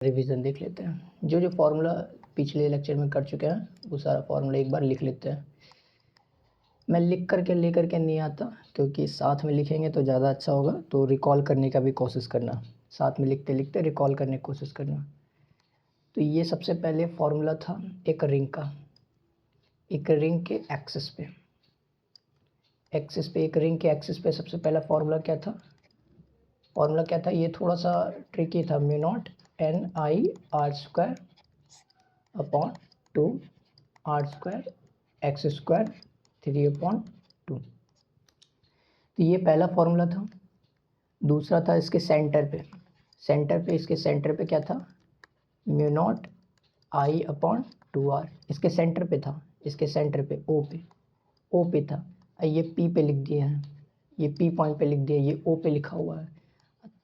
Revision देख लेते हैं। जो जो फॉर्मूला पिछले लेक्चर में कर चुके हैं वो सारा फॉर्मूला एक बार लिख लेते हैं। मैं लिख करके ले करके नहीं आता क्योंकि साथ में लिखेंगे तो ज़्यादा अच्छा होगा, तो रिकॉल करने का भी कोशिश करना, साथ में लिखते लिखते रिकॉल करने की कोशिश करना। तो ये सबसे पहले फॉर्मूला था एक रिंग का, एक रिंग के एक्सिस पे एक रिंग के एक्सिस पे सबसे पहला फॉर्मूला क्या था, ये थोड़ा सा ट्रिकी था। Mu naught N I R square upon 2 R square x square 3/2। तो ये पहला फॉर्मूला था। दूसरा था इसके इसके सेंटर पे क्या था, mu naught I upon 2r। इसके सेंटर पे था, इसके सेंटर पे ओ पे था। ये पी पे लिख दिए हैं, ये पी पॉइंट पे लिख दिया, ये ओ पे लिखा हुआ है।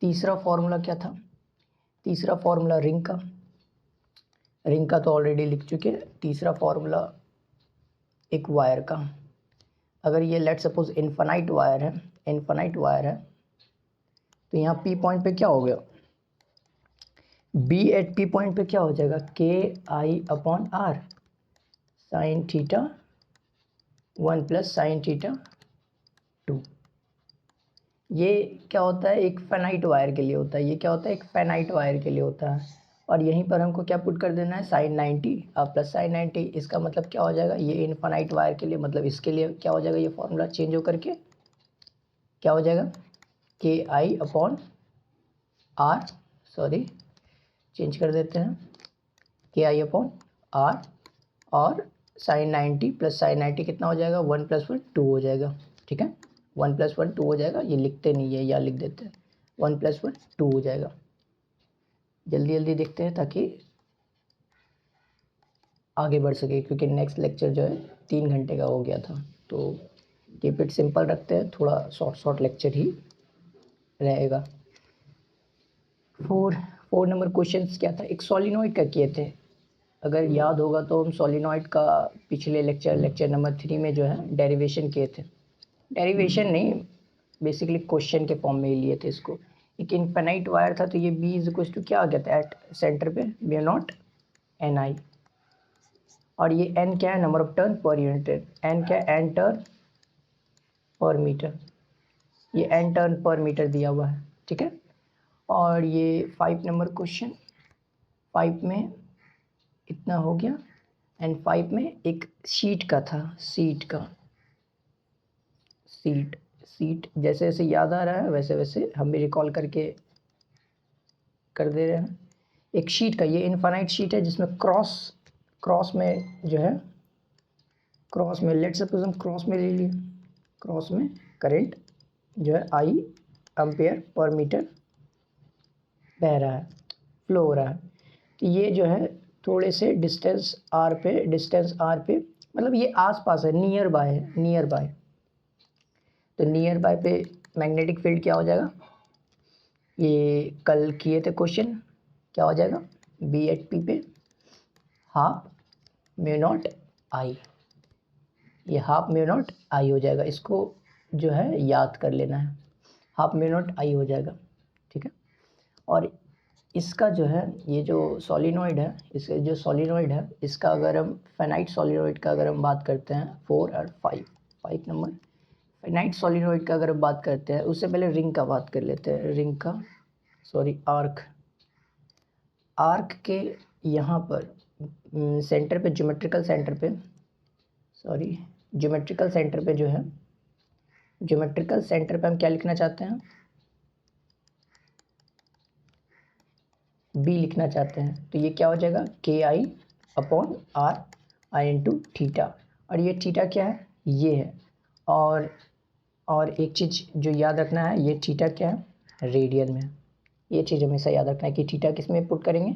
तीसरा फॉर्मूला क्या था, तीसरा फॉर्मूला रिंग का तो ऑलरेडी लिख चुके हैं। तीसरा फॉर्मूला एक वायर का, अगर ये लेट सपोज इनफाइनाइट वायर है तो यहाँ पी पॉइंट पे क्या हो गया, बी एट पी पॉइंट पे क्या हो जाएगा, के I upon are sine theta 1 plus sine theta 2। ये क्या होता है, एक फेनाइट वायर के लिए होता है। ये क्या होता है, एक फेनाइट वायर के लिए होता है। और यहीं पर हमको क्या पुट कर देना है, साइन 90 और प्लस साइन 90। इसका मतलब क्या हो जाएगा, ये इनफाइनाइट वायर के लिए, मतलब इसके लिए क्या हो जाएगा, ये फॉर्मूला चेंज होकर के क्या हो जाएगा, के I upon are, sorry change कर देते हैं, के आई अपॉन आर और साइन 90 प्लस साइन 90 कितना हो जाएगा, 1 + 1 2 हो जाएगा। ठीक है, 1 + 1 2 हो जाएगा। ये लिखते नहीं है, या लिख देते हैं, 1 + 1 2 हो जाएगा। जल्दी जल्दी देखते हैं ताकि आगे बढ़ सके, क्योंकि नेक्स्ट लेक्चर जो है 3 घंटे का हो गया था। तो कीप इट सिंपल रखते हैं, थोड़ा शॉर्ट लेक्चर ही रहेगा। 4 नंबर क्वेश्चन क्या था, एक सोलिनॉइड का किए थे। अगर याद होगा तो हम सोलिनॉइड का पिछले लेक्चर नंबर 3 में जो है डेरिवेशन किए थे। डेरिवेशन नहीं, बेसिकली क्वेश्चन के फॉर्म में ही लिए थे इसको। एक इनफाइनाइट वायर था, तो ये बी इज इक्वल टू क्या आ गया था, एट सेंटर पे म्यू नॉट एन आई, और ये एन क्या है, number of turn per unit. N क्या है, एन टर्न पर मीटर। ये एन टर्न पर मीटर दिया हुआ है। ठीक है, और ये 5 नंबर क्वेश्चन, 5 में इतना हो गया। एंड 5 में एक सीट का था, सीट जैसे जैसे याद आ रहा है वैसे वैसे हम भी रिकॉल करके कर दे रहे हैं। एक शीट का, ये इनफाइनाइट शीट है जिसमें क्रॉस में जो है, क्रॉस में लेट सपोज हम क्रॉस में ले लिए, क्रॉस में करंट जो है आई एम्पेयर पर मीटर बह रहा है, फ्लो हो रहा है। तो ये जो है थोड़े से डिस्टेंस आर पे, मतलब ये आसपास है, नियर बाय। तो नियर बाय पे मैग्नेटिक फील्ड क्या हो जाएगा, ये कल किए थे क्वेश्चन, क्या हो जाएगा, बी एट पी पे हाफ म्यू नॉट आई, ये हाफ म्यू नॉट आई हो जाएगा। इसको जो है याद कर लेना है, हाफ म्यू नॉट आई हो जाएगा। ठीक है, और इसका जो है, ये जो सोलिनॉइड है, इसका अगर हम फेनाइट सोलिनॉइड का अगर हम बात करते हैं 4 और 5 नंबर फेनाइट सोलिनॉइड का अगर हम बात करते हैं, उससे पहले रिंग का बात कर लेते हैं। रिंग का आर्क के यहाँ पर सेंटर पे, ज्योमेट्रिकल सेंटर पे जो है, ज्योमेट्रिकल सेंटर पे हम क्या लिखना चाहते हैं, बी लिखना चाहते हैं। तो ये क्या हो जाएगा, के I upon R I into theta, और ये थीटा क्या है, ये है। और एक चीज़ जो याद रखना है, ये थीटा क्या है, रेडियन में। ये चीज़ हमेशा याद रखना है कि थीटा किस में पुट करेंगे,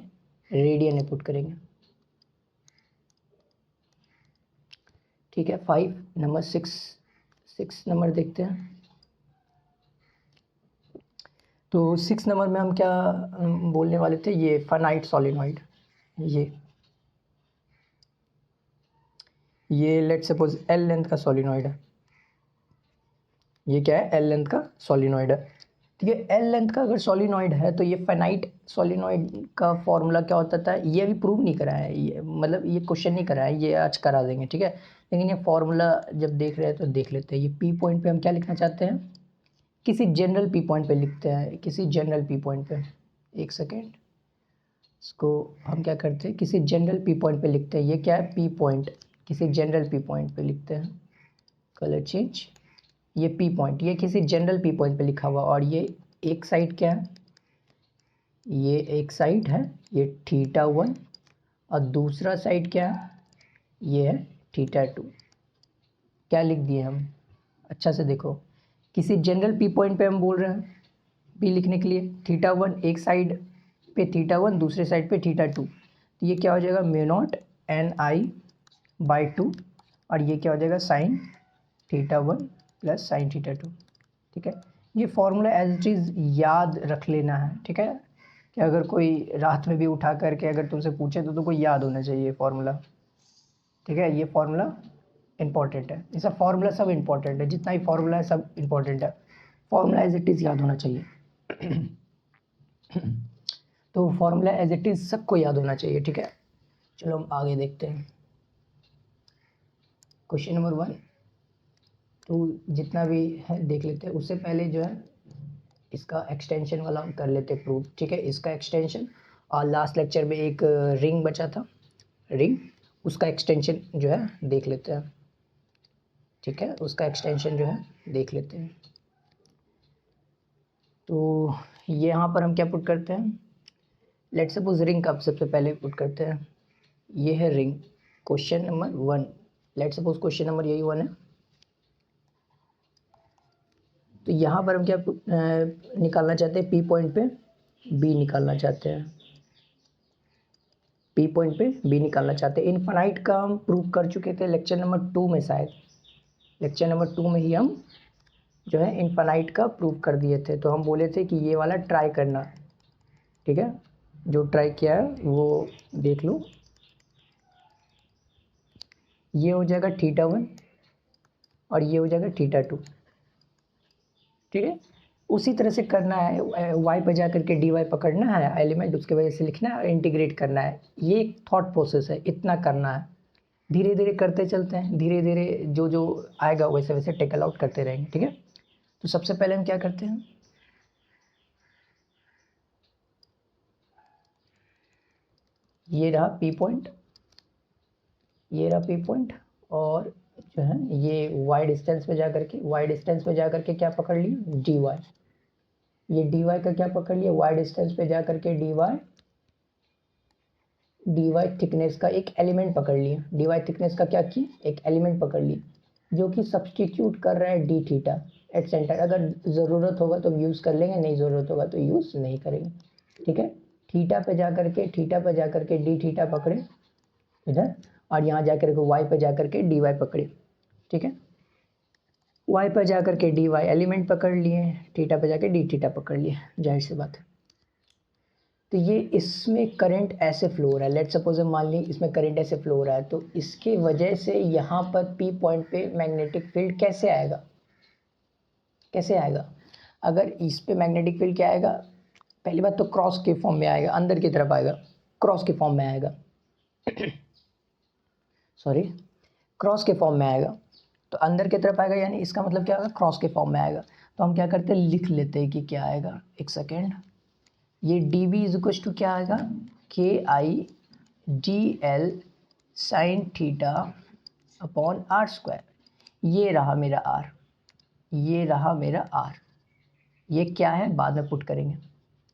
रेडियन में पुट करेंगे। ठीक है, 5 नंबर 6 नंबर देखते हैं। तो 6 नंबर में हम क्या बोलने वाले थे, ये फाइनाइट सोलिनॉइड, ये लेट सपोज एल लेंथ का सोलिनॉइड है। ये क्या है, एल लेंथ का सोलिनॉइड है। तो ये एल लेंथ का अगर सॉलिनॉइड है तो ये फाइनाइट सॉलिनॉइड का फॉर्मूला क्या होता था, ये अभी प्रूव नहीं करा है, ये मतलब ये क्वेश्चन नहीं करा है, ये आज करा देंगे, ठीक है। लेकिन ये फॉर्मूला जब देख रहे हैं तो देख लेते हैं। ये पी पॉइंट पे हम क्या लिखना चाहते हैं, किसी जनरल पी पॉइंट पे लिखते हैं, किसी जनरल पी पॉइंट पे। एक सेकेंड, इसको हम क्या करते हैं, किसी जनरल पी पॉइंट पे लिखते हैं। ये क्या है, पी पॉइंट, किसी जनरल पी पॉइंट पे लिखते हैं। कलर चेंज, ये पी पॉइंट, ये किसी जनरल पी पॉइंट पे लिखा हुआ, और ये एक साइड क्या है, ये एक साइड है ये θ1, और दूसरा साइड क्या है, ये है θ2। क्या लिख दिए हम, अच्छा से देखो, किसी जनरल पी पॉइंट पे हम बोल रहे हैं पी लिखने के लिए, θ1 एक साइड पे θ1, दूसरे साइड पे θ2, तो ये क्या हो जाएगा, μ0 Ni/2, और ये क्या हो जाएगा, sin θ1 प्लस sin θ2, ठीक है। ये फॉर्मूला एज इट इज़ याद रख लेना है, ठीक है, कि अगर कोई रात में भी उठा करके अगर तुमसे पूछे तो तुमको याद होना चाहिए फॉर्मूला, ठीक है। ये फॉर्मूला इंपॉर्टेंट है, ये सब फॉर्मूला सब इंपॉर्टेंट है, जितना ही फॉर्मूला है सब इंपॉर्टेंट है, फॉर्मूला एज इट इज़ याद होना चाहिए। तो फॉर्मूला एज इट इज़ सबको याद होना चाहिए, ठीक है। चलो हम आगे देखते हैं, क्वेश्चन नंबर 1। तो जितना भी है देख लेते हैं, उससे पहले जो है इसका एक्सटेंशन वाला हम कर लेते हैं प्रूफ, ठीक है। इसका एक्सटेंशन, और लास्ट लेक्चर में एक रिंग बचा था, रिंग, उसका एक्सटेंशन जो है देख लेते हैं, ठीक है। उसका एक्सटेंशन जो है देख लेते हैं। तो ये यहाँ पर हम क्या पुट करते हैं, लेट्स सपोज रिंग का सबसे पहले पुट करते हैं। ये है ring, question number 1, let's suppose question number यही 1 है। तो यहाँ पर हम क्या निकालना चाहते हैं, पी पॉइंट पे बी निकालना चाहते हैं, पी पॉइंट पे बी निकालना चाहते हैं। इनफाइनाइट का हम प्रूव कर चुके थे लेक्चर नंबर 2 में, शायद लेक्चर नंबर 2 में ही हम जो है इनफाइनाइट का प्रूव कर दिए थे। तो हम बोले थे कि ये वाला ट्राई करना, ठीक है, जो ट्राई किया है वो देख लो। ये हो जाएगा θ1 और ये हो जाएगा θ2, ठीक है। उसी तरह से करना है, y पे जा करके dy पकड़ना है एलिमेंट, उसके वजह से लिखना है और इंटीग्रेट करना है। ये एक थॉट प्रोसेस है, इतना करना है, धीरे धीरे करते चलते हैं, धीरे धीरे जो जो आएगा वैसे वैसे टेकल आउट करते रहेंगे, ठीक है। तो सबसे पहले हम क्या करते हैं, ये रहा पी पॉइंट, ये रहा पी पॉइंट, और जो है ये y डिस्टेंस पे जा करके, y डिस्टेंस पे जा करके क्या पकड़ लिए, dy, ये dy का क्या पकड़ लिया, y डिस्टेंस पे जा करके dy थिकनेस का एक एलिमेंट पकड़ लिया, dy थिकनेस का क्या की, एक एलिमेंट पकड़ ली, जो कि सब्सटीट्यूट कर रहा है d थीटा एट सेंटर। अगर ज़रूरत होगा तो यूज़ कर लेंगे, नहीं ज़रूरत होगा तो यूज़ नहीं करेंगे, ठीक है। थीटा पे जा करके d थीटा पकड़े इधर, और यहाँ जा करके y पे जा करके dy पकड़े, ठीक है। y पर जा करके dy एलिमेंट पकड़ लिए, थीटा पे जाके d थीटा पकड़ लिए, जाहिर सी बात है। तो ये इसमें करंट ऐसे फ्लो हो रहा है, लेट सपोज हम मान ली इसमें करंट ऐसे फ्लो हो रहा है, तो इसके वजह से यहाँ पर पी पॉइंट पे मैग्नेटिक फील्ड कैसे आएगा, कैसे आएगा। अगर इस पे मैग्नेटिक फील्ड क्या आएगा, पहली बात तो क्रॉस के फॉर्म में आएगा, अंदर की तरफ आएगा, क्रॉस के फॉर्म में आएगा, सॉरी, क्रॉस के फॉर्म में आएगा। तो अंदर की तरफ आएगा, यानी इसका मतलब क्या होगा, क्रॉस के फॉर्म में आएगा। तो हम क्या करते हैं, लिख लेते हैं कि क्या आएगा, एक सेकेंड। ये d B is equal to क्या आएगा, KI/DL sign theta upon r²। ये रहा मेरा r, ये रहा मेरा r, ये क्या है बाद में पुट करेंगे,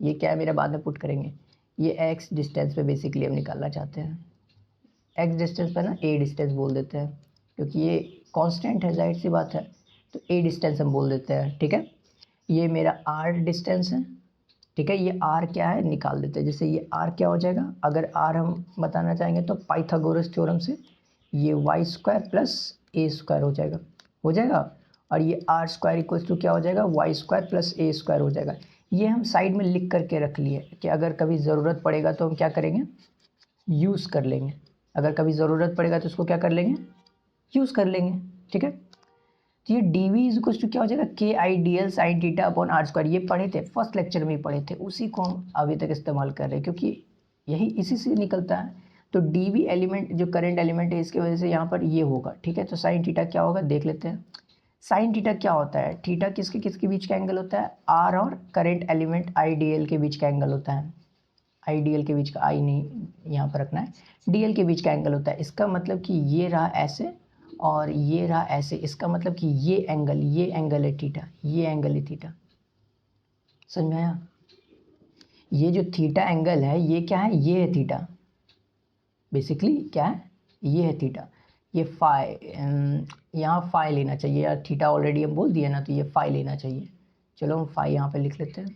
ये क्या है मेरा बाद में पुट करेंगे। ये x डिस्टेंस पे बेसिकली हम निकालना चाहते हैं, x डिस्टेंस पे ना a डिस्टेंस बोल देते हैं, क्योंकि ये कांस्टेंट है, जाहिर सी बात है, तो a डिस्टेंस हम बोल देते हैं, ठीक है। ये मेरा r डिस्टेंस है, ठीक है। ये r क्या है निकाल देते हैं, जैसे ये r क्या हो जाएगा, अगर r हम बताना चाहेंगे तो पाइथागोरस थ्योरम से ये y² प्लस a² हो जाएगा, और ये r² इक्वल टू क्या हो जाएगा, y² प्लस a² हो जाएगा। ये हम साइड में लिख करके रख लिए कि अगर कभी ज़रूरत पड़ेगा तो हम क्या करेंगे, यूज़ कर लेंगे, अगर कभी ज़रूरत पड़ेगा तो इसको क्या कर लेंगे, यूज़ कर लेंगे, ठीक है। तो ये d V is equal to क्या हो जाएगा, के I D L sine theta upon R square. ये पढ़े थे फर्स्ट लेक्चर में ही पढ़े थे, उसी को हम अभी तक इस्तेमाल कर रहे हैं क्योंकि यही इसी से निकलता है। तो डी वी एलिमेंट जो करंट एलिमेंट है इसकी वजह से यहाँ पर ये होगा, ठीक है। तो साइन थीटा क्या होगा देख लेते हैं। साइन थीटा क्या होता है, थीटा किसके किसके बीच का एंगल होता है, आर और current element I D L के बीच का एंगल होता है। आई डी एल के बीच का, आई नहीं यहाँ पर रखना है, डी एल के बीच का एंगल होता है। इसका मतलब कि ये रहा ऐसे और ये रहा ऐसे, इसका मतलब कि ये एंगल है थीटा, ये एंगल है थीटा। समझ में आया? ये जो थीटा एंगल है ये क्या है, ये है थीटा। बेसिकली क्या है, ये है थीटा। ये फाई, यहाँ फाई लेना चाहिए यार, थीटा ऑलरेडी हम बोल दिए ना, तो ये फाई लेना चाहिए। चलो हम फाई यहाँ पे लिख लेते हैं,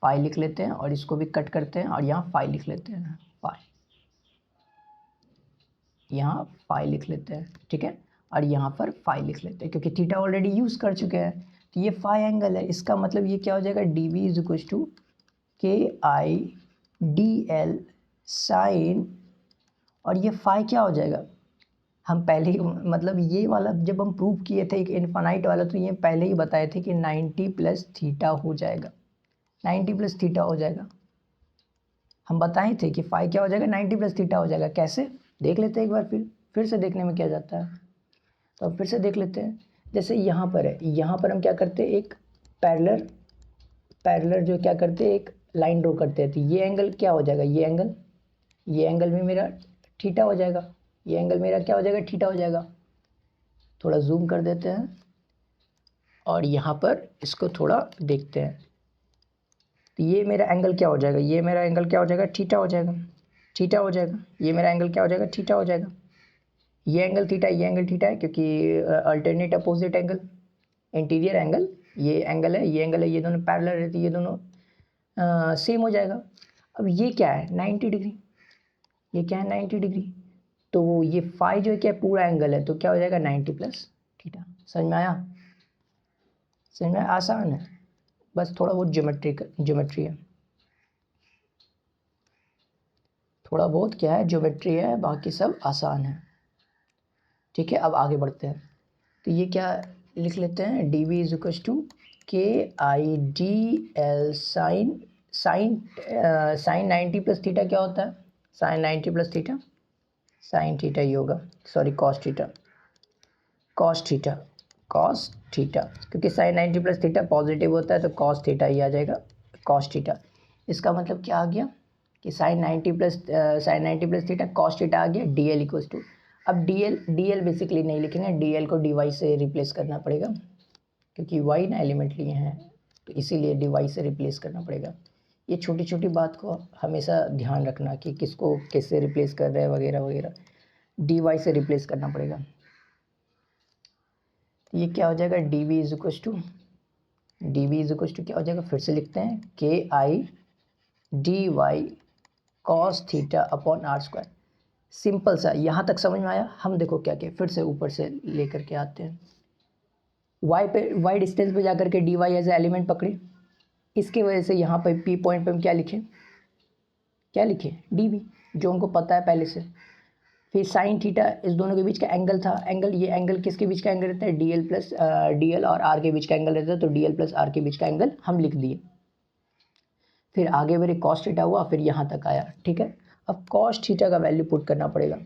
फाई लिख लेते हैं और इसको भी कट करते हैं और यहाँ फाई लिख लेते हैं, फाई, यहाँ फाई लिख लेते हैं, ठीक है। और यहाँ पर फाई लिख लेते हैं क्योंकि थीटा ऑलरेडी यूज़ कर चुके हैं। तो ये फाई एंगल है, इसका मतलब ये क्या हो जाएगा, d V is equal to K I D L sign, और ये फाई क्या हो जाएगा, हम पहले ही मतलब ये वाला जब हम प्रूव किए थे एक इन्फानाइट वाला, तो ये पहले ही बताए थे कि 90 प्लस थीटा हो जाएगा, 90 प्लस थीटा हो जाएगा। हम बताए थे कि फाई क्या हो जाएगा, 90 प्लस थीटा हो जाएगा। कैसे देख लेते हैं एक बार, फिर से देखने में क्या जाता है। तो अब फिर से देख लेते हैं। जैसे यहाँ पर है, यहाँ पर हम क्या करते हैं, एक पैरेलल जो क्या करते हैं, एक लाइन ड्रॉ करते हैं। तो ये एंगल क्या हो जाएगा, ये एंगल भी मेरा थीटा हो जाएगा, ये एंगल मेरा क्या हो जाएगा, थीटा हो जाएगा। थोड़ा जूम कर देते हैं और यहाँ पर इसको थोड़ा देखते हैं। तो ये मेरा एंगल क्या हो जाएगा, ये मेरा एंगल क्या हो जाएगा, थीटा हो जाएगा, थीटा हो जाएगा। ये मेरा एंगल क्या हो जाएगा, थीटा हो जाएगा। ये एंगल थीटा, ये एंगल थीटा है क्योंकि alternate opposite angle, interior angle, ये एंगल है, ये एंगल है, ये दोनों पैरेलल रहती है, ये दोनों सेम हो जाएगा। अब ये क्या है, 90 डिग्री, ये क्या है 90 डिग्री। तो ये फाई जो है क्या पूरा एंगल है, तो क्या हो जाएगा 90 प्लस थीटा। समझ में आया? समझ में? आसान है, बस थोड़ा बहुत ज्योमेट्री है, थोड़ा बहुत क्या है ज्योमेट्री है, बाकी सब आसान है, ठीक है। अब आगे बढ़ते हैं। तो ये क्या लिख लेते हैं, D V is equal to K I D L sine 90 plus theta क्या होता है, sine 90 plus theta, sine theta ही होगा, सॉरी कॉस थीटा, क्योंकि साइन 90 प्लस थीटा पॉजिटिव होता है तो कॉस थीटा ही आ जाएगा, कॉस थीटा। इसका मतलब क्या आ गया कि sine 90 plus theta cos theta आ गया, डी एल इक्वल्स टू। अब डी एल बेसिकली नहीं लिखेंगे, डी एल को डी वाई से रिप्लेस करना पड़ेगा क्योंकि वाई ना एलिमेंट लिए हैं, तो इसीलिए डी वाई से रिप्लेस करना पड़ेगा। ये छोटी छोटी बात को हमेशा ध्यान रखना कि किसको किससे रिप्लेस कर रहे हैं वगैरह वगैरह, डी वाई से रिप्लेस करना पड़ेगा। तो ये क्या हो जाएगा, d V is equal to क्या हो जाएगा, फिर से लिखते हैं, K I d y cos theta upon R square. Simple सा, यहाँ तक समझ में आया? हम देखो क्या क्या, फिर से ऊपर से लेकर के आते हैं। वाई डिस्टेंस पे जाकर के d y as a element पकड़े, इसकी वजह से यहाँ पर पी पॉइंट पे हम क्या लिखे डी वी, जो हमको पता है पहले से। फिर साइन थीटा इस दोनों के बीच का एंगल था, ये एंगल किसके बीच का एंगल रहता है, डी एल और आर के बीच का एंगल रहता है, तो डी एल प्लस आर के बीच का एंगल हम लिख दिए। फिर आगे मेरे कॉस थीटा हुआ, फिर यहाँ तक आया, ठीक है। अब कॉस थीटा का वैल्यू पुट करना पड़ेगा।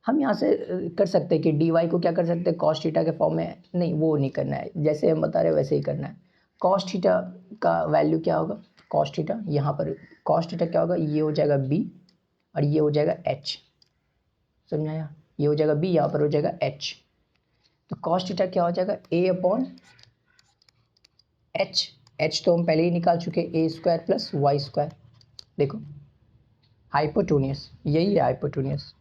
हम यहाँ से कर सकते हैं कि डी वाई को क्या कर सकते हैं, कॉस थीटा के फॉर्म में, नहीं वो नहीं करना है, जैसे हम बता रहे हैं वैसे ही करना है। कॉस थीटा का वैल्यू क्या होगा, कॉस थीटा यहाँ पर कॉस थीटा क्या होगा, ये हो जाएगा बी और ये हो जाएगा एच। समझ में आया? ये हो जाएगा बी, यहाँ पर हो जाएगा एच। तो कॉस थीटा क्या हो जाएगा, ए अपॉन एच तो हम पहले ही निकाल चुके, ए स्क्वायर प्लस वाई स्क्वायर। देखो हाइपोटेन्यूस, यही है हाइपोटेन्यूस,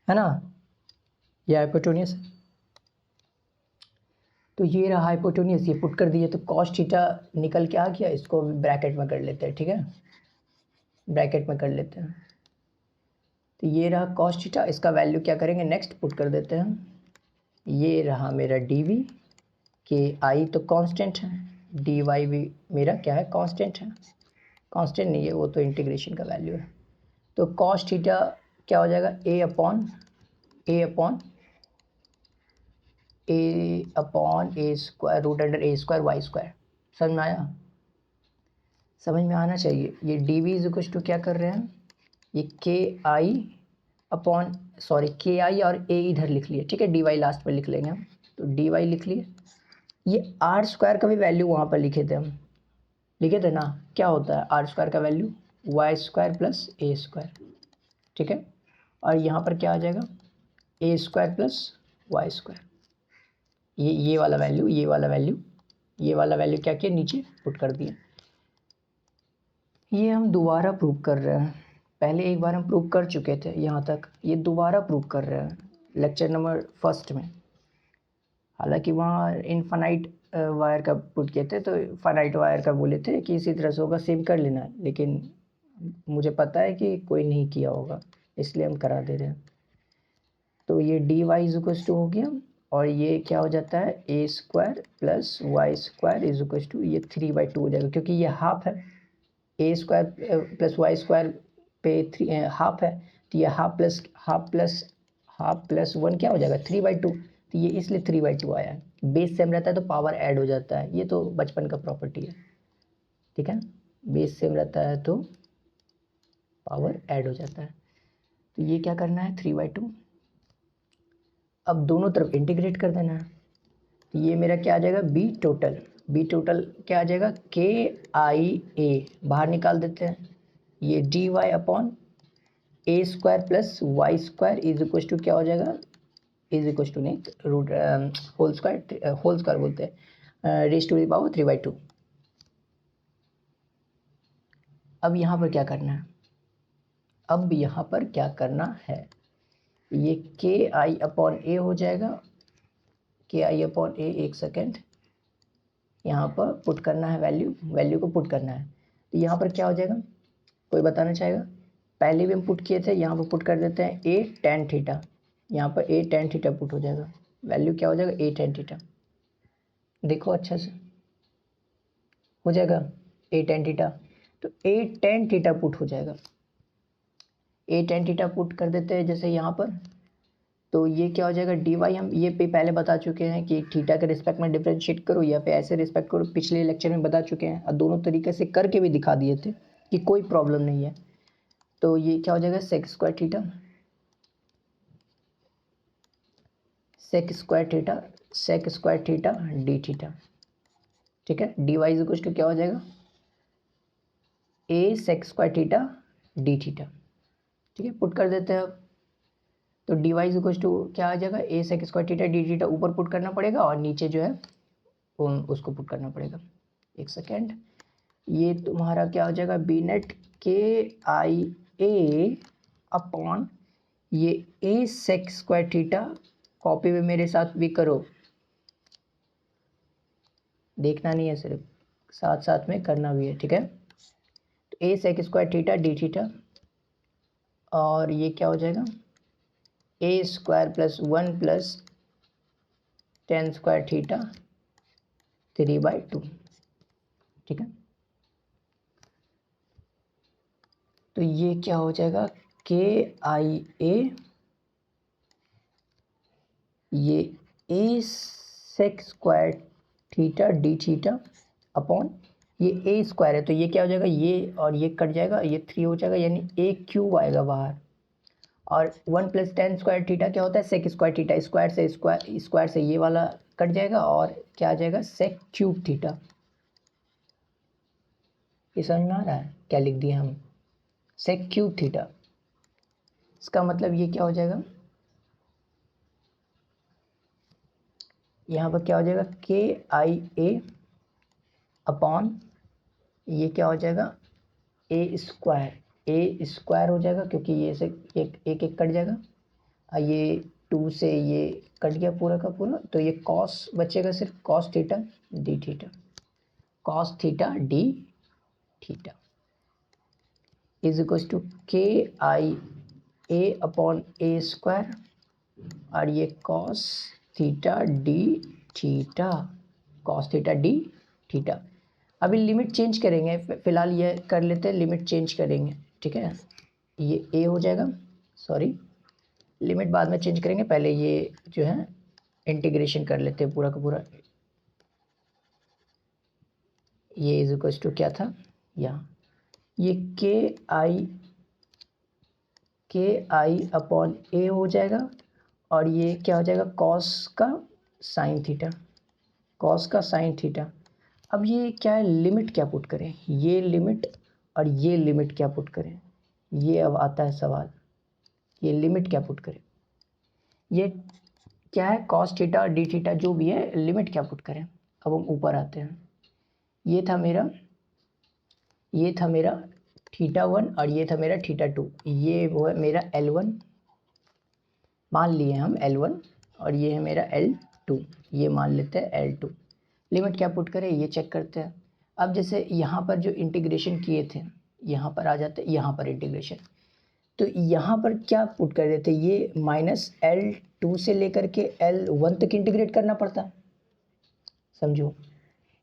है ना, ये हाइपोटेन्यूस है। तो ये रहा हाइपोटेन्यूस, ये पुट कर दिए, तो कॉस थीटा निकल के आ गया। इसको ब्रैकेट में कर लेते हैं, ठीक है, ब्रैकेट में कर लेते हैं। तो ये रहा कॉस थीटा, इसका वैल्यू क्या करेंगे, नेक्स्ट पुट कर देते हैं। ये रहा मेरा डी वी, के आई तो कांस्टेंट है, डी वाई भी मेरा क्या है, कांस्टेंट है, कांस्टेंट नहीं है वो तो इंटीग्रेशन का वैल्यू है। तो कॉस थीटा क्या हो जाएगा, a upon a upon A square root under a square y square. समझ में आया? समझ में आना चाहिए। ये d V is equal to क्या कर रहे हैं, ये के आई अपॉन के आई और ए इधर लिख लिए, ठीक है, डी वाई लास्ट में लिख लेंगे हम, तो डी वाई लिख लिए। ये आर स्क्वायर का भी वैल्यू वहाँ पर लिखे थे हम, लिखे थे ना, क्या होता है आर स्क्वायर का value Y square plus A square, ठीक है। और यहाँ पर क्या आ जाएगा A square plus Y square. ये वाला वैल्यू ये वाला वैल्यू क्या किया, नीचे पुट कर दिया। ये हम दोबारा प्रूव कर रहे हैं, पहले एक बार हम प्रूव कर चुके थे यहाँ तक, ये दोबारा प्रूव कर रहे हैं लेक्चर नंबर 1 में। हालांकि वहाँ इनफाइनाइट वायर का पुट किए थे, तो फाइनाइट वायर का बोले थे कि इसी तरह से होगा, सेम कर लेना, लेकिन मुझे पता है कि कोई नहीं किया होगा, इसलिए हम करा दे रहे हैं। तो ये D Y is equal to हो गया, और ये क्या हो जाता है A square plus Y square is equal to ये 3/2 हो जाएगा, क्योंकि ये हाफ है, A square plus Y square पे 3 हाफ है, तो ये हाफ प्लस 1 क्या हो जाएगा 3/2, तो ये इसलिए 3/2 आया है। बेस सेम रहता है तो पावर ऐड हो जाता है, ये तो बचपन का प्रॉपर्टी है, ठीक है, बेस सेम रहता है तो पावर ऐड हो जाता है। तो ये क्या करना है 3/2, अब दोनों तरफ इंटीग्रेट कर देना है, तो ये मेरा क्या आ जाएगा बी टोटल क्या आ जाएगा के आई ए, बाहर निकाल देते हैं, ये D y upon A square plus Y square is equal to क्या हो जाएगा, इज इक्वल टू नहीं रूट होल स्क्वायर बोलते हैं रेज टू द पावर 3/2। अब यहाँ पर क्या करना है, ये के आई अपॉन ए हो जाएगा, के आई अपॉन ए, एक सेकेंड, यहाँ पर पुट करना है वैल्यू को पुट करना है, तो यहाँ पर क्या हो जाएगा, कोई बताना चाहेगा? पहले भी हम पुट किए थे, यहाँ पर पुट कर देते हैं ए टेन थीटा, यहाँ पर ए टेन थीटा पुट हो जाएगा, वैल्यू क्या हो जाएगा ए टेन थीटा, देखो अच्छा से हो जाएगा ए टेन थीटा, तो ए टेन थीटा पुट हो जाएगा, ए टेन थीटा पुट कर देते हैं जैसे यहाँ पर, तो ये क्या हो जाएगा डी वाई, हम ये पे पहले बता चुके हैं कि थीटा के रिस्पेक्ट में डिफरेंशिएट करो या फिर ऐसे रिस्पेक्ट करो, पिछले लेक्चर में बता चुके हैं, और दोनों तरीके से करके भी दिखा दिए थे कि कोई प्रॉब्लम नहीं है। तो ये क्या हो जाएगा sec square theta D theta, ठीक है, डी वाई इक्वल टू क्या हो जाएगा A sec square theta D theta, ठीक है, पुट कर देते हैं अब, तो डी वाई इक्वल टू क्या आ जाएगा A sec square theta D theta, ऊपर पुट करना पड़ेगा और नीचे जो है उसको पुट करना पड़ेगा, एक सेकेंड, ये तुम्हारा क्या हो जाएगा बी नेट के आई ए अपॉन ये A sec square theta, copy में मेरे साथ भी करो, देखना नहीं है सिर्फ साथ साथ में करना भी है, ठीक है, तो A sec square theta D theta, और ये क्या हो जाएगा A square plus 1 plus tan square theta 3/2, ठीक है, तो ये क्या हो जाएगा के आई ए, ये A sec square theta D theta upon ये ए स्क्वायर है, तो ये क्या हो जाएगा ये और ये कट जाएगा, ये 3 हो जाएगा, यानी ए क्यूब आएगा बाहर, और 1 प्लस टेन स्क्वायर थीटा क्या होता है सेक स्क्वायर थीटा, स्क्वायर से ये वाला कट जाएगा, और क्या आ जाएगा सेक क्यूब थीटा। ये समझ में आ रहा है क्या लिख दिया हम, सेक क्यूब थीटा, इसका मतलब ये क्या हो जाएगा, यहाँ पर क्या हो जाएगा के आई ए अपॉन ये क्या हो जाएगा ए स्क्वायर हो जाएगा, क्योंकि ये से एक कट जाएगा, और ये 2 से ये कट गया पूरा का पूरा, तो ये कॉस बचेगा सिर्फ cos theta D theta is equal to K I a upon A square, और ये कॉस थीटा डी थीटा। अभी लिमिट चेंज करेंगे, फिलहाल ये कर लेते हैं, लिमिट चेंज करेंगे, ठीक है, ये ए हो जाएगा, सॉरी लिमिट बाद में चेंज करेंगे, पहले ये जो है इंटीग्रेशन कर लेते हैं पूरा का पूरा। ये इज इक्वल टू क्या था यहाँ, ये के आई अपॉन ए हो जाएगा, और ये क्या हो जाएगा कॉस का साइन थीटा, कॉस का साइन थीटा। अब ये क्या है, लिमिट क्या पुट करें, ये लिमिट और ये लिमिट क्या पुट करें, ये अब आता है सवाल, ये लिमिट क्या पुट करें, ये क्या है कॉस थीटा और डी थीटा जो भी है, लिमिट क्या पुट करें। अब हम ऊपर आते हैं, ये था मेरा थीटा 1 और ये था मेरा थीटा 2, ये वो है मेरा L1 मान लिए हम L1, और ये है मेरा L2, ये मान लेते हैं L2। लिमिट क्या पुट करें ये चेक करते हैं। अब जैसे यहाँ पर जो इंटीग्रेशन किए थे, यहाँ पर आ जाते, यहाँ पर इंटीग्रेशन, तो यहाँ पर क्या पुट कर देते, ये -L2 से लेकर के L1 तक इंटीग्रेट करना पड़ता, समझो।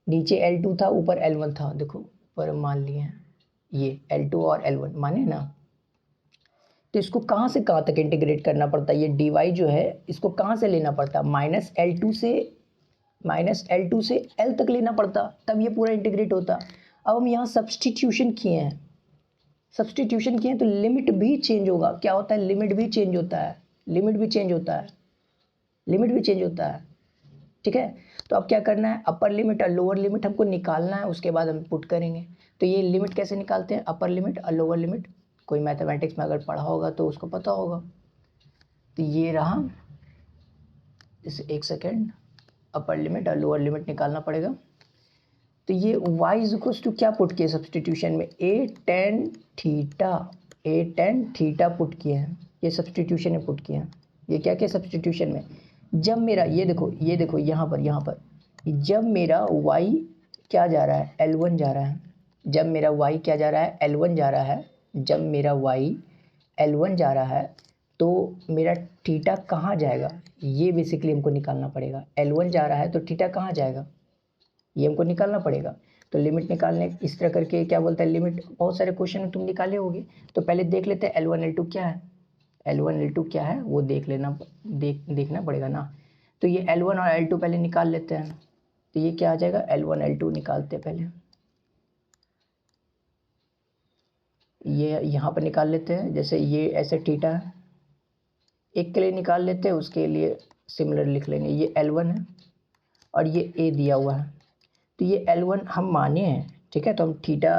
नीचे L2 था, ऊपर L1 था, देखो ऊपर मान लिए हैं ये L2 और L1 माने ना। तो इसको कहाँ से कहाँ तक इंटीग्रेट करना पड़ता है, ये dy जो है इसको कहाँ से लेना पड़ता, -L2 से L तक लेना पड़ता, तब ये पूरा इंटीग्रेट होता। अब हम यहाँ सब्सटीट्यूशन किए हैं, तो लिमिट भी चेंज होगा, क्या होता है, लिमिट भी चेंज होता है, ठीक है। तो अब क्या करना है, अपर लिमिट और लोअर लिमिट हमको निकालना है, उसके बाद हम पुट करेंगे। तो ये लिमिट कैसे निकालते हैं, अपर लिमिट और लोअर लिमिट, कोई मैथमेटिक्स में अगर पढ़ा होगा तो उसको पता होगा। तो ये रहा, इसे एक सेकेंड, अपर लिमिट और लोअर लिमिट निकालना पड़ेगा। तो ये y इज इक्वल्स टू क्या पुट किए सब्सटीट्यूशन में, a tan थीटा पुट किए हैं, ये सब्सटीट्यूशन में पुट किए हैं। ये क्या क्या सब्सटीट्यूशन में, जब मेरा ये देखो यहाँ पर जब मेरा y क्या जा रहा है, L1 जा रहा है, जब मेरा y क्या जा रहा है, L1 जा रहा है, जब मेरा y L1 जा रहा है, तो मेरा थीटा कहाँ जाएगा, ये बेसिकली हमको निकालना पड़ेगा। L1 जा रहा है तो थीटा कहाँ जाएगा, ये हमको निकालना पड़ेगा। तो लिमिट निकालने इस तरह करके क्या बोलता है, लिमिट बहुत सारे क्वेश्चन में तुम निकाले होगे। तो पहले देख लेते हैं L1 L2 क्या है, L1 L2 क्या है वो देखना पड़ेगा ना। तो ये L1 और L2 पहले निकाल लेते हैं। तो ये क्या आ जाएगा, L1 L2 निकालते हैं पहले, ये यहाँ पर निकाल लेते हैं। जैसे ये ऐसे थीटा है, एक के लिए निकाल लेते हैं, उसके लिए सिमिलर लिख लेंगे। ये L1 है और ये A दिया हुआ है, तो ये L1 हम माने हैं, ठीक है। तो हम थीटा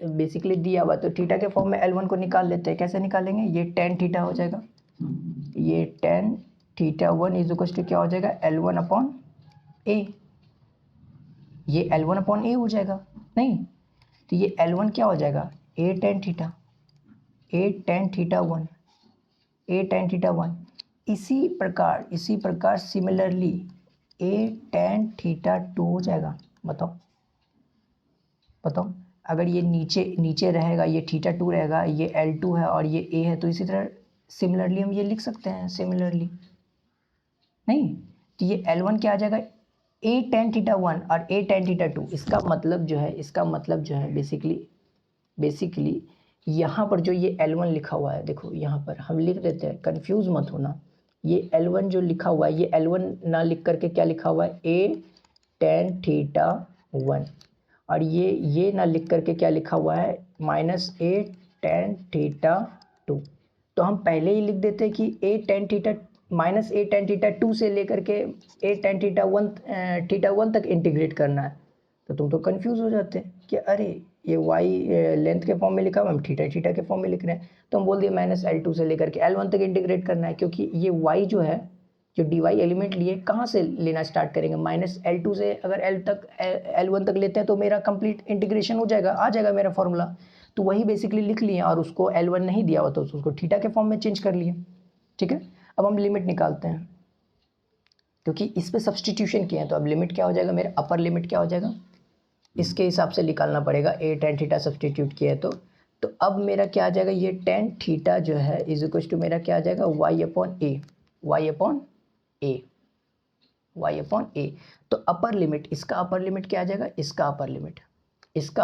बेसिकली दिया हुआ, तो थीटा के फॉर्म में L1 को निकाल लेते हैं। कैसे निकालेंगे, ये tan थीटा हो जाएगा, ये tan theta 1 is equal to क्या हो जाएगा, L1 अपॉन ए, ये L1 अपॉन ए हो जाएगा नहीं, तो ये L1 क्या हो जाएगा, a tan थीटा 1। इसी प्रकार सिमिलरली a tan थीटा 2 हो जाएगा। बताओ अगर ये नीचे रहेगा, ये थीटा 2 रहेगा, ये L2 है और ये a है, तो इसी तरह सिमिलरली हम ये लिख सकते हैं, सिमिलरली नहीं। तो ये L1 क्या आ जाएगा, a tan थीटा 1 और a tan थीटा 2। इसका मतलब जो है बेसिकली यहाँ पर जो ये L1 लिखा हुआ है, देखो यहाँ पर हम लिख देते हैं, कंफ्यूज मत होना। ये L1 जो लिखा हुआ है, ये L1 ना लिख करके क्या लिखा हुआ है, a tan थीटा 1, और ये ना लिख करके क्या लिखा हुआ है, -a tan थीटा 2। तो हम पहले ही लिख देते हैं कि a tan थीटा 2 से लेकर के a tan थीटा 1 तक इंटीग्रेट करना है। तो तुम तो कंफ्यूज हो जाते हैं कि अरे ये y लेंथ के फॉर्म में लिखा हुआ, हम थीटा के फॉर्म में लिख रहे हैं। तो हम बोल दिए -L2 से लेकर के L1 तक इंटीग्रेट करना है, क्योंकि ये y जो है, जो dy एलिमेंट लिए कहाँ से लेना स्टार्ट करेंगे, -L2 से। अगर L1 तक लेते हैं तो मेरा कंप्लीट इंटीग्रेशन हो जाएगा, आ जाएगा मेरा फॉर्मूला। तो वही बेसिकली लिख लिए, और उसको L1 नहीं दिया हुआ तो उसको थीटा के फॉर्म में चेंज कर लिए, ठीक है। अब हम लिमिट निकालते हैं, क्योंकि इस पर सब्सटीट्यूशन किए हैं। तो अब लिमिट क्या हो जाएगा, मेरा अपर लिमिट क्या हो जाएगा, इसके हिसाब से निकालना पड़ेगा। a tan थीटा सब्सटीट्यूट किया है तो अब मेरा क्या आ जाएगा, ये tan थीटा जो है इज इक्वल टू मेरा क्या आ जाएगा, y अपॉन a। तो अपर लिमिट, इसका अपर लिमिट क्या आ जाएगा, इसका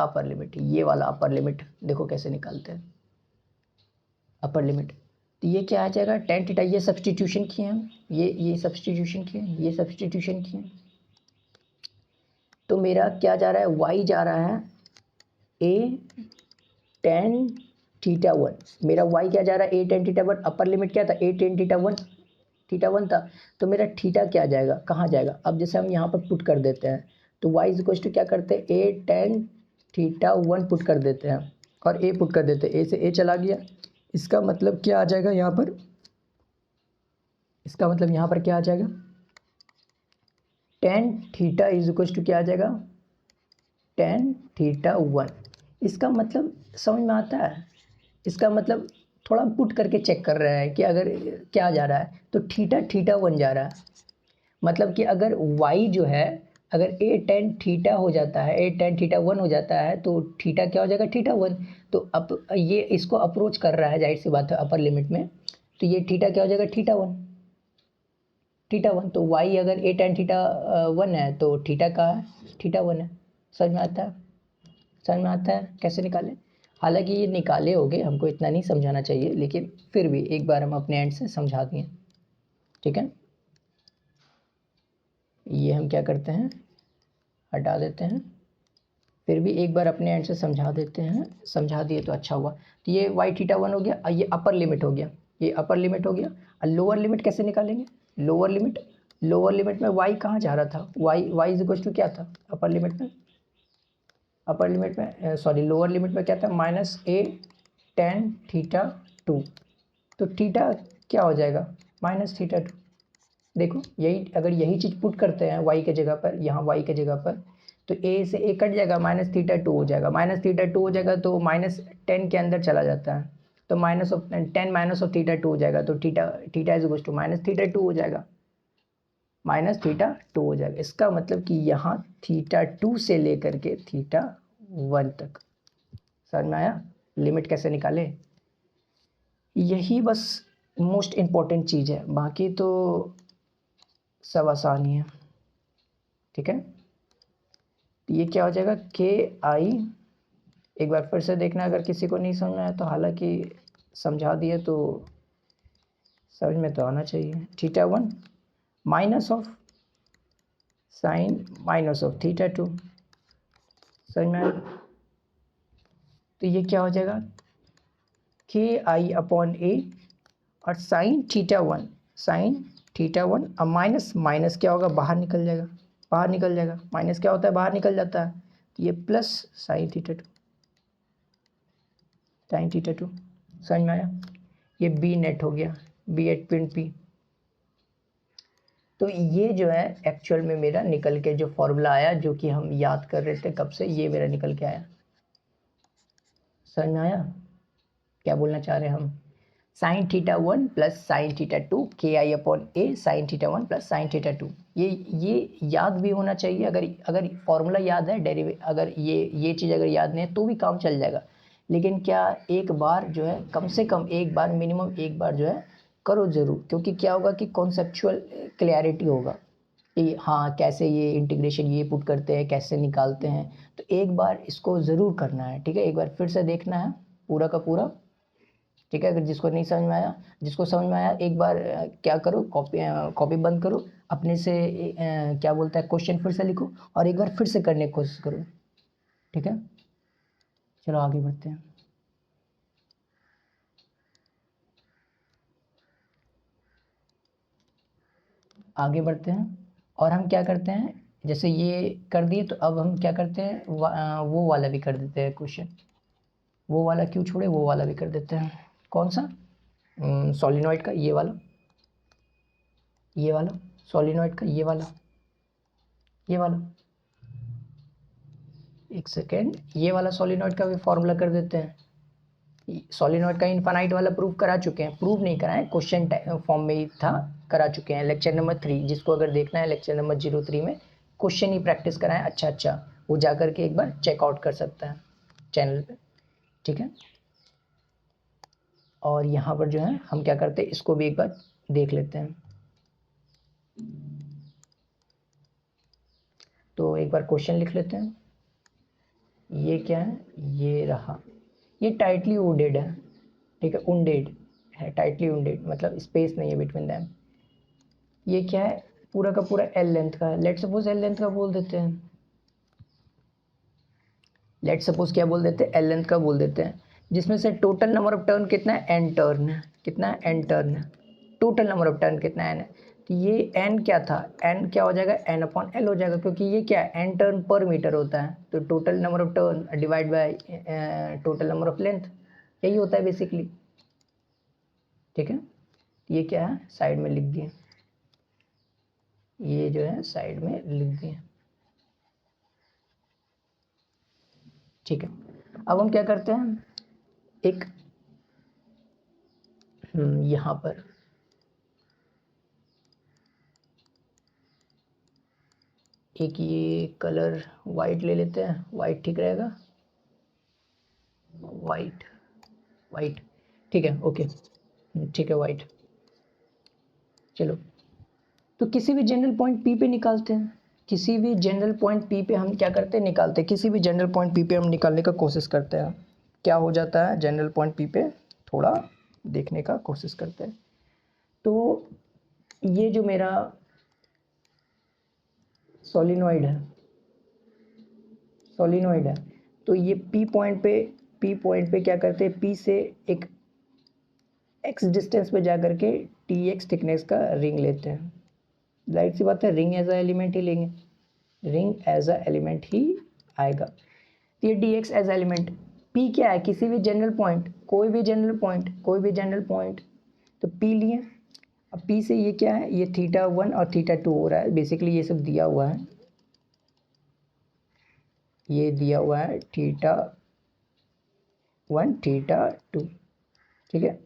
अपर लिमिट, ये वाला अपर लिमिट देखो कैसे निकालते हैं अपर लिमिट। तो तो ये क्या आ जाएगा टेन थीटा, ये सब्सटीट्यूशन किए हम, ये सब्सटीट्यूशन किए, ये सब्सटीट्यूशन किए, तो मेरा क्या जा रहा है, y जा रहा है a टेन थीटा वन, मेरा y क्या जा रहा है a ten theta one, upper limit क्या था a टेन थीटा वन था, तो मेरा थीटा क्या जाएगा, कहाँ जाएगा, अब जैसे हम यहाँ पर पुट कर देते हैं तो y इज इक्वल टू क्या करते हैं a ten theta one put कर देते हैं और a पुट कर देते हैं, a से a चला गया, इसका मतलब क्या आ जाएगा यहाँ पर, इसका मतलब यहाँ पर क्या आ जाएगा, tan theta is equal to क्या आ जाएगा, टेन थीटा वन। इसका मतलब समझ में आता है, इसका मतलब थोड़ा पुट करके चेक कर रहे हैं कि अगर क्या जा रहा है, तो थीटा वन जा रहा है, मतलब कि अगर y जो है अगर a टेन थीटा हो जाता है, a टेन थीटा वन हो जाता है, तो थीटा क्या हो जाएगा, थीटा वन। तो अब ये इसको अप्रोच कर रहा है, जाहिर सी बात है अपर लिमिट में, तो ये थीटा क्या हो जाएगा, थीटा वन। तो y अगर a टेन थीटा वन है तो थीटा का है, थीटा वन है। समझ में आता है, समझ में आता है कैसे निकालें। हालांकि ये निकाले होगे, हमको इतना नहीं समझाना चाहिए, लेकिन फिर भी एक बार हम अपने एंड से समझा दिए, ठीक है। ये हम क्या करते हैं, हटा देते हैं, फिर भी एक बार अपने एंड से समझा देते हैं, समझा दिए तो अच्छा हुआ। तो ये वाई थीटा वन हो गया, और ये अपर लिमिट हो गया, ये अपर लिमिट हो गया। और लोअर लिमिट कैसे निकालेंगे, लोअर लिमिट में वाई कहाँ जा रहा था, वाई इज इक्वल टू क्या था अपर लिमिट में, सॉरी लोअर लिमिट में क्या था, minus a ten theta two, तो थीटा क्या हो जाएगा, माइनस थीटा टू। देखो यही, अगर यही चीज़ पुट करते हैं y के जगह पर, यहाँ y के जगह पर, तो a से a कट जाएगा, माइनस थीटा टू हो जाएगा, माइनस थीटा टू हो जाएगा तो माइनस टेन के अंदर चला जाता है, तो minus of tan minus of theta two हो जाएगा, तो theta is equal to minus theta two हो जाएगा, माइनस थीटा टू हो जाएगा। इसका मतलब कि यहाँ थीटा टू से लेकर के थीटा वन तक, समझ में आया लिमिट कैसे निकाले। यही बस मोस्ट इम्पॉर्टेंट चीज़ है, बाकी तो सब आसान ही है, ठीक है। तो ये क्या हो जाएगा, के आई, एक बार फिर से देखना अगर किसी को नहीं समझ में आया तो, हालांकि समझा दिए तो समझ में तो आना चाहिए। Theta one minus of sine minus of theta to, समझ में आया। तो ये क्या हो जाएगा, के आई अपॉन ए, और साइन थीटा वन अब माइनस माइनस क्या होगा, बाहर निकल जाएगा, माइनस क्या होता है, बाहर निकल जाता है, तो ये प्लस साइन थीटा टू, समझ में आया। ये बी नेट हो गया, बी एट पिन पी। तो ये जो है एक्चुअल में मेरा निकल के जो फॉर्मूला आया, जो कि हम याद कर रहे थे कब से, ये मेरा निकल के आया, समझ में आया क्या बोलना चाह रहे हैं हम। Sine theta one plus sine theta two, K I upon A sine theta one plus sine theta two, ये याद भी होना चाहिए। अगर फॉर्मूला याद है, अगर ये चीज़ अगर याद नहीं है तो भी काम चल जाएगा, लेकिन क्या एक बार जो है, कम से कम एक बार, मिनिमम एक बार जो है करो ज़रूर, क्योंकि क्या होगा कि कॉन्सेप्चुअल क्लैरिटी होगा कि हाँ कैसे ये इंटीग्रेशन ये पुट करते हैं, कैसे निकालते हैं। तो एक बार इसको ज़रूर करना है, ठीक है, एक बार फिर से देखना है पूरा का पूरा, ठीक है। अगर जिसको नहीं समझ में आया, जिसको समझ में आया एक बार क्या करो, कॉपी बंद करो, अपने से क्या बोलता है क्वेश्चन फिर से लिखो, और एक बार फिर से करने की कोशिश करो, ठीक है। चलो आगे बढ़ते हैं। आगे बढ़ते हैं और हम क्या करते हैं, जैसे ये कर दिए तो अब हम क्या करते हैं, वो वाला भी कर देते हैं क्वेश्चन, वो वाला क्यों छोड़े, वो वाला भी कर देते हैं। कौन सा, सोलिनॉइड का ये वाला सोलिनॉइड का ये वाला एक सेकेंड, ये वाला सोलिनॉइड का भी फॉर्मूला कर देते हैं। सोलिनॉइड का इनफाइनाइट वाला प्रूव करा चुके हैं, प्रूव नहीं कराए, क्वेश्चन फॉर्म में ही था, करा चुके हैं लेक्चर नंबर 3। जिसको अगर देखना है लेक्चर नंबर 03 में क्वेश्चन ही प्रैक्टिस कराएं, अच्छा वो जा करके एक बार चेकआउट कर सकता है चैनल पे, ठीक है। और यहाँ पर जो है हम क्या करते हैं, इसको भी एक बार देख लेते हैं। तो एक बार क्वेश्चन लिख लेते हैं। ये क्या है, ये रहा, ये टाइटली वुडेड है, ठीक है, उंडेड है, टाइटली उंडेड मतलब स्पेस नहीं है बिटवीन दैम। ये क्या है, पूरा का पूरा एल लेंथ का है। लेट सपोज एल लेंथ का बोल देते हैं, लेट सपोज क्या बोल देते हैं, एल लेंथ का बोल देते हैं, जिसमें से टोटल नंबर ऑफ टर्न कितना है, एन टर्न है। कितना है, एन टर्न है। टोटल नंबर ऑफ टर्न कितना एन है, तो ये एन क्या था, एन क्या हो जाएगा, एन अपॉन एल हो जाएगा, क्योंकि ये क्या है, एन टर्न पर मीटर होता है। तो total number of turn divide by total number of length, यही होता है बेसिकली। ठीक है, ये क्या है, साइड में लिख दिए, ये जो है साइड में लिख दिए। ठीक है, अब हम क्या करते हैं, एक यहाँ पर एक ये कलर वाइट ले लेते हैं, वाइट ठीक रहेगा, वाइट, वाइट ठीक है, ओके ठीक है वाइट। चलो, तो किसी भी जनरल पॉइंट पी पे निकालते हैं, किसी भी जनरल पॉइंट पी पे हम क्या करते हैं, निकालते हैं, किसी भी जनरल पॉइंट पी पे हम निकालने का कोशिश करते हैं। क्या हो जाता है, जनरल पॉइंट पी पे थोड़ा देखने का कोशिश करते हैं। तो ये जो मेरा सोलिनॉइड है, सोलिनॉइड है, तो ये पी पॉइंट पे क्या करते हैं, पी से एक एक्स डिस्टेंस पे जा करके टी एक्स थिकनेस का रिंग लेते हैं। लाइट सी बात है, रिंग एज अ एलिमेंट ही लेंगे, रिंग एज अ एलिमेंट ही आएगा। ये d x as element, P क्या है, किसी भी जनरल पॉइंट, कोई भी जनरल पॉइंट, कोई भी जनरल पॉइंट, तो पी लिए। अब पी से ये क्या है, ये θ1 और θ2 हो रहा है, बेसिकली ये सब दिया हुआ है, ये दिया हुआ है θ1 θ2। ठीक है,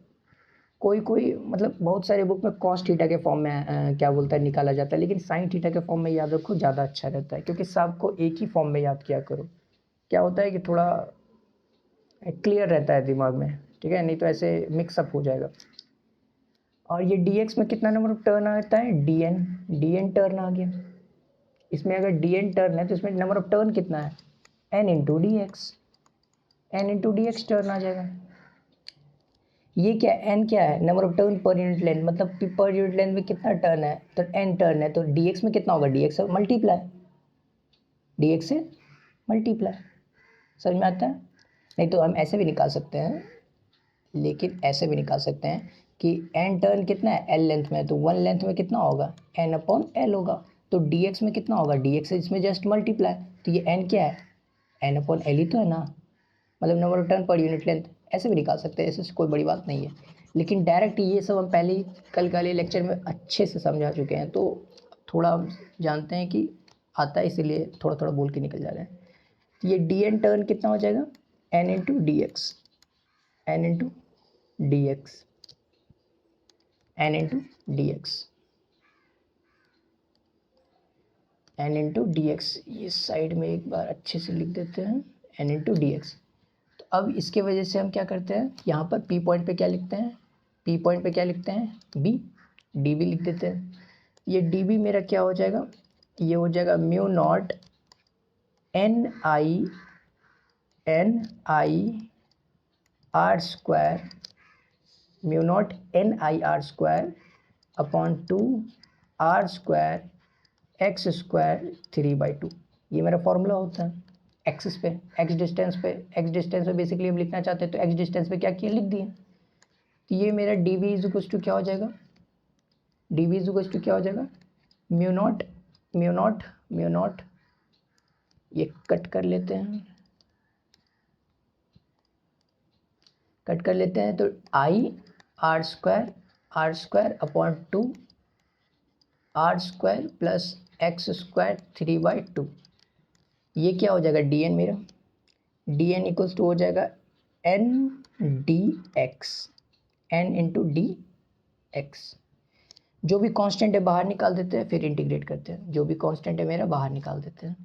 कोई कोई मतलब बहुत सारे बुक में कॉस थीटा के फॉर्म में क्या बोलता है निकाला जाता है, लेकिन साइन थीटा के फॉर्म में याद रखो ज़्यादा अच्छा रहता है, क्योंकि सबको एक ही फॉर्म में याद किया करो। क्या होता है कि थोड़ा क्लियर रहता है दिमाग में, ठीक है, नहीं तो ऐसे मिक्सअप हो जाएगा। और ये dx में कितना नंबर ऑफ टर्न आता है, dn टर्न आ गया। इसमें अगर dn टर्न है तो इसमें नंबर ऑफ टर्न कितना है, n into D x, N into D X turn आ जाएगा। ये क्या है, n क्या है, number of turn per unit length, मतलब पर यूनिट लेंथ में कितना टर्न है, तो n टर्न है, तो dx में कितना होगा, dx से मल्टीप्लाई, dx से मल्टीप्लाई। समझ में आता है, नहीं तो हम ऐसे भी निकाल सकते हैं, लेकिन ऐसे भी निकाल सकते हैं कि n टर्न कितना है, l लेंथ में, तो 1 लेंथ में कितना होगा, n अपॉन l होगा, तो dx में कितना होगा, dx से इसमें जस्ट मल्टीप्लाई, तो ये n क्या है, n अपॉन l ही तो है ना, मतलब number of turn per unit length. ऐसे भी निकाल सकते हैं, ऐसे कोई बड़ी बात नहीं है, लेकिन डायरेक्ट ये सब हम पहले ही कल वाले लेक्चर में अच्छे से समझा चुके हैं, तो थोड़ा हम जानते हैं कि आता है, इसीलिए थोड़ा थोड़ा बोल के निकल जा रहे हैं। ये dn टर्न कितना हो जाएगा, n into D x, N into D x, N into D x, N into D x, ये साइड में एक बार अच्छे से लिख देते हैं, एन इंटू डी एक्स। तो अब इसके वजह से हम क्या करते हैं, यहाँ पर पी पॉइंट पे क्या लिखते हैं, पी पॉइंट पे क्या लिखते हैं, बी, डी बी लिख देते हैं। ये डी बी मेरा क्या हो जाएगा, ये हो जाएगा mu naught N I R square, mu naught N I R square upon 2 R square x square 3/2। ये मेरा फॉर्मूला होता है। एक्सिस पे, एक्स डिस्टेंस पे बेसिकली हम लिखना चाहते हैं, तो एक्स डिस्टेंस पे क्या किया, लिख दिए। तो ये मेरा d V is equals to क्या हो जाएगा, d V is equals to क्या हो जाएगा, म्यू नॉट, ये कट कर लेते हैं, तो I R square upon 2 R square plus x square 3/2। ये क्या हो जाएगा, डी एन मेरा, डी एन इक्वल्स टू हो जाएगा N d x, N into D x. जो भी कांस्टेंट है बाहर निकाल देते हैं, फिर इंटीग्रेट करते हैं, जो भी कांस्टेंट है मेरा बाहर निकाल देते हैं।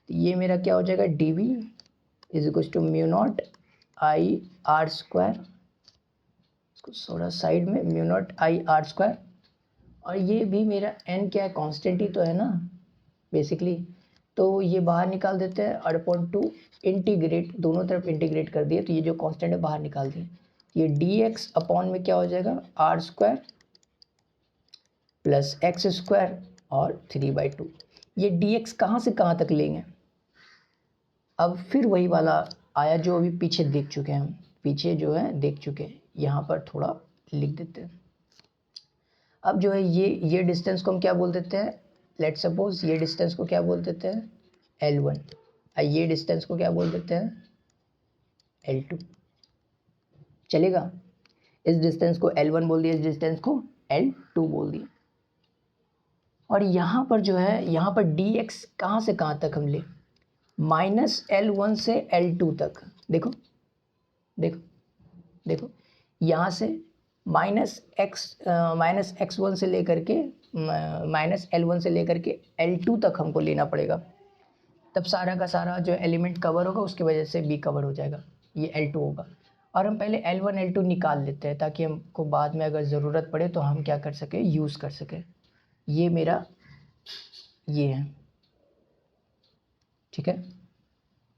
तो ये मेरा क्या हो जाएगा, d V is equals to mu naught I R square, इसको थोड़ा साइड में, mu naught I R square, और ये भी मेरा n क्या है, कांस्टेंट ही तो है ना बेसिकली, तो ये बाहर निकाल देते हैं, और अपॉन 2 इंटीग्रेट, दोनों तरफ इंटीग्रेट कर दिए, तो ये जो कांस्टेंट है बाहर निकाल दिए। ये डी एक्स अपॉन में क्या हो जाएगा, R square plus x square और 3/2। ये डी एक्स कहाँ से कहाँ तक लेंगे, अब फिर वही वाला आया जो अभी पीछे देख चुके हैं हम, पीछे जो है देख चुके हैं, यहाँ पर थोड़ा लिख देते हैं। अब जो है ये डिस्टेंस को हम क्या बोल देते हैं, लेट सपोज ये डिस्टेंस को क्या बोल देते हैं L1, ये डिस्टेंस को क्या बोल देते हैं L2। चलेगा, इस डिस्टेंस को L1 बोल दिया, इस डिस्टेंस को L2 बोल दिया। और यहाँ पर जो है, यहाँ पर dx कहाँ से कहाँ तक हम ले, -L1 से L2 तक। देखो देखो देखो, यहाँ से -x1 से लेकर के -L1 से लेकर के L2 तक हमको लेना पड़ेगा, तब सारा का सारा जो एलिमेंट कवर होगा, उसकी वजह से B कवर हो जाएगा, ये L2 होगा। और हम पहले L1 L2 निकाल लेते हैं ताकि हमको बाद में अगर ज़रूरत पड़े तो हम क्या कर सके, यूज़ कर सके। ये मेरा ये है, ठीक है,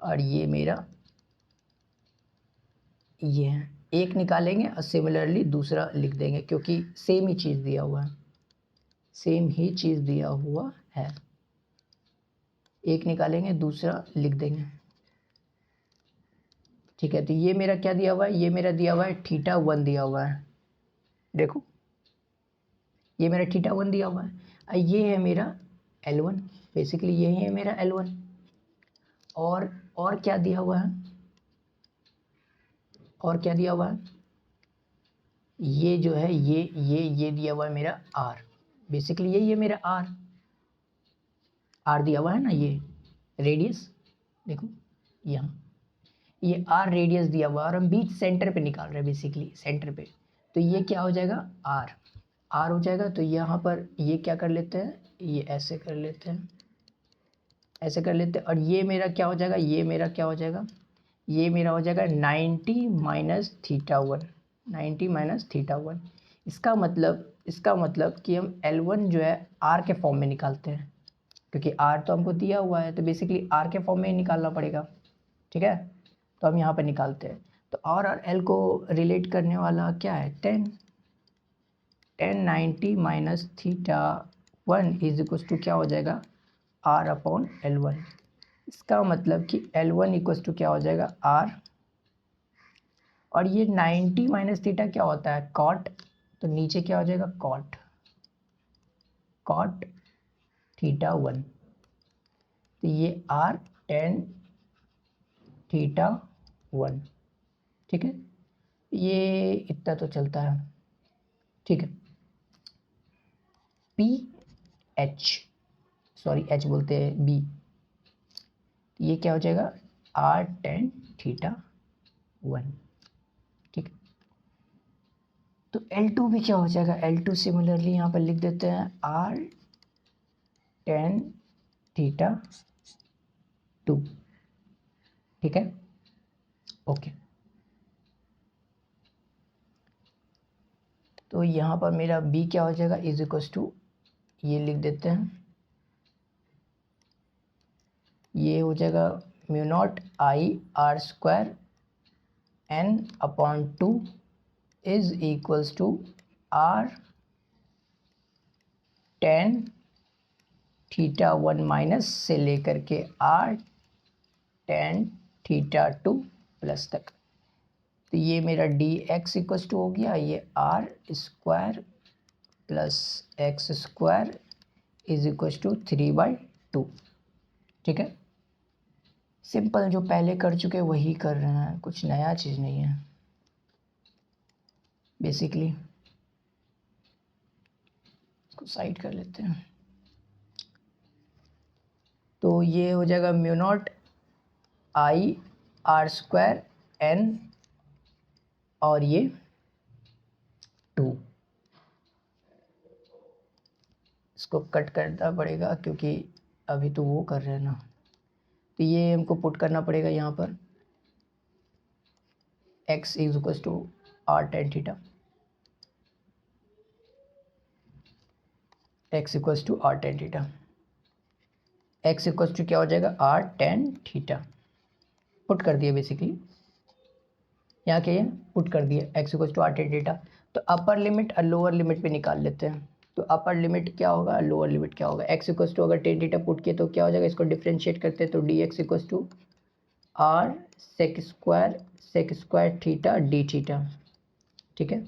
और ये मेरा ये है, एक निकालेंगे और सिमिलरली दूसरा लिख देंगे क्योंकि सेम ही चीज़ दिया हुआ है, सेम ही चीज़ दिया हुआ है। एक निकालेंगे दूसरा लिख देंगे, ठीक है। तो ये मेरा क्या दिया हुआ है, ये मेरा दिया हुआ है θ1 दिया हुआ है, देखो ये मेरा θ1 दिया हुआ है। ये है मेरा L1, बेसिकली यही है मेरा L1। और क्या दिया हुआ है, और क्या दिया हुआ है, ये जो है ये दिया हुआ है मेरा R, बेसिकली यही है मेरा R दिया हुआ है ना, ये रेडियस देखो यहाँ, ये R रेडियस दिया हुआ है और हम बीच सेंटर पे निकाल रहे हैं, बेसिकली सेंटर पे। तो ये क्या हो जाएगा, R हो जाएगा। तो यहाँ पर ये क्या कर लेते हैं, ये ऐसे कर लेते हैं, ऐसे कर लेते हैं, और ये मेरा क्या हो जाएगा, ये मेरा क्या हो जाएगा, ये मेरा हो जाएगा 90 माइनस θ1, 90 माइनस θ1। इसका मतलब कि हम L1 जो है R के फॉर्म में निकालते हैं, क्योंकि R तो हमको दिया हुआ है, तो बेसिकली R के फॉर्म में ही निकालना पड़ेगा, ठीक है। तो हम यहाँ पर निकालते हैं। तो R और L को रिलेट करने वाला क्या है, 10 90 माइनस θ1 इज इक्वल टू क्या हो जाएगा, R अपॉन L1। इसका मतलब कि L1 इक्वल टू क्या हो जाएगा, R, और ये 90 माइनस थीटा क्या होता है, कॉट, तो नीचे क्या हो जाएगा, कॉट θ1। तो ये R tan θ1, ठीक है, ये इतना तो चलता है, ठीक है। H बोलते हैं B, ये क्या हो जाएगा, R tan θ1, ठीक है। तो L2 भी क्या हो जाएगा, L2 सिमिलरली यहाँ पर लिख देते हैं R tan θ2, ठीक है, ओके। तो यहाँ पर मेरा B क्या हो जाएगा, इज इक्वल टू, ये लिख देते हैं, ये हो जाएगा μ0 I R square N upon 2 is equals to R tan θ1 minus से लेकर के R tan θ2 प्लस तक। तो ये मेरा dx इक्वल्स टू हो गया, ये R square plus x square is equals to 3/2, ठीक है। सिंपल, जो पहले कर चुके वही कर रहे हैं, कुछ नया चीज़ नहीं है बेसिकली। इसको साइड कर लेते हैं। तो ये हो जाएगा μ0 I R स्क्वायर N और ये 2, इसको कट करना पड़ेगा क्योंकि अभी तो वो कर रहे हैं ना, तो ये हमको पुट करना पड़ेगा यहाँ पर, x is equal to R tan θ, x equal to R tan θ, x equal to क्या हो जाएगा, R tan θ, पुट कर दिया बेसिकली। यहाँ के ये पुट कर दिए x equal to R tan theta. तो अपर लिमिट और लोअर लिमिट पे निकाल लेते हैं। तो अपर लिमिट क्या होगा, लोअर लिमिट क्या होगा। x इक्वल टू अगर टेन थीटा पुट किए तो क्या हो जाएगा, इसको डिफ्रेंशिएट करते हैं तो d x equal to R sec square theta D theta. ठीक है,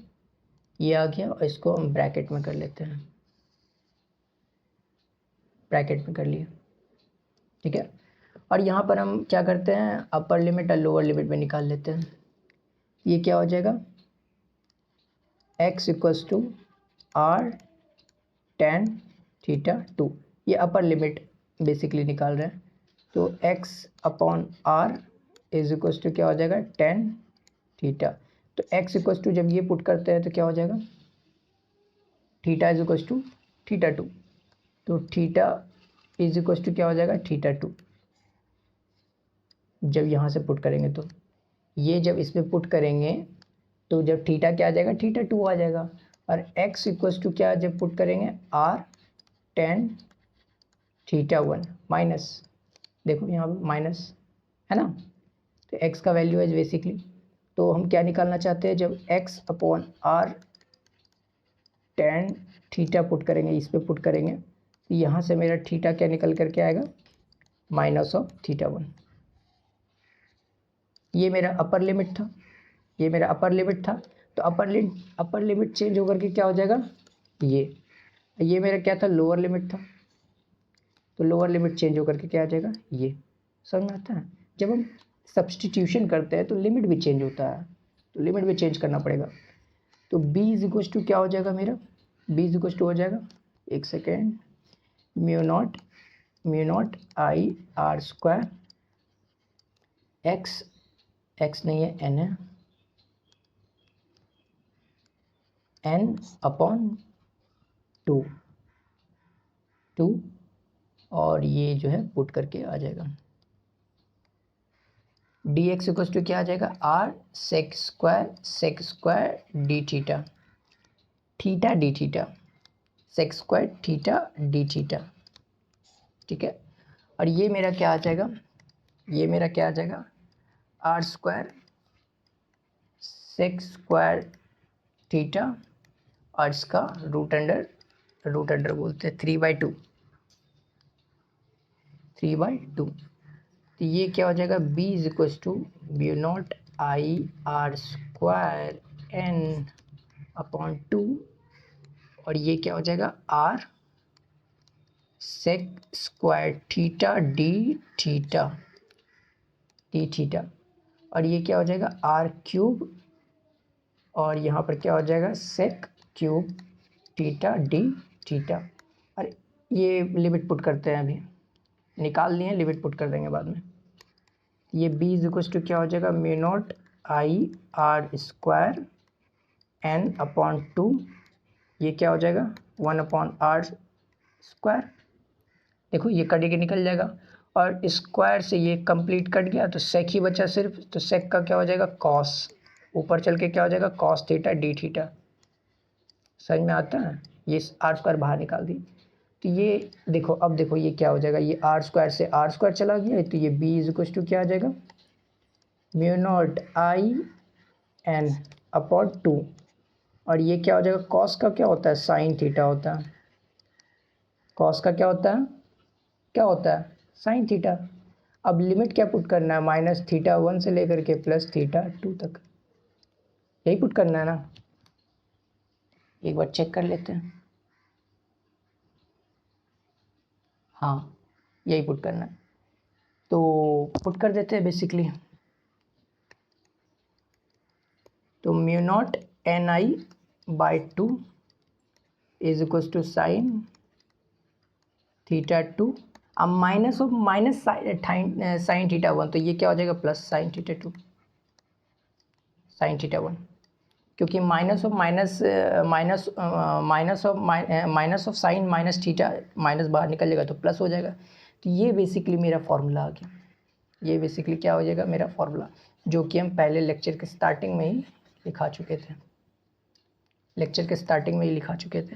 ये आ गया और इसको हम ब्रैकेट में कर लेते हैं, ब्रैकेट में कर लिए। ठीक है, और यहाँ पर हम क्या करते हैं, अपर लिमिट और लोअर लिमिट में निकाल लेते हैं। ये क्या हो जाएगा, x equals to R tan theta two, ये अपर लिमिट बेसिकली निकाल रहे हैं। तो x upon R is equals to क्या हो जाएगा, टेन थीटा। तो x इक्वल्स टू जब ये पुट करते हैं तो क्या हो जाएगा, theta is equals to theta two. तो थीटा इज इक्वल्स टू क्या हो जाएगा, थीटा टू। जब यहाँ से पुट करेंगे तो ये जब इसमें पुट करेंगे तो जब थीटा क्या आ जाएगा, थीटा टू आ जाएगा। और x इक्वल्स टू क्या जब पुट करेंगे, R tan theta one minus, देखो यहाँ पर माइनस है ना, तो x का वैल्यू है बेसिकली। तो हम क्या निकालना चाहते हैं, जब x upon R tan theta put करेंगे, इस पर पुट करेंगे तो यहाँ से मेरा थीटा क्या निकल करके आएगा, माइनस ऑफ थीटा वन। ये मेरा अपर लिमिट था, ये मेरा अपर लिमिट था। तो अपर लिमिट चेंज होकर के क्या हो जाएगा, ये मेरा क्या था, लोअर लिमिट था। तो लोअर लिमिट चेंज होकर के क्या आ जाएगा, ये। समझ में आता है, जब हम सब्सटीट्यूशन करते हैं तो लिमिट भी चेंज होता है, तो लिमिट भी चेंज करना पड़ेगा। तो b इज इक्वल टू क्या हो जाएगा मेरा, b इज इक्वल टू हो जाएगा, एक second, mu naught I R square x नहीं है n है, n अपॉन टू और ये जो है पुट करके आ जाएगा। डी एक्स इक्वल टू क्या आ जाएगा, R sec square d theta, theta D theta, sec square theta D theta. ठीक है, और ये मेरा क्या आ जाएगा, ये मेरा क्या आ जाएगा, R square sec square theta और इसका रूट अंडर बोलते हैं 3/2, 3/2। तो ये क्या हो जाएगा, b is equal to mu naught I R square n upon two, और ये क्या हो जाएगा, r sec square theta D theta, और ये क्या हो जाएगा, r क्यूब, और यहाँ पर क्या हो जाएगा, sec cube theta D theta. और ये लिमिट पुट करते हैं, अभी निकाल लिए, लिमिट पुट कर देंगे बाद में। ये b इज इक्वल टू क्या हो जाएगा, mu naught I R square n upon to, ये क्या हो जाएगा, 1 अपॉन आर स्क्वायर। देखो ये कट के निकल जाएगा, और स्क्वायर से ये कंप्लीट कट गया तो सेक ही बचा सिर्फ, तो सेक का क्या हो जाएगा, कॉस, ऊपर चल के क्या हो जाएगा, कॉस थीटा डी थीटा। समझ में आता है, ये आर स्क्वायर बाहर निकाल दी। तो ये देखो, अब देखो ये क्या हो जाएगा, ये आर स्क्वायर से आर स्क्वायर चला गया, तो ये b इज इक्वल टू क्या आ जाएगा, mu naught I N upon two, और ये क्या हो जाएगा, कॉस का क्या होता है, साइन थीटा होता है। कॉस का क्या होता है, साइन थीटा। अब लिमिट क्या पुट करना है, माइनस थीटा वन से लेकर के प्लस थीटा टू तक, यही पुट करना है ना। एक बार चेक कर लेते हैं, हाँ यही पुट करना है, तो पुट कर देते हैं बेसिकली। तो mu naught N I by two is equal to sine theta two, अब minus of minus sine theta one, तो ये क्या हो जाएगा, plus sine theta two sine theta one, क्योंकि minus of minus of sine minus theta, minus बाहर निकल जाएगा तो प्लस हो जाएगा। तो ये बेसिकली मेरा फॉर्मूला आ गया, ये बेसिकली क्या हो जाएगा, मेरा फॉर्मूला, जो कि हम पहले लेक्चर के स्टार्टिंग में ही लिखा चुके थे, लेक्चर के स्टार्टिंग में ही लिखा चुके थे।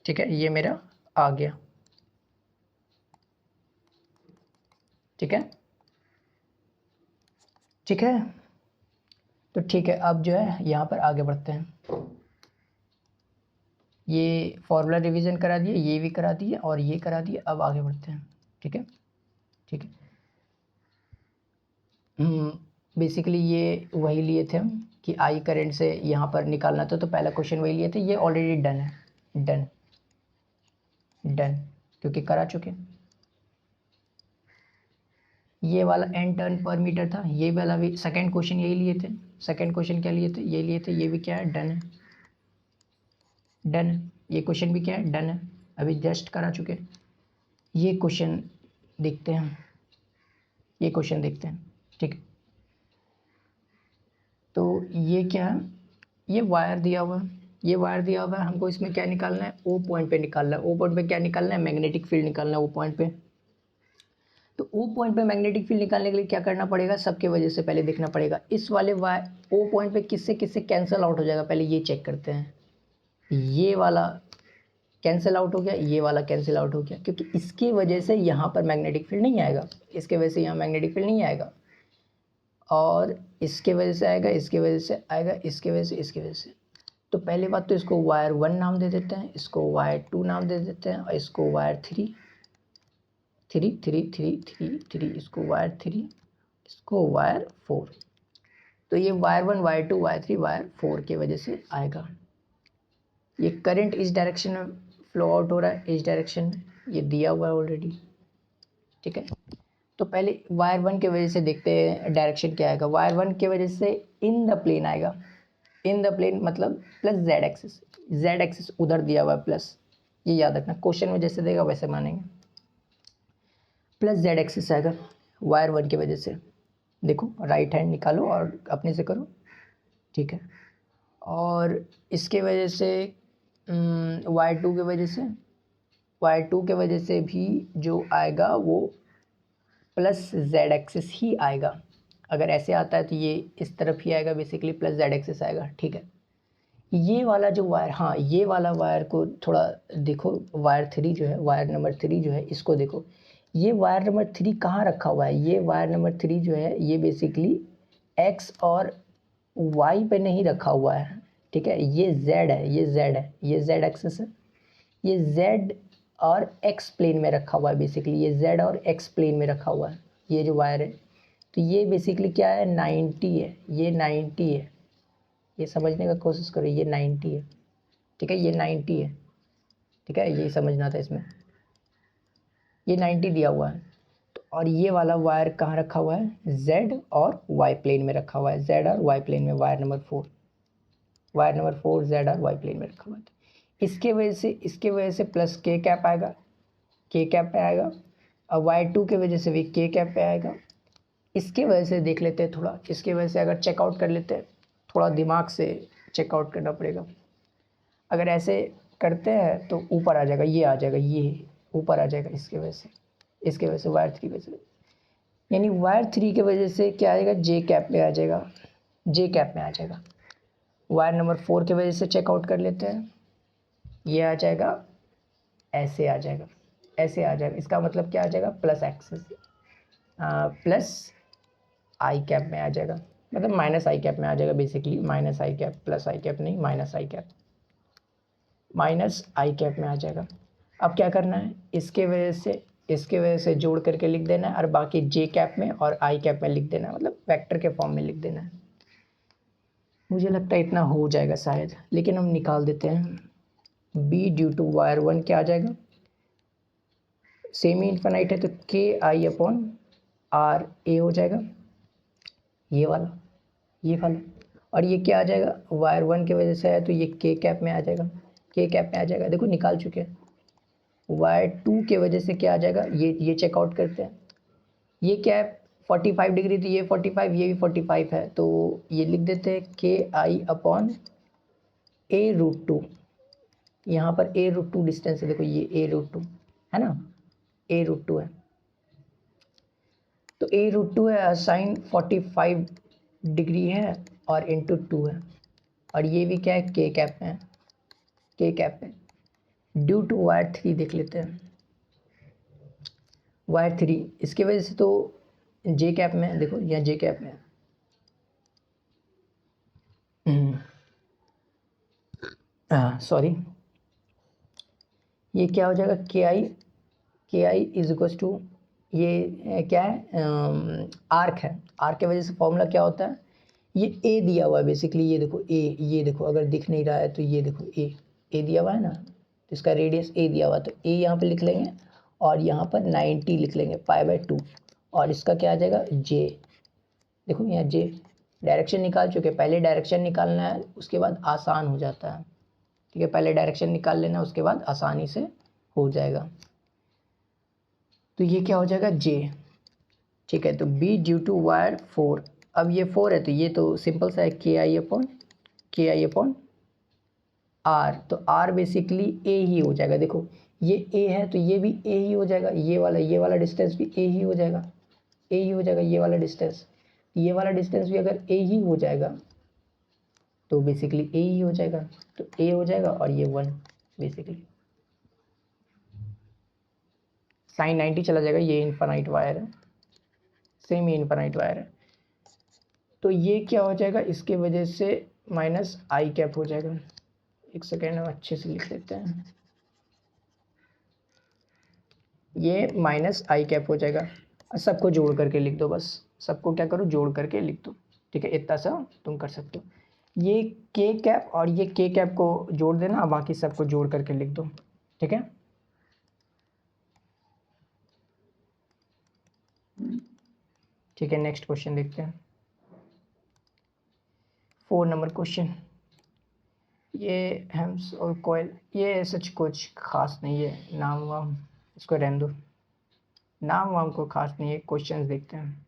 ठीक है, ये मेरा आ गया। ठीक है, ठीक है, तो ठीक है, अब जो है यहाँ पर आगे बढ़ते हैं। ये फॉर्मूला रिवीजन करा दिए, ये भी करा दिए और ये करा दिए, अब आगे बढ़ते हैं। ठीक है, ठीक है। बेसिकली ये वही लिए थे हम कि आई करंट से यहाँ पर निकालना था, तो पहला क्वेश्चन वही लिए थे। ये ऑलरेडी डन है, डन डन, क्योंकि करा चुके। ये वाला n टर्न पर मीटर था, ये वाला भी सेकंड क्वेश्चन यही लिए थे। सेकंड क्वेश्चन क्या लिए थे, ये लिए थे। ये भी क्या है, डन है, डन है। ये क्वेश्चन भी क्या है, डन है, अभी जस्ट करा चुके। ये क्वेश्चन देखते हैं, ये क्वेश्चन देखते हैं। ठीक है, तो ये क्या है, ये वायर दिया हुआ है, ये वायर दिया हुआ है। हमको इसमें क्या निकालना है, ओ पॉइंट पे निकालना है। ओ पॉइंट पे क्या निकालना है, मैग्नेटिक फील्ड निकालना है ओ पॉइंट पे। तो ओ पॉइंट पे मैग्नेटिक फील्ड निकालने के लिए क्या करना पड़ेगा, सबके वजह से पहले देखना पड़ेगा इस वाले वायर ओ पॉइंट पे किससे किससे कैंसिल आउट हो जाएगा, पहले ये चेक करते हैं। ये वाला कैंसिल आउट हो गया, ये वाला कैंसिल आउट हो गया, क्योंकि इसके वजह से यहाँ पर मैग्नेटिक फील्ड नहीं आएगा, इसके वजह से यहाँ मैग्नेटिक फील्ड नहीं आएगा, और इसके वजह से आएगा, इसके वजह से आएगा, इसके वजह से, इसके वजह से। तो पहली बात तो इसको वायर 1 नाम दे देते हैं, इसको वायर 2 नाम दे देते हैं, और इसको वायर 3 3 3 3 3 3, इसको वायर 3, इसको वायर 4। तो ये वायर 1 वायर 2 वायर 3 वायर 4 की वजह से आएगा। ये करंट इस डायरेक्शन में फ्लो आउट हो रहा है, इस डायरेक्शन में, ये दिया हुआ है ऑलरेडी। ठीक है, तो पहले वायर 1 की वजह से देखते हैं डायरेक्शन क्या आएगा। वायर 1 की वजह से इन द प्लेन आएगा, इन द प्लेन मतलब plus Z axis, Z axis उधर दिया हुआ है प्लस, ये याद रखना, क्वेश्चन में जैसे देगा वैसे मानेंगे। प्लस जेड एक्सिस आएगा वायर 1 की वजह से। देखो राइट हैंड निकालो और अपने से करो। ठीक है, और इसके वजह से वायर 2 की वजह से, वायर 2 के वजह से भी जो आएगा वो प्लस जेड एक्सिस ही आएगा। अगर ऐसे आता है तो ये इस तरफ ही आएगा, बेसिकली प्लस जेड एक्सिस आएगा। ठीक है, ये वाला जो वायर, हाँ ये वाला वायर को थोड़ा देखो, वायर 3 जो है, वायर नंबर 3 जो है, इसको देखो। ये वायर नंबर 3 कहाँ रखा हुआ है, ये वायर नंबर 3 जो है ये बेसिकली एक्स और वाई पे नहीं रखा हुआ है। ठीक है, ये जेड है, ये जेड है, ये जेड एक्सिस है, ये जेड और एक्स प्लेन में रखा हुआ है। बेसिकली ये जेड और एक्स प्लेन में रखा हुआ है ये जो वायर है। तो ये बेसिकली क्या है, 90 है, ये 90 है, ये समझने का कोशिश करो, ये 90 है। ठीक है, ये 90 है। ठीक है, यही समझना था इसमें, ये 90 दिया हुआ है। तो और ये वाला वायर कहाँ रखा हुआ है, जेड और वाई प्लेन में रखा हुआ है, जेड और वाई प्लेन में, wire number 4, wire number 4 Z और वाई प्लेन में रखा हुआ है। इसके वजह से, इसके वजह से प्लस के कैप आएगा, के कैप पे आएगा, और वाई 2 की वजह से भी के कैप पे आएगा। इसके वजह से देख लेते हैं थोड़ा, इसके वजह से अगर चेकआउट कर लेते हैं, थोड़ा दिमाग से चेकआउट करना पड़ेगा। अगर ऐसे करते हैं तो ऊपर आ जाएगा, ये आ जाएगा, ये ऊपर आ जाएगा इसके वजह से, इसके वजह से वायर 3 वजह से, यानी वायर 3 की वजह से क्या आएगा, जे कैप में आ जाएगा, जे कैप में आ जाएगा। वायर नंबर 4 की वजह से चेकआउट कर लेते हैं, ये आ जाएगा, ऐसे आ जाएगा, ऐसे आ जाएगा। इसका मतलब क्या आ जाएगा, प्लस एक्सिस, प्लस आई कैप में आ जाएगा, मतलब माइनस आई कैप में आ जाएगा। बेसिकली माइनस आई कैप, प्लस आई कैप नहीं, माइनस आई कैप, माइनस आई कैप में आ जाएगा। अब क्या करना है, इसके वजह से, इसके वजह से जोड़ करके लिख देना है, और बाकी जे कैप में और आई कैप में लिख देना है, मतलब वेक्टर के फॉर्म में लिख देना है। मुझे लगता है इतना हो जाएगा शायद, लेकिन हम निकाल देते हैं। बी ड्यू टू वायर 1 क्या आ जाएगा, सेमी इन्फिनाइट है तो के आई अपॉन आर ए हो जाएगा, ये वाला, ये वाला। और ये क्या आ जाएगा, वायर 1 की वजह से है तो ये के कैप में आ जाएगा, के कैप में आ जाएगा। देखो निकाल चुके हैं। वायर 2 की वजह से क्या आ जाएगा, ये चेकआउट करते हैं। ये क्या है, 45 डिग्री, तो ये 45, ये भी 45 है, तो ये लिख देते हैं के आई अपॉन a√2। यहाँ पर a√2 डिस्टेंस है, देखो ये a√2 है ना, a√2 है, तो a√2 है, साइन 45 डिग्री है और इंटू 2 है, और ये भी क्या है, के कैप में है, के कैप में। ड्यू टू वायर 3 देख लेते हैं, वायर 3 इसकी वजह से तो जे कैप में, देखो यहाँ जे कैप में, सॉरी, ये क्या हो जाएगा, के आई इज इक्वल टू, ये क्या है, आर्क है। आर्क की वजह से फॉर्मूला क्या होता है, ये ए दिया हुआ है बेसिकली, ये देखो ए, ये देखो अगर दिख नहीं रहा है तो ये देखो ए दिया हुआ है ना, तो इसका रेडियस ए दिया हुआ है, तो ए यहाँ पे लिख लेंगे और यहाँ पर 90 लिख लेंगे π/2, और इसका क्या आ जाएगा जे। देखो यहाँ जे डायरेक्शन निकाल चुके, पहले डायरेक्शन निकालना है उसके बाद आसान हो जाता है, ठीक है, पहले डायरेक्शन निकाल लेना उसके बाद आसानी से हो जाएगा। तो ये क्या हो जाएगा जे, ठीक है। तो बी ड्यू टू वायर 4, अब ये 4 है तो ये तो सिंपल सा है के आई अपॉन आर, तो आर बेसिकली ए ही हो जाएगा। देखो ये ए है तो ये भी ए ही हो जाएगा, ये वाला डिस्टेंस भी ए ही हो जाएगा, ए ही हो जाएगा ये वाला डिस्टेंस, ये वाला डिस्टेंस भी अगर ए ही हो जाएगा तो बेसिकली ए ही हो जाएगा, तो ए हो जाएगा और ये 1 बेसिकली साइन 90 चला जाएगा, ये इनफाइनाइट वायर है, सेम ही इनफाइनाइट वायर है। तो ये क्या हो जाएगा, इसके वजह से माइनस आई कैप हो जाएगा। एक सेकेंड हम अच्छे से लिख लेते हैं, ये माइनस आई कैप हो जाएगा। सबको जोड़ करके लिख दो, बस सबको क्या करो जोड़ करके लिख दो, ठीक है, इतना सा तुम कर सकते हो। ये के कैप और ये के कैप को जोड़ देना, बाकी सबको जोड़ करके लिख दो, ठीक है। ठीक है, नेक्स्ट क्वेश्चन देखते हैं, 4 नंबर क्वेश्चन। ये हेम्स और कॉयल, ये सच कुछ खास नहीं है, नाम वाम इसको रहने दो, नाम वाम को खास नहीं है, क्वेश्चंस देखते हैं।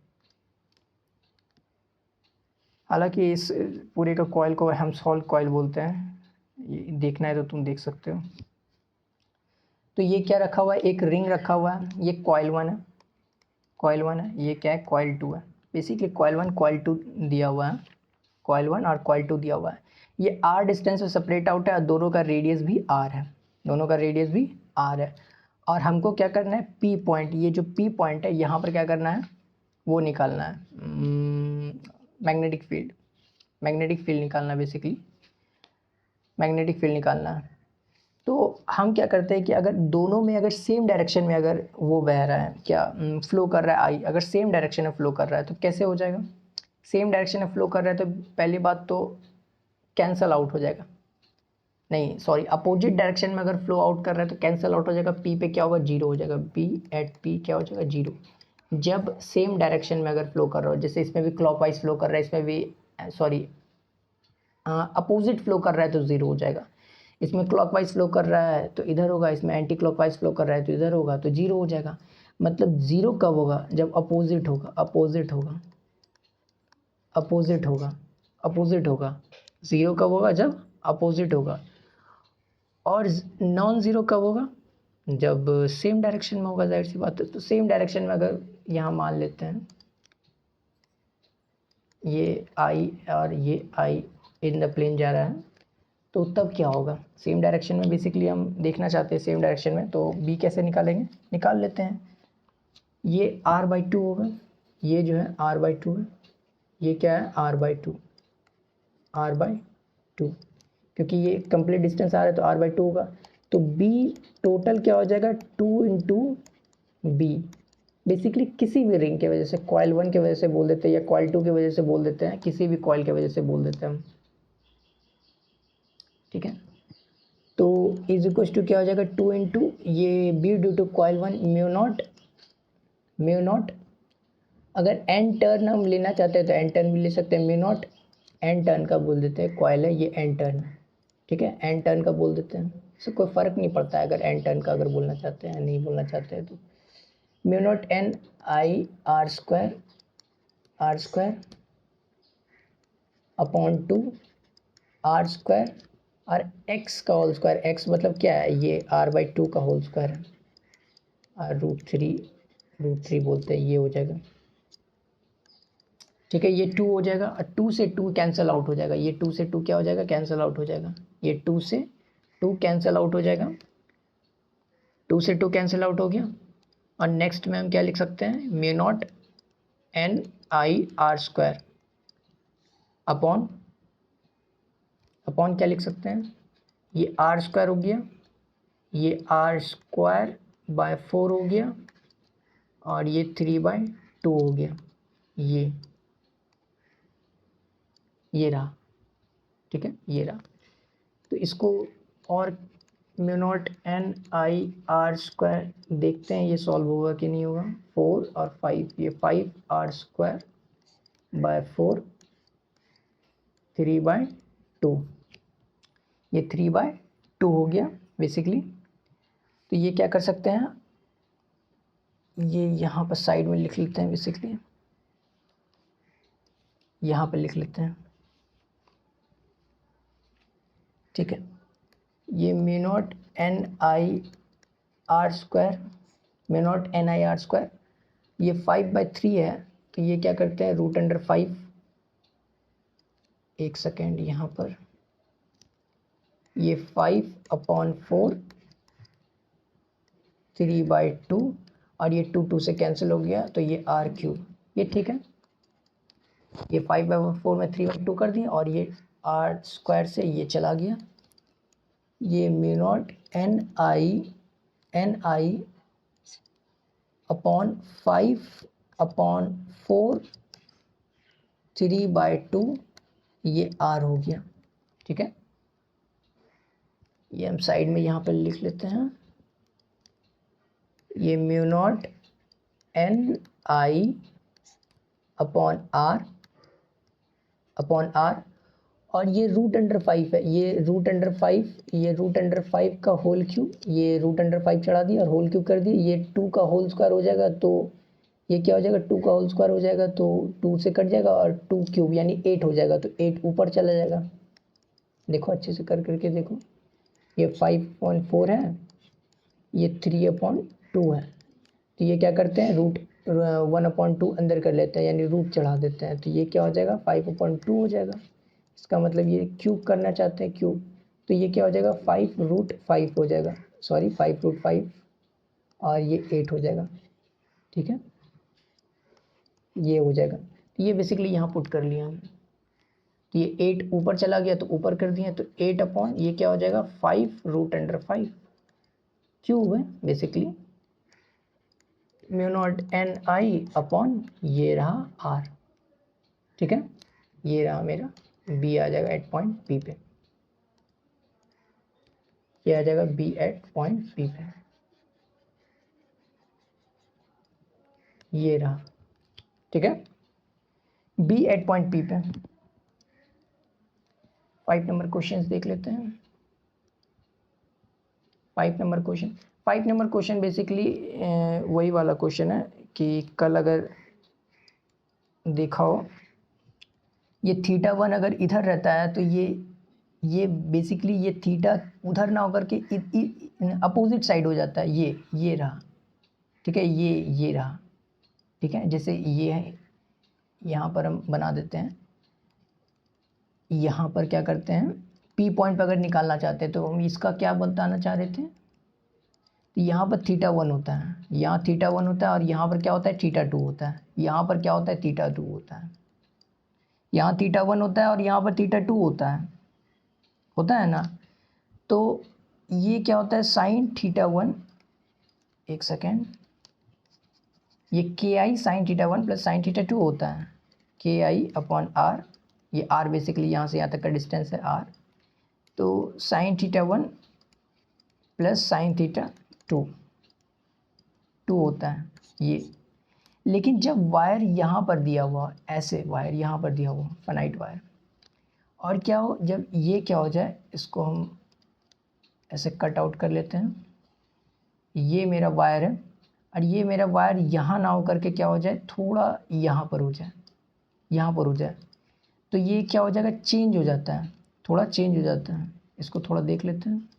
हालांकि इस पूरे का कॉयल को हेम्सहोल्ट्ज कॉयल बोलते हैं, ये देखना है तो तुम देख सकते हो। तो ये क्या रखा हुआ है, एक रिंग रखा हुआ है, ये कॉयल 1 है, कॉयल 1 है, ये क्या है कॉयल 2 है। बेसिकली कॉयल 1 कॉयल 2 दिया हुआ है, कॉयल 1 और कॉयल 2 दिया हुआ है। ये आर डिस्टेंस से सेपरेट आउट है और दोनों का रेडियस भी आर है, दोनों का रेडियस भी आर है। और हमको क्या करना है, पी पॉइंट, ये जो पी पॉइंट है यहाँ पर क्या करना है वो निकालना है, मैग्नेटिक फील्ड निकालना है, बेसिकली मैग्नेटिक फील्ड निकालना है। तो हम क्या करते हैं कि अगर दोनों में अगर सेम डायरेक्शन में अगर वो बह रहा है, क्या फ्लो कर रहा है आई, अगर सेम डायरेक्शन में फ्लो कर रहा है तो कैसे हो जाएगा, सेम डायरेक्शन में फ्लो कर रहा है तो पहली बात तो कैंसल आउट हो जाएगा, नहीं सॉरी अपोजिट डायरेक्शन में अगर फ्लो आउट कर रहा है तो कैंसल आउट हो जाएगा, पी पे क्या होगा जीरो हो जाएगा, पी एट पी क्या हो जाएगा जीरो। जब सेम डायरेक्शन में अगर फ्लो कर रहा हो, जैसे इसमें भी क्लॉकवाइज फ्लो कर रहा है, इसमें भी सॉरी अपोजिट फ्लो कर रहा है तो ज़ीरो हो जाएगा। इसमें क्लॉकवाइज फ्लो कर रहा है तो इधर होगा, इसमें एंटी क्लॉकवाइज फ्लो कर रहा है तो इधर होगा, तो जीरो हो जाएगा। मतलब ज़ीरो कब होगा, जब अपोजिट होगा, अपोजिट होगा, अपोजिट होगा, अपोजिट होगा। ज़ीरो कब होगा, जब अपोजिट होगा। और नॉन ज़ीरो कब होगा, जब सेम डायरेक्शन में होगा, जाहिर सी बात है। तो सेम डायरेक्शन में अगर यहाँ मान लेते हैं ये आई और ये आई इन द प्लेन जा रहा है, तो तब क्या होगा, सेम डायरेक्शन में बेसिकली हम देखना चाहते हैं सेम डायरेक्शन में, तो बी कैसे निकालेंगे, निकाल लेते हैं। ये r/2 होगा, ये जो है r/2 है, ये क्या है r/2, r/2, क्योंकि ये कंप्लीट डिस्टेंस आ रहा है तो r/2 होगा। तो b टोटल क्या हो जाएगा 2 इंटू बी, बेसिकली किसी भी रिंग के वजह से, कॉइल 1 की वजह से बोल देते हैं या कॉइल 2 की वजह से बोल देते हैं, किसी भी कॉइल की वजह से बोल देते हैं हम, ठीक है। तो इज इक्वल टू क्या हो जाएगा 2 इंटू ये B due to coil 1 mu naught, अगर एन टर्न हम लेना चाहते हैं तो एन टर्न भी ले सकते हैं, म्यू नॉट एन टर्न का बोल देते हैं, कॉइल है ये एन टर्न, ठीक है, एन टर्न का बोल देते हैं, इससे कोई फ़र्क नहीं पड़ता है अगर एन टर्न का अगर बोलना चाहते हैं नहीं बोलना चाहते हैं तो। Mu naught N I R square upon 2 R square और एक्स का होल स्क्वायर, एक्स मतलब क्या है, ये r/2 का होल स्क्वायर है, और रूट थ्री बोलते हैं, ये हो जाएगा, ठीक है। ये 2 हो जाएगा और 2 से 2 कैंसिल आउट हो जाएगा, ये 2 से 2 क्या हो जाएगा, कैंसिल आउट हो जाएगा, ये 2 से 2 कैंसिल आउट हो जाएगा, 2 से 2 कैंसिल आउट हो गया। और नेक्स्ट में हम क्या लिख सकते हैं, mu naught N I R square upon upon क्या लिख सकते हैं, ये आर स्क्वायर हो गया, ये आर स्क्वायर बाय 4 हो गया, और ये 3/2 हो गया, ये रहा। ठीक है, ये रहा। तो इसको और mu naught N I R square देखते हैं ये सॉल्व होगा कि नहीं होगा। 4 और 5, ये 5 आर स्क्वायर बाय 4 3/2, ये 3/2 हो गया बेसिकली। तो ये क्या कर सकते हैं, ये यहाँ पर साइड में लिख लेते हैं बेसिकली, यहाँ पर लिख लेते हैं। ठीक है, ये mu naught N I R square, mu naught N I R square, ये 5/3 है, तो ये क्या करते हैं √5, एक सेकेंड यहाँ पर, ये 5/4 3/2, और ये 2 से कैंसिल हो गया, तो ये r³, ये ठीक है। ये 5/4 में 3/2 कर दिया, और ये आर स्क्वायर से ये चला गया, ये mu naught N I upon 5/4 3/2, ये r हो गया। ठीक है, ये हम साइड में यहाँ पर लिख लेते हैं, ये mu naught N I upon R, और ये √5 है, ये √5 का होल क्यूब, ये √5 चढ़ा दिया और होल क्यूब कर दिया, ये 2 का होल स्क्वायर हो जाएगा, तो ये क्या हो जाएगा 2 का होल स्क्वायर हो जाएगा, तो 2 से कट जाएगा, और 2 क्यूब यानी 8 हो जाएगा, तो 8 ऊपर चला जाएगा। देखो अच्छे से कर करके देखो, ये 5/4 है, ये 3/2 है, तो ये क्या करते हैं √1/2 अंदर कर लेते हैं, यानी रूट चढ़ा देते हैं, तो ये क्या हो जाएगा 5/2 हो जाएगा। इसका मतलब ये क्यूब करना चाहते हैं, क्यूब, तो ये क्या हो जाएगा 5√5 हो जाएगा, सॉरी 5√5, और ये 8 हो जाएगा। ठीक है, ये हो जाएगा, तो ये बेसिकली यहाँ पुट कर लिया हमने, तो ये 8 ऊपर चला गया तो ऊपर कर दिए, तो 8 अपॉन ये क्या हो जाएगा 5√5 क्यूब है basically, mu naught N I upon ये रहा आर। ठीक है, ये रहा मेरा बी, आ जाएगा एट पॉइंट पी पे, ये आ जाएगा बी एट पॉइंट पी पे, ये रहा। ठीक है, बी एट पॉइंट पी पे। 5 नंबर क्वेश्चन देख लेते हैं। 5 नंबर क्वेश्चन बेसिकली वही वाला क्वेश्चन है कि कल अगर देखा हो, ये θ1 अगर इधर रहता है, तो ये बेसिकली ये थीटा उधर ना होकर के अपोजिट साइड हो जाता है, ये रहा। ठीक है, ये रहा। ठीक है, जैसे ये है, यहाँ पर हम बना देते हैं, यहाँ पर क्या करते हैं पी पॉइंट पर अगर निकालना चाहते हैं, तो हम इसका क्या बताना चाह रहे थे, तो यहाँ पर θ1 होता है, यहाँ θ1 होता है, और यहाँ पर क्या होता है θ2 होता है, यहाँ पर क्या होता है θ2 होता है, यहाँ θ1 होता है और यहाँ पर θ2 होता है ना। तो ये क्या होता है साइन θ1, एक सेकेंड, ये KI साइन θ1 प्लस साइन θ2 होता है, KI अपॉन R, ये R बेसिकली यहाँ से यहाँ तक का डिस्टेंस है R, तो साइन θ1 प्लस साइन θ2 होता है ये। लेकिन जब वायर यहाँ पर दिया हुआ, ऐसे वायर यहाँ पर दिया हुआ फाइनाइट वायर, और क्या हो जब ये क्या हो जाए, इसको हम ऐसे कट आउट कर लेते हैं, ये मेरा वायर है, और ये मेरा वायर यहाँ ना हो करके क्या हो जाए थोड़ा यहाँ पर हो जाए, तो ये क्या हो जाएगा चेंज हो जाता है, थोड़ा चेंज हो जाता है। इसको थोड़ा देख लेते हैं,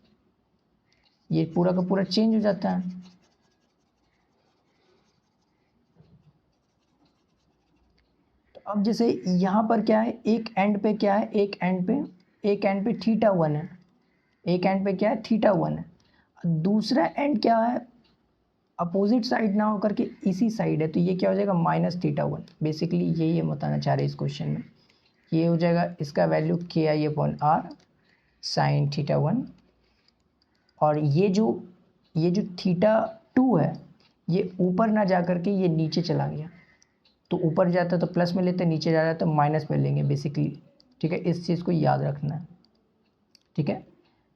ये पूरा का पूरा चेंज हो जाता है। तो अब जैसे यहाँ पर क्या है, एक एंड पे क्या है, एक एंड पे θ1 है, एक एंड पे क्या है θ1 है, दूसरा एंड क्या है अपोजिट साइड ना होकर के इसी साइड है, तो ये क्या हो जाएगा -θ1। बेसिकली यही हम बताना चाह रहे हैं इस क्वेश्चन में, ये हो जाएगा इसका value KI upon R, sign theta 1, और ये जो थीटा 2 है ये ऊपर ना जा करके ये नीचे चला गया, तो ऊपर जाता तो प्लस में लेते, नीचे जा रहा है तो माइनस में लेंगे बेसिकली, ठीक है। इस चीज़ को याद रखना है, ठीक है।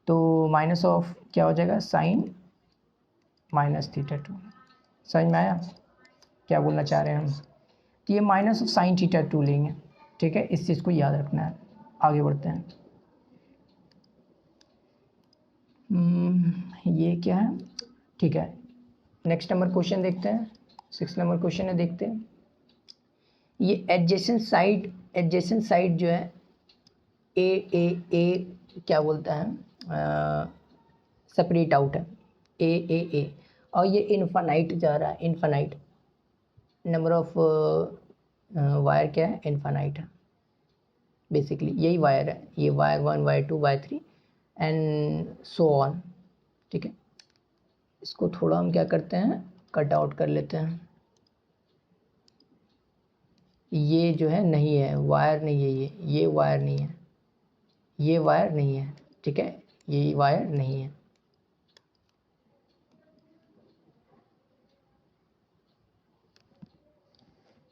तो माइनस ऑफ क्या हो जाएगा, साइन माइनस थीटा 2। समझ में आया क्या बोलना चाह रहे हैं हम? तो ये माइनस ऑफ साइन थीटा 2 लेंगे, ठीक है। इस चीज़ को याद रखना है। आगे बढ़ते हैं। ये क्या है, ठीक है। नेक्स्ट नंबर क्वेश्चन देखते हैं, 6 नंबर क्वेश्चन है, देखते हैं। ये एडजेसेंट साइड जो है ए क्या बोलता है, सेपरेट आउट है ए, और ये इनफाइनाइट जा रहा है, इनफाइनाइट नंबर ऑफ वायर क्या है, इनफाइनाइट है बेसिकली, यही वायर है, ये wire 1 wire 2 wire 3 and so on, ठीक है। इसको थोड़ा हम क्या करते हैं, कट आउट कर लेते हैं। ये जो है नहीं है, वायर नहीं है, ये वायर नहीं है, ये वायर नहीं है, ठीक है, ये वायर नहीं है।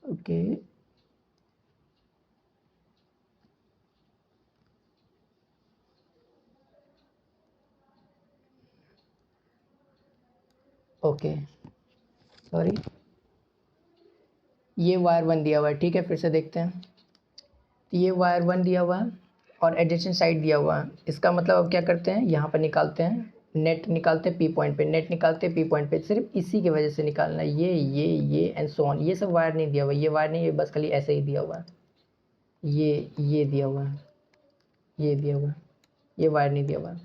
ओके, ओके, सॉरी, ये वायर 1 दिया हुआ है, ठीक है। फिर से देखते हैं, तो ये वायर 1 दिया हुआ है और एडजेसेंट साइड दिया हुआ है। इसका मतलब अब क्या करते हैं, यहाँ पर निकालते हैं, नेट निकालते हैं पी पॉइंट पे, नेट निकालते हैं पी पॉइंट पे, सिर्फ इसी की वजह से निकालना है। ये एंड सो ऑन, ये सब वायर नहीं दिया हुआ, ये वायर नहीं है, बस खाली ऐसे ही दिया हुआ है। ये दिया हुआ है, ये दिया हुआ है, ये वायर नहीं दिया हुआ है,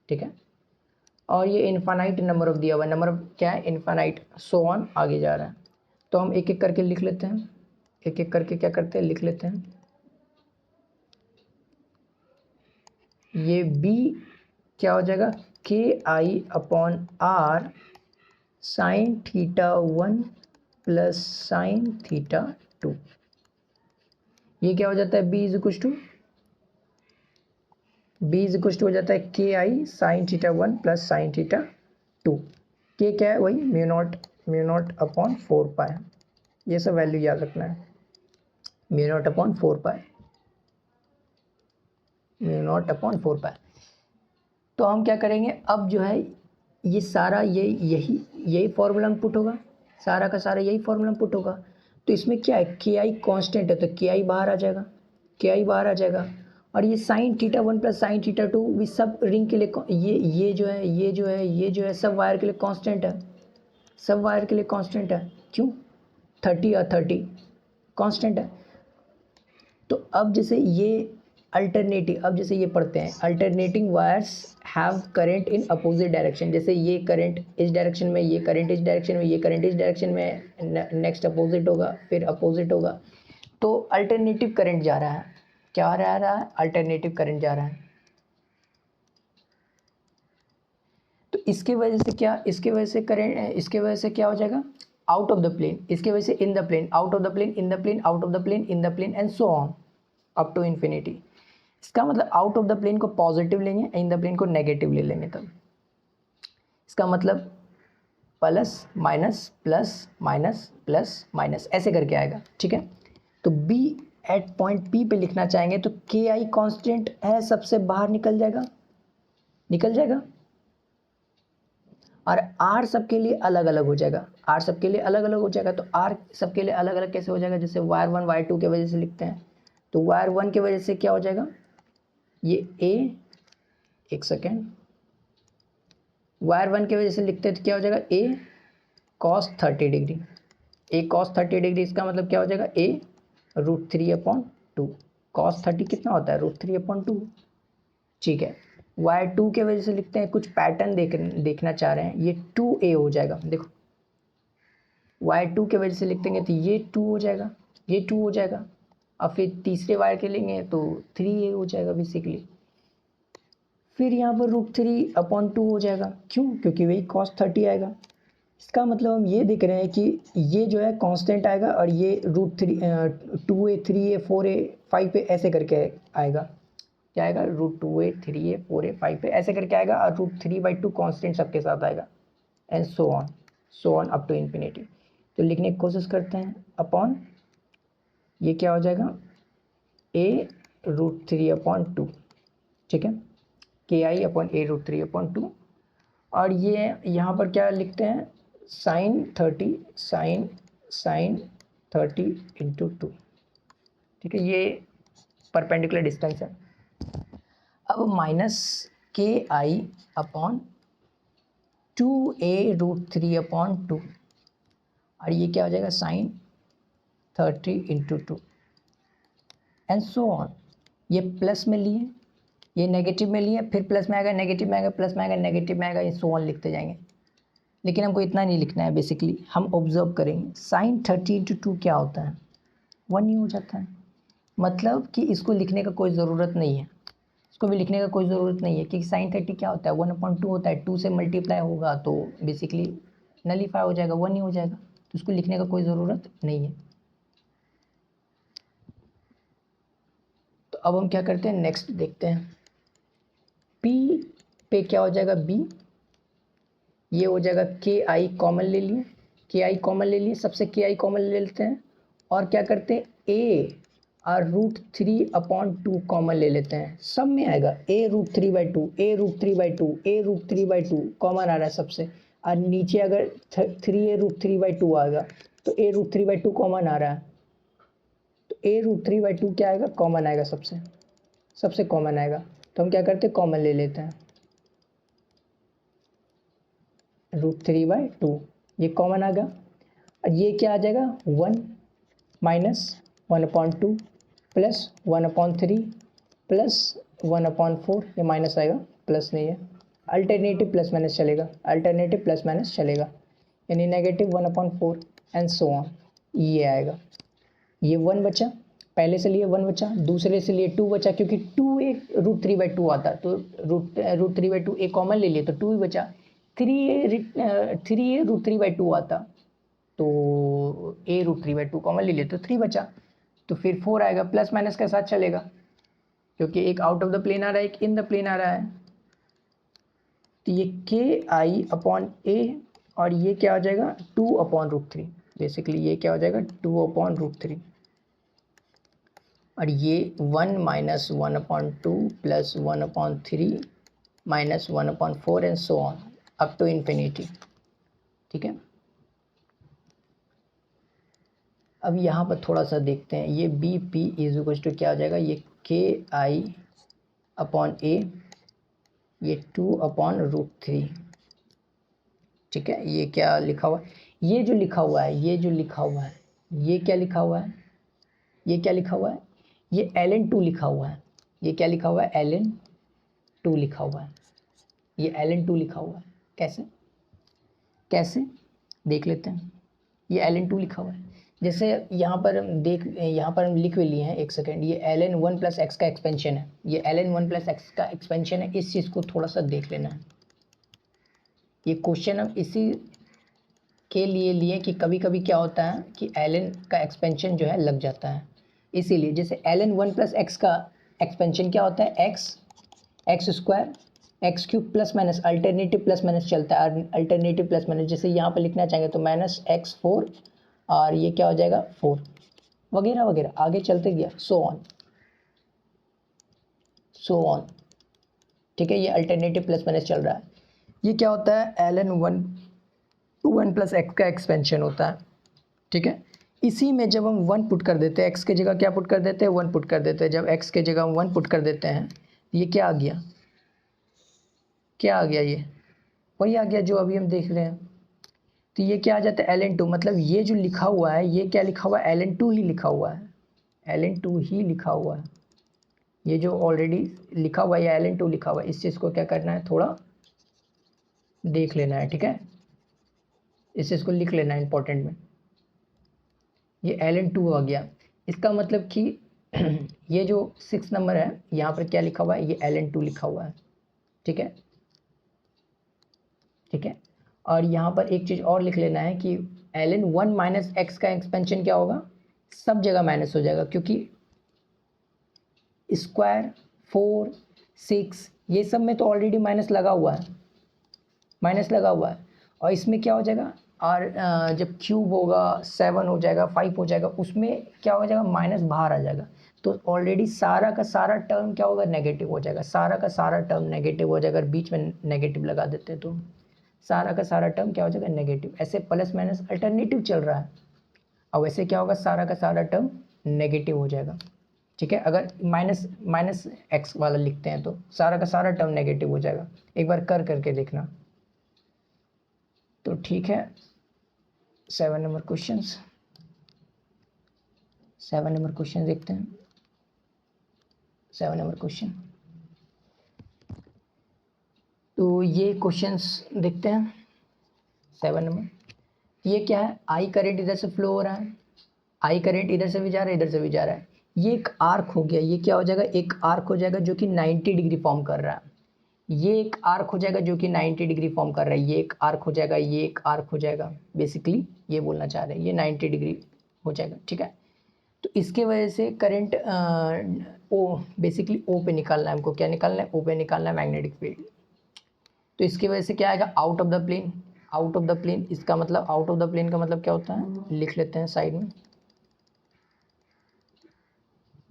ठीक है। और ये इनफाइनाइट नंबर ऑफ दिया हुआ है, नंबर ऑफ क्या है, इनफाइनाइट, सो ऑन आगे जा रहा है। तो हम एक एक करके लिख लेते हैं, एक एक करके क्या करते हैं, लिख लेते हैं। ये b क्या हो जाएगा, के I upon are sine theta 1 plus sine theta 2। ये क्या हो जाता है, b इज इक्व टू हो जाता है k I sine theta 1 plus sine theta 2। के क्या है, वही म्यू नॉट अपॉन 4 पाई। ये सब वैल्यू याद रखना है, म्यू नॉट अपॉन 4 पाई, म्यू नॉट अपॉन 4 पाई। तो हम क्या करेंगे, अब जो है ये सारा यही फॉर्मूला में पुट होगा, सारा का सारा यही फॉर्मूला में पुट होगा। तो इसमें क्या है, के आई कॉन्स्टेंट है तो के आई बाहर आ जाएगा, के आई बाहर आ जाएगा। और ये sine theta 1 plus sine theta 2 भी सब रिंग के लिए, ये जो है सब वायर के लिए कांस्टेंट है, सब वायर के लिए कांस्टेंट है। क्यों, 30 और 30 कांस्टेंट है। तो अब जैसे ये अल्टरनेटिव, अब जैसे ये पढ़ते हैं, alternating wires have current in opposite direction. जैसे ये करंट इस डायरेक्शन में, ये करंट इस डायरेक्शन में, ये करंट इस डायरेक्शन में, नेक्स्ट अपोजिट होगा, फिर अपोजिट होगा। तो अल्टरनेटिव करंट जा रहा है, क्या रहा है, अल्टरनेटिव करंट जा रहा है। तो इसके वजह से क्या, इसके वजह से करंट, इसके वजह से क्या हो जाएगा, आउट ऑफ द प्लेन, इसके वजह से in the plane, out of the plane, in the plane, out of the plane, in the plane and so on up to infinity. इसका मतलब आउट ऑफ द प्लेन को positive लेंगे, in the plane को negative ले लेंगे, तब इसका मतलब plus minus plus minus plus minus ऐसे करके आएगा, ठीक है। तो बी एट पॉइंट पी पे लिखना चाहेंगे तो के आई कॉन्स्टेंट है, सबसे बाहर निकल जाएगा, और आर सबके लिए अलग अलग हो जाएगा, आर सबके लिए अलग अलग हो जाएगा। तो आर सबके लिए अलग अलग कैसे हो जाएगा, जैसे वायर 1 वायर 2 के वजह से लिखते हैं, तो वायर 1 के वजह से क्या हो जाएगा, ये ए, एक सेकेंड, वायर 1 की वजह से लिखते हैं तो क्या हो जाएगा, ए कॉस 30 डिग्री, ए कॉस 30 डिग्री। इसका मतलब क्या हो जाएगा, ए √3/2, कॉस 30 कितना होता है, √3/2, ठीक है। वायर 2 के वजह से लिखते हैं, कुछ पैटर्न देखना चाह रहे हैं, ये 2a हो जाएगा। देखो वायर 2 के वजह से लिखते हैं तो ये 2 हो जाएगा, ये 2 हो जाएगा, और फिर तीसरे वायर के लेंगे तो 3a हो जाएगा बेसिकली। फिर यहाँ पर √3/2 हो जाएगा, क्यों, क्योंकि वही cos 30 आएगा। इसका मतलब हम ये देख रहे हैं कि ये जो है कांस्टेंट आएगा और ये √3 2a 3a 4a 5a ऐसे करके आएगा। क्या आएगा, √2a 3a 4a 5a ऐसे करके आएगा, और √3/2 कॉन्स्टेंट सबके साथ आएगा, and so on up to infinity. तो लिखने की कोशिश करते हैं, अपॉन ये क्या हो जाएगा, a √3/2, ठीक है, KI/a√3/2। और ये यहाँ पर क्या लिखते हैं, sin 30 इंटू 2, ठीक है, ये परपेंडिकुलर डिस्टेंस है। अब -KI/2a√3/2, और ये क्या हो जाएगा, sin 30 into 2, and so on. ये प्लस में लिए, ये नेगेटिव में लिए, फिर प्लस में आएगा, नेगेटिव में आएगा, प्लस में आएगा, नेगेटिव में आएगा, ये सो ऑन लिखते जाएंगे। लेकिन हमको इतना नहीं लिखना है, बेसिकली हम ऑब्जर्व करेंगे sin 30 इंटू 2 क्या होता है, 1 ही हो जाता है। मतलब कि इसको लिखने का कोई ज़रूरत नहीं है, इसको भी लिखने का कोई ज़रूरत नहीं है, क्योंकि sin 30 क्या होता है, 1/2 होता है, 2 से मल्टीप्लाई होगा तो बेसिकली नलीफाई हो जाएगा, 1 ही हो जाएगा, तो इसको लिखने का कोई ज़रूरत नहीं है। तो अब हम क्या करते हैं, नेक्स्ट देखते हैं, p पे क्या हो जाएगा, b, ये हो जाएगा KI कॉमन ले लिए, KI कॉमन ले लिए, सबसे KI कॉमन ले लेते हैं, और क्या करते हैं, a और √3/2 कॉमन ले लेते हैं, सब में आएगा a√3/2 a√3/2 कॉमन आ रहा है सबसे, और नीचे अगर 3a√3/2 आएगा तो a√3/2 कॉमन आ रहा है, तो a√3/2 क्या आएगा, कॉमन आएगा, सबसे कॉमन आएगा, तो हम क्या करते हैं, कॉमन ले लेते हैं, √3/2 ये कॉमन आ गया, और ये क्या आ जाएगा, 1 - 1/2 प्लस 1/3 प्लस 1/4, ये माइनस आएगा, प्लस नहीं है, अल्टरनेटिव प्लस माइनस चलेगा, यानी -1/4 एंड सो ऑन, ये आएगा, ये 1 बचा, पहले से लिए 1 बचा, दूसरे से लिए 2 बचा, क्योंकि 2a √3/2 आता, तो √3/2 a कॉमन ले लिए तो 2 ही बचा, 3a √3/2 आता, तो a √3/2 कॉमन ले लिए तो 3 बचा, तो फिर 4 आएगा, प्लस माइनस के साथ चलेगा, क्योंकि एक आउट ऑफ द प्लेन आ रहा है, एक इन द प्लेन आ रहा है, तो ये KI/a, और ये क्या हो जाएगा, 2/√3, बेसिकली ये क्या हो जाएगा, 2/√3, और ये 1 - 1/2 plus 1/3 minus 1/4 and so on up to infinity, ठीक है। अब यहाँ पर थोड़ा सा देखते हैं, ये BP इज टू क्या हो जाएगा, ये KI/a, ये 2/√3, ठीक है, ये क्या लिखा हुआ है, ये जो लिखा हुआ है, ये क्या लिखा हुआ है, ये क्या लिखा हुआ है, ये ln2 लिखा हुआ है, ये क्या लिखा हुआ है, ln2 लिखा हुआ है, ये ln2 लिखा हुआ है, कैसे देख लेते हैं, ये ln2 लिखा हुआ है, जैसे यहाँ पर हम लिख भी लिए हैं, एक सेकेंड, ये ln1 + x का एक्सपेंशन है, ये ln1 + x का एक्सपेंशन है, इस चीज़ को थोड़ा सा देख लेना है। ये क्वेश्चन हम इसी के लिए कि कभी कभी क्या होता है कि ln का एक्सपेंशन जो है लग जाता है, इसीलिए जैसे ln1 + x का एक्सपेंशन क्या होता है, x² x³ plus minus, alternative plus minus चलता है, अल्टरनेटिव प्लस माइनस, जैसे यहाँ पर लिखना चाहेंगे तो -x4, और ये क्या हो जाएगा 4, वगैरह वगैरह, आगे चलते गया, सो ऑन, ठीक है, ये अल्टरनेटिव प्लस माइनस चल रहा है। ये क्या होता है, ln1 + x का एक्सपेंशन होता है, ठीक है। इसी में जब हम 1 पुट कर देते हैं, x की जगह क्या पुट कर देते हैं, 1 पुट कर देते हैं, जब x की जगह हम 1 पुट कर देते हैं, ये क्या आ गया, ये वही आ गया जो अभी हम देख रहे हैं, तो ये क्या आ जाता है, ln2, मतलब ये जो लिखा हुआ है, ये क्या लिखा हुआ है, ln2 ही लिखा हुआ है, ये जो ऑलरेडी लिखा हुआ है, ये ln2 लिखा हुआ है, इस चीज़ को क्या करना है, थोड़ा देख लेना है, ठीक है, इस चीज़ को लिख लेना है इंपॉर्टेंट में, ये ln2 आ गया, इसका मतलब कि ये जो 6 नंबर है, यहाँ पर क्या लिखा हुआ है, ये ln2 लिखा हुआ है, ठीक है। और यहाँ पर एक चीज़ और लिख लेना है कि ln1 - x का एक्सपेंशन क्या होगा, सब जगह माइनस हो जाएगा, क्योंकि स्क्वायर 4, 6 ये सब में तो ऑलरेडी माइनस लगा हुआ है, माइनस लगा हुआ है। और इसमें क्या हो जाएगा, और जब क्यूब होगा 7 हो जाएगा, 5 हो जाएगा, उसमें क्या हो जाएगा, माइनस बाहर आ जाएगा। तो ऑलरेडी सारा का सारा टर्म क्या होगा, नेगेटिव हो जाएगा, सारा का सारा टर्म नेगेटिव हो जाएगा। अगर बीच में नेगेटिव लगा देते हैं तो सारा का सारा टर्म क्या हो जाएगा, नेगेटिव। ऐसे प्लस माइनस अल्टरनेटिव चल रहा है, और वैसे क्या होगा, सारा का सारा टर्म नेगेटिव हो जाएगा। ठीक है, अगर माइनस माइनस एक्स वाला लिखते हैं तो सारा का सारा टर्म नेगेटिव हो जाएगा। एक बार करके देखना। तो ठीक है, 7 नंबर क्वेश्चन, 7 नंबर क्वेश्चन देखते हैं। 7 नंबर क्वेश्चन, तो ये क्वेश्चंस देखते हैं। 7 नंबर, ये क्या है, आई करंट इधर से फ्लो हो रहा है, आई करंट इधर से भी जा रहा है, इधर से भी जा रहा है। ये एक आर्क हो गया, ये क्या हो जाएगा, एक आर्क हो जाएगा जो कि 90 डिग्री फॉर्म कर रहा है। ये एक आर्क हो जाएगा जो कि 90 डिग्री फॉर्म कर रहा है, ये एक आर्क हो जाएगा, ये एक आर्क हो जाएगा। बेसिकली ये बोलना चाह रहे हैं, ये 90 डिग्री हो जाएगा। ठीक है, तो इसके वजह से करंट ओ, बेसिकली ओ पे निकालना है हमको। क्या निकालना है, ओ पे निकालना है मैग्नेटिक फील्ड। तो इसकी वजह से क्या आएगा, out of the plane. Out of the plane, इसका मतलब आउट ऑफ द प्लेन का मतलब क्या होता है, लिख लेते हैं साइड में।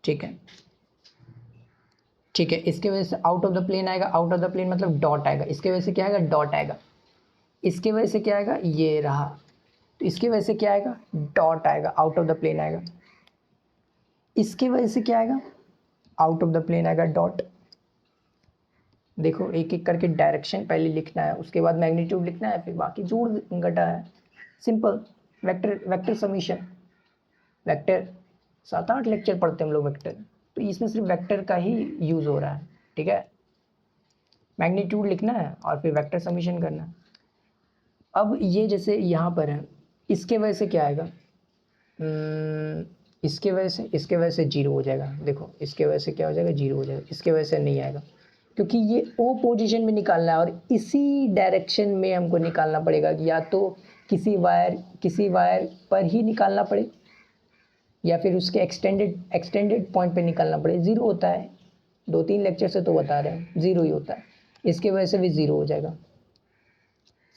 ठीक है, ठीक है, इसके वजह से आउट ऑफ द प्लेन आएगा। आउट ऑफ द प्लेन मतलब डॉट आएगा, इसके वजह से क्या आएगा, डॉट आएगा। इसके वजह से क्या आएगा, ये रहा, तो इसकी वजह से क्या आएगा, डॉट आएगा, आउट ऑफ द प्लेन आएगा। इसकी वजह से क्या आएगा, आउट ऑफ द प्लेन आएगा, डॉट। देखो एक एक करके डायरेक्शन पहले लिखना है, उसके बाद मैग्नीट्यूड लिखना है, फिर बाकी जोड़ घटा है, simple. Vector, vector summation, vector 7-8 lecture पढ़ते हैं हम लोग वेक्टर, तो इसमें सिर्फ वेक्टर का ही यूज़ हो रहा है। ठीक है, मैग्नीट्यूड लिखना है और फिर वेक्टर समीशन करना है। अब ये जैसे यहाँ पर है, इसके वजह से क्या आएगा, इसके वजह से जीरो हो जाएगा। देखो इसके वजह से क्या हो जाएगा, जीरो हो जाएगा। इसके वजह से नहीं आएगा, क्योंकि ये ओ पोजीशन में निकालना है, और इसी डायरेक्शन में हमको निकालना पड़ेगा। या तो किसी वायर पर ही निकालना पड़े, या फिर उसके एक्सटेंडेड पॉइंट पे निकालना पड़े। ज़ीरो होता है, 2-3 लेक्चर से तो बता रहे हैं, ज़ीरो ही होता है। इसके वजह से भी ज़ीरो हो जाएगा,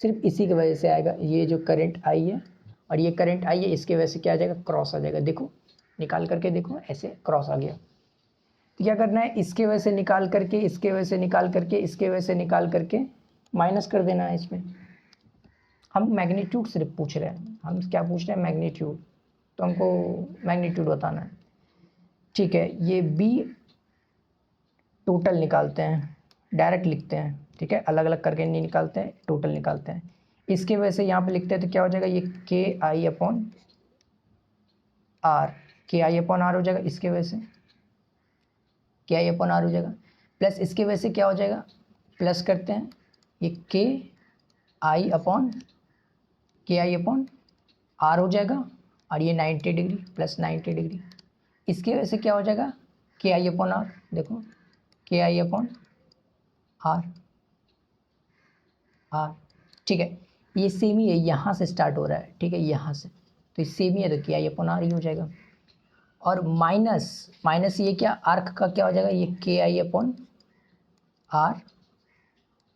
सिर्फ इसी की वजह से आएगा। ये जो करंट आई है और ये करंट आई है, इसके वजह से क्या आ जाएगा, क्रॉस आ जाएगा। देखो निकाल करके देखो, ऐसे क्रॉस आ गया। तो क्या करना है, इसके वजह से निकाल करके, इसके वजह से निकाल करके, इसके वजह से निकाल करके माइनस कर देना है इसमें। हम मैग्नीट्यूड सिर्फ पूछ रहे हैं, हम क्या पूछ रहे हैं, मैग्नीट्यूड। तो हमको मैग्नीट्यूड बताना है। ठीक है, ये बी टोटल निकालते हैं, डायरेक्ट लिखते हैं। ठीक है, अलग अलग करके नहीं निकालते हैं, टोटल निकालते हैं। इसके वजह से यहाँ पे लिखते हैं तो क्या हो जाएगा, ये के आई अपॉन आर, के आई अपॉन आर हो जाएगा। इसके वजह से के आई अपॉन आर हो जाएगा, प्लस इसके वजह से क्या हो जाएगा, प्लस करते हैं, ये के आई अपॉन आर हो जाएगा, और ये 90 डिग्री प्लस 90 डिग्री। इसके वजह से क्या हो जाएगा, के आई अपॉन आर। देखो के आई अपॉन आर, आर। ठीक है, ये सेम ही है, यहाँ से स्टार्ट हो रहा है। ठीक है, यहाँ से, तो ये सेम ही है, तो के आई अपॉन आर ही हो जाएगा। और माइनस ये क्या, आर्क का क्या हो जाएगा, ये के आई अपॉन आर,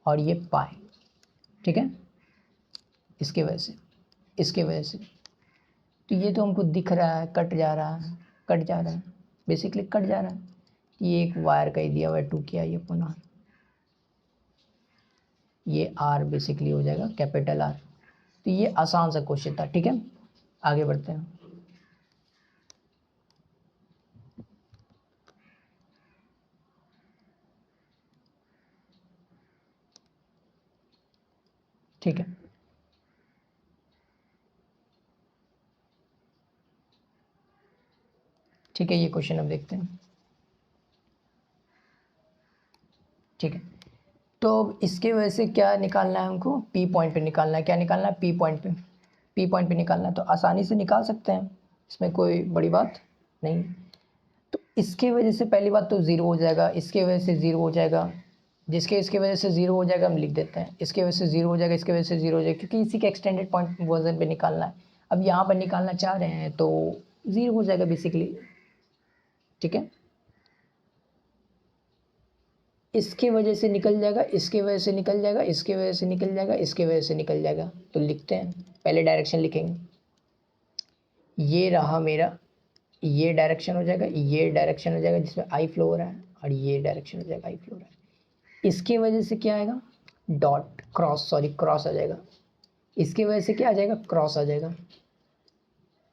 और ये पाई। ठीक है, इसके वजह से तो ये तो हमको दिख रहा है, कट जा रहा है, बेसिकली कट जा रहा है। ये एक वायर का ही दिया हुआ है, 2 के आई अपॉन आर, ये आर बेसिकली हो जाएगा कैपिटल आर। तो ये आसान सा क्वेश्चन था। ठीक है, आगे बढ़ते हैं। ठीक है, ठीक है, ये क्वेश्चन अब देखते हैं। ठीक है, तो अब इसके वजह से क्या निकालना है हमको, पी पॉइंट पे निकालना है। क्या निकालना है, पी पॉइंट पे निकालना है। तो आसानी से निकाल सकते हैं, इसमें कोई बड़ी बात नहीं। तो इसके वजह से पहली बात तो ज़ीरो हो जाएगा, इसके वजह से ज़ीरो हो जाएगा, इसके वजह से ज़ीरो हो जाएगा, हम लिख देते हैं। इसके वजह से ज़ीरो हो जाएगा, इसके वजह से ज़ीरो हो जाएगा, क्योंकि इसी के एक्सटेंडेड पॉइंट वर्जन पे निकालना है। अब यहाँ पर निकालना चाह रहे हैं तो ज़ीरो हो जाएगा बेसिकली। ठीक है, इसके वजह से निकल जाएगा, इसके वजह से निकल जाएगा, इसके वजह से निकल जाएगा, इसके वजह से निकल जाएगा। तो लिखते हैं, पहले डायरेक्शन लिखेंगे, ये रहा मेरा, ये डायरेक्शन हो जाएगा, ये डायरेक्शन हो जाएगा जिसमें आई फ्लो हो रहा है, और ये डायरेक्शन हो जाएगा आई फ्लो हो रहा है। इसके वजह से क्या आएगा, डॉट क्रॉस आ जाएगा। इसके वजह से क्या आ जाएगा, क्रॉस आ जाएगा,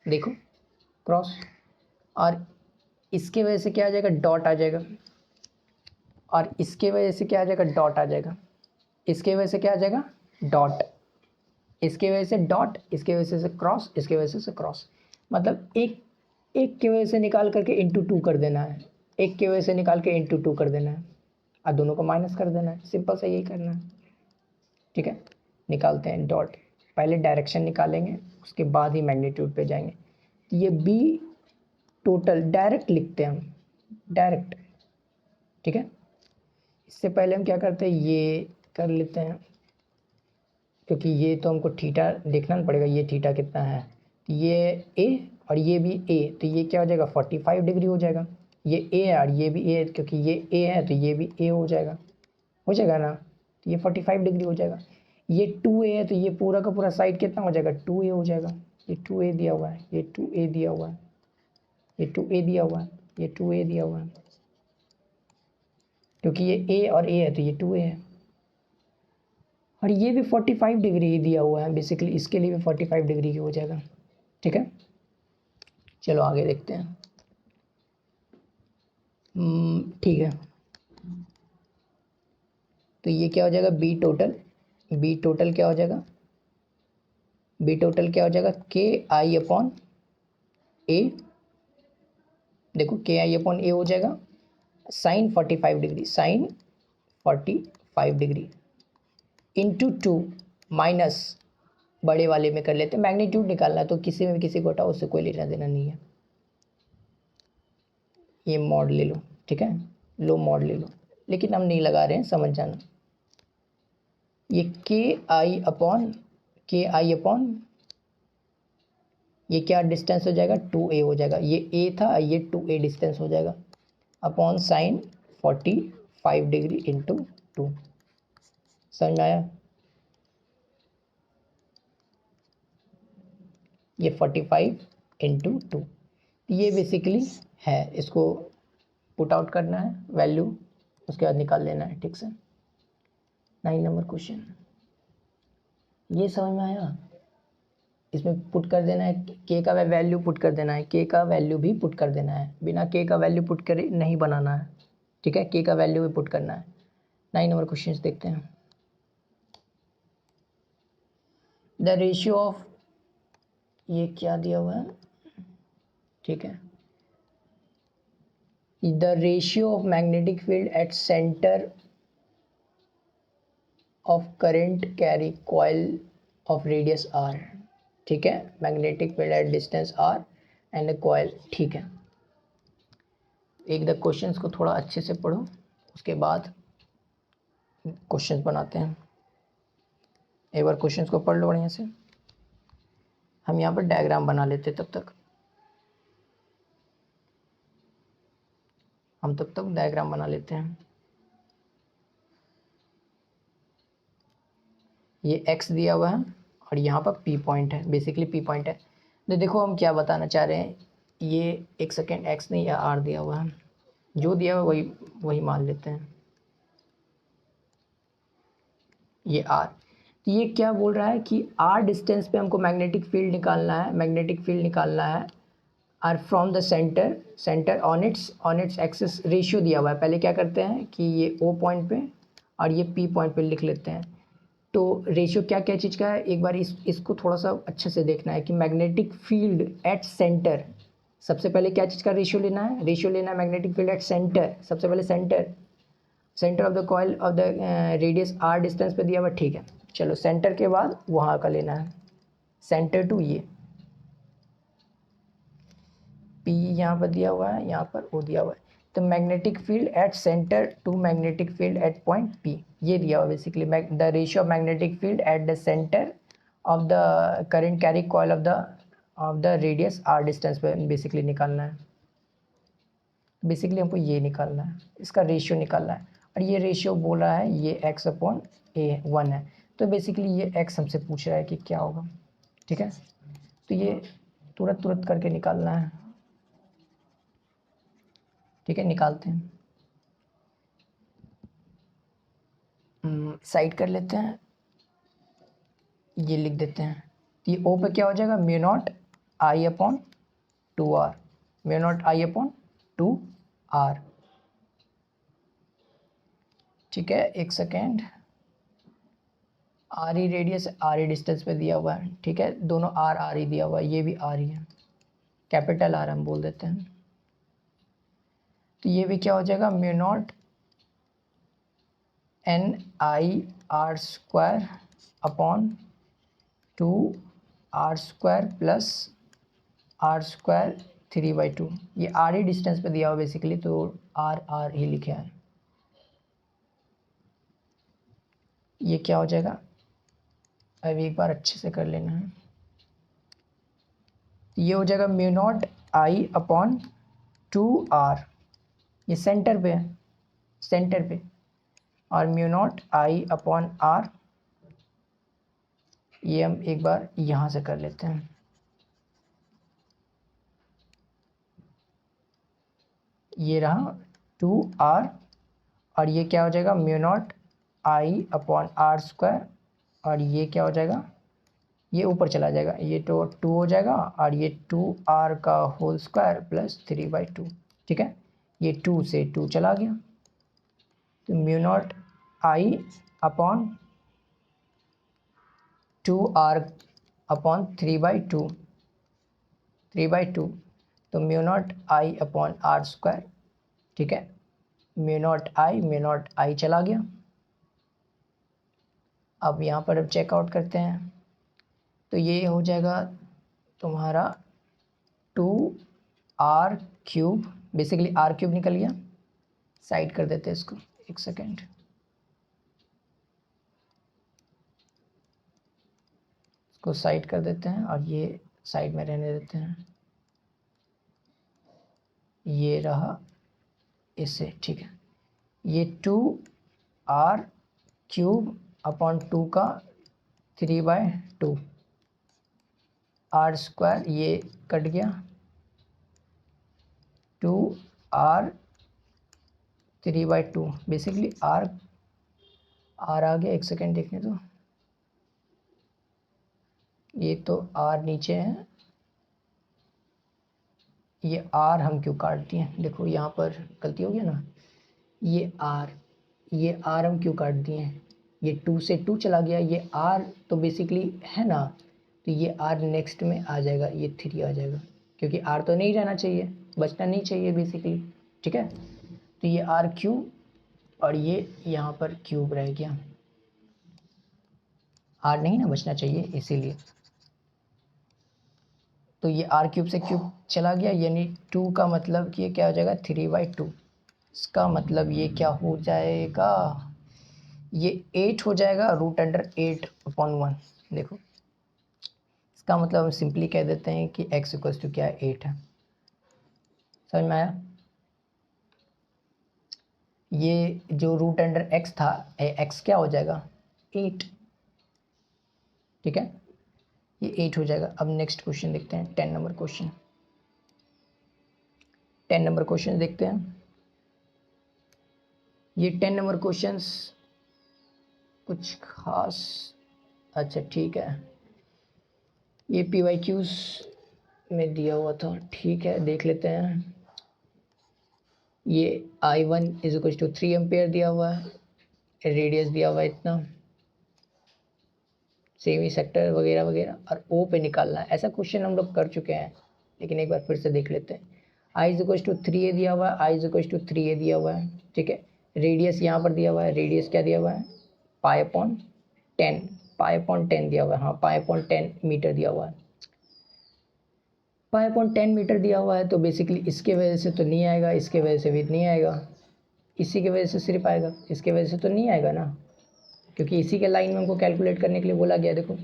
देखो क्रॉस। और इसके वजह से क्या आ जाएगा, डॉट आ जाएगा। और इसके वजह से क्या आ जाएगा, डॉट आ जाएगा। इसके वजह से क्या आ जाएगा, डॉट। इसके वजह से डॉट, इसके वजह से क्रॉस, इसके वजह से क्रॉस। मतलब एक की वजह से निकाल करके इंटू 2 कर देना है, एक की वजह से निकाल के इंटू 2 कर देना है, और दोनों को माइनस कर देना है। सिंपल सा यही करना है, ठीक है। निकालते हैं डॉट, पहले डायरेक्शन निकालेंगे, उसके बाद ही मैग्नीट्यूड पे जाएंगे। ये बी टोटल डायरेक्ट लिखते हैं हम, डायरेक्ट, ठीक है। इससे पहले हम क्या करते हैं, ये कर लेते हैं, क्योंकि ये तो हमको थीटा देखना पड़ेगा, ये थीटा कितना है। ये ए और ये भी ए, तो ये क्या हो जाएगा, 45 डिग्री हो जाएगा। ये ए है और ये भी ए है, क्योंकि ये ए है तो ये भी ए हो जाएगा ना, तो ये 45 डिग्री हो जाएगा। ये 2a है तो ये पूरा का पूरा साइड कितना हो जाएगा, 2a हो जाएगा। ये 2a दिया हुआ है, ये 2a दिया हुआ है, ये 2a दिया हुआ है, ये 2a दिया हुआ है, क्योंकि ये a और a है तो ये 2a है। और ये भी 45 डिग्री ही दिया हुआ है, बेसिकली इसके लिए भी 45 डिग्री की हो जाएगा, ठीक है। चलो आगे देखते हैं। ठीक है, तो ये क्या हो जाएगा, बी टोटल क्या हो जाएगा, बी टोटल क्या हो जाएगा, के आई अपॉन ए। देखो के आई अपॉन ए हो जाएगा, sine 45 degree, sine 45 degree into 2 minus बड़े वाले में कर लेते हैं, मैग्नीट्यूड निकालना है तो किसी में भी किसी को हटाओ, उससे कोई लेना देना नहीं है। ये मॉड ले लो, ठीक है, लो मॉड ले लो, लेकिन हम नहीं लगा रहे हैं, समझ जाना। ये के आई अपॉन ये क्या डिस्टेंस हो जाएगा, 2a हो जाएगा। ये a था, ये 2a डिस्टेंस हो जाएगा, अपॉन साइन 45 डिग्री इंटू 2। समझ में आया, ये 45 इंटू 2, ये बेसिकली है, इसको पुट आउट करना है वैल्यू, उसके बाद निकाल लेना है, ठीक से। 9 नंबर क्वेश्चन, ये समझ में आया। इसमें पुट कर देना है, के का वैल्यू पुट कर देना है, के का वैल्यू भी पुट कर देना है, बिना के का वैल्यू पुट करे नहीं बनाना है, ठीक है, के का वैल्यू भी पुट करना है। 9 नंबर क्वेश्चन देखते हैं। द रेशियो ऑफ, ये क्या दिया हुआ है, ठीक है, the ratio of magnetic field at center of current carry coil of radius R, ठीक है, magnetic field at distance R and coil, ठीक है। एक द क्वेश्चंस को थोड़ा अच्छे से पढ़ो, उसके बाद क्वेश्चंस बनाते हैं। एक बार क्वेश्चंस को पढ़ लो बढ़िया से, हम यहाँ पर डायग्राम बना लेते, तब तक डायग्राम बना लेते हैं। ये x दिया हुआ है और यहाँ पर p पॉइंट है, बेसिकली p पॉइंट है। तो देखो हम क्या बताना चाह रहे हैं, ये एक सेकेंड, x नहीं या r दिया हुआ है, जो दिया हुआ वही मान लेते हैं, ये r। तो ये क्या बोल रहा है कि r डिस्टेंस पे हमको मैग्नेटिक फील्ड निकालना है, और from the centre on its axis ratio दिया हुआ है। पहले क्या करते हैं कि ये o पॉइंट पे और ये p पॉइंट पे लिख लेते हैं। तो रेशियो क्या क्या चीज़ का है, एक बार इसको थोड़ा सा अच्छे से देखना है कि मैग्नेटिक फील्ड एट सेंटर, सबसे पहले क्या चीज़ का रेशियो लेना है, मैग्नेटिक फील्ड एट सेंटर, सबसे पहले centre of the coil of the radius r distance पे दिया हुआ, ठीक है। चलो सेंटर के बाद वहाँ का लेना है, सेंटर टू ये p यहाँ पर दिया हुआ है, यहाँ पर o दिया हुआ है। तो magnetic field at center to magnetic field at point p, ये दिया हुआ basically, the ratio of magnetic field at the center of the current carry coil of the radius r distance पे बेसिकली निकालना है। बेसिकली हमको ये निकालना है, इसका रेशियो निकालना है। और ये रेशियो बोला है ये x/a 1 है। तो बेसिकली ये x हमसे पूछ रहा है कि क्या होगा, ठीक है। तो ये तुरंत करके निकालना है, ठीक है, निकालते हैं। साइड कर लेते हैं, ये लिख देते हैं। तो ये ओ पे क्या हो जाएगा, μ0I/2r, μ0I/2r, ठीक है। एक second, R E radius, R E distance पे दिया हुआ है, ठीक है। दोनों आर ही दिया हुआ है, ये भी आर ही है, कैपिटल आर हम बोल देते हैं। तो ये भी क्या हो जाएगा, μ0NIr² प्लस r² 3/2। ये आर ही डिस्टेंस पे दिया हुआ बेसिकली, तो आर ही लिखे हैं। ये क्या हो जाएगा, अभी एक बार अच्छे से कर लेना है। ये हो जाएगा μ0I/2r, ये सेंटर पे है, सेंटर पे, और μ0I/r ये हम एक बार यहाँ से कर लेते हैं। ये रहा 2r, और ये क्या हो जाएगा μ0I/r², और ये क्या हो जाएगा, ये ऊपर चला जाएगा, ये तो 2 हो जाएगा, और ये 2r का होल स्क्वायर प्लस 3/2, ठीक है। ये 2 से 2 चला गया, तो μ0I/2r/3/2, 3/2, तो μ0I/r², ठीक है। μ0I चला गया। अब यहाँ पर अब चेकआउट करते हैं, तो ये हो जाएगा तुम्हारा 2r³ बेसिकली r³ निकल गया। साइड कर देते हैं इसको, एक सेकेंड, इसको साइड कर देते हैं और ये साइड में रहने देते हैं। ये रहा इससे, ठीक है। ये 2r³/2 का 3/2, r² ये कट गया, 2r3/2 बेसिकली r आ गया। एक सेकेंड देखने दो, ये तो r नीचे है, ये r हम क्यों काट दिए, देखो यहाँ पर गलती हो गया ना। ये r हम क्यों काट दिए, ये 2 से 2 चला गया, ये r तो बेसिकली है ना, तो ये r नेक्स्ट में आ जाएगा, ये 3 आ जाएगा, क्योंकि r तो नहीं रहना चाहिए, बचना नहीं चाहिए बेसिकली, ठीक है। तो ये r³ और ये यहाँ पर क्यूब रह गया, r नहीं ना बचना चाहिए इसीलिए। तो ये r³ से क्यूब चला गया, यानी 2 का मतलब कि ये क्या हो जाएगा 3/2। इसका मतलब ये क्या हो जाएगा, ये 8 हो जाएगा √8/1। देखो इसका मतलब हम सिंपली कह देते हैं कि x = क्या है, 8 है। समझ में आया। ये जो √x था, x क्या हो जाएगा 8, ठीक है, ये 8 हो जाएगा। अब नेक्स्ट क्वेश्चन देखते हैं, 10 नंबर क्वेश्चन। 10 नंबर क्वेश्चन देखते हैं। ये 10 नंबर क्वेश्चंस कुछ खास, अच्छा ठीक है, ये PYQs में दिया हुआ था, ठीक है, देख लेते हैं। ये I1 = 3 एम्पेयर दिया हुआ है, रेडियस दिया हुआ है इतना, सेमी सेक्टर वगैरह वगैरह, और O पे निकालना है। ऐसा क्वेश्चन हम लोग कर चुके हैं, लेकिन एक बार फिर से देख लेते हैं। I = 3a दिया हुआ है, I = 3a दिया हुआ है, ठीक है। रेडियस यहाँ पर दिया हुआ है, रेडियस क्या दिया हुआ है π/10 दिया हुआ है, हाँ π/10 मीटर दिया हुआ है। π/10 मीटर दिया हुआ है, तो बेसिकली इसके वजह से तो नहीं आएगा, इसके वजह से भी नहीं आएगा, इसी की वजह से सिर्फ आएगा, इसके वजह से तो नहीं आएगा ना, क्योंकि इसी के लाइन में हमको कैलकुलेट करने के लिए बोला गया। देखो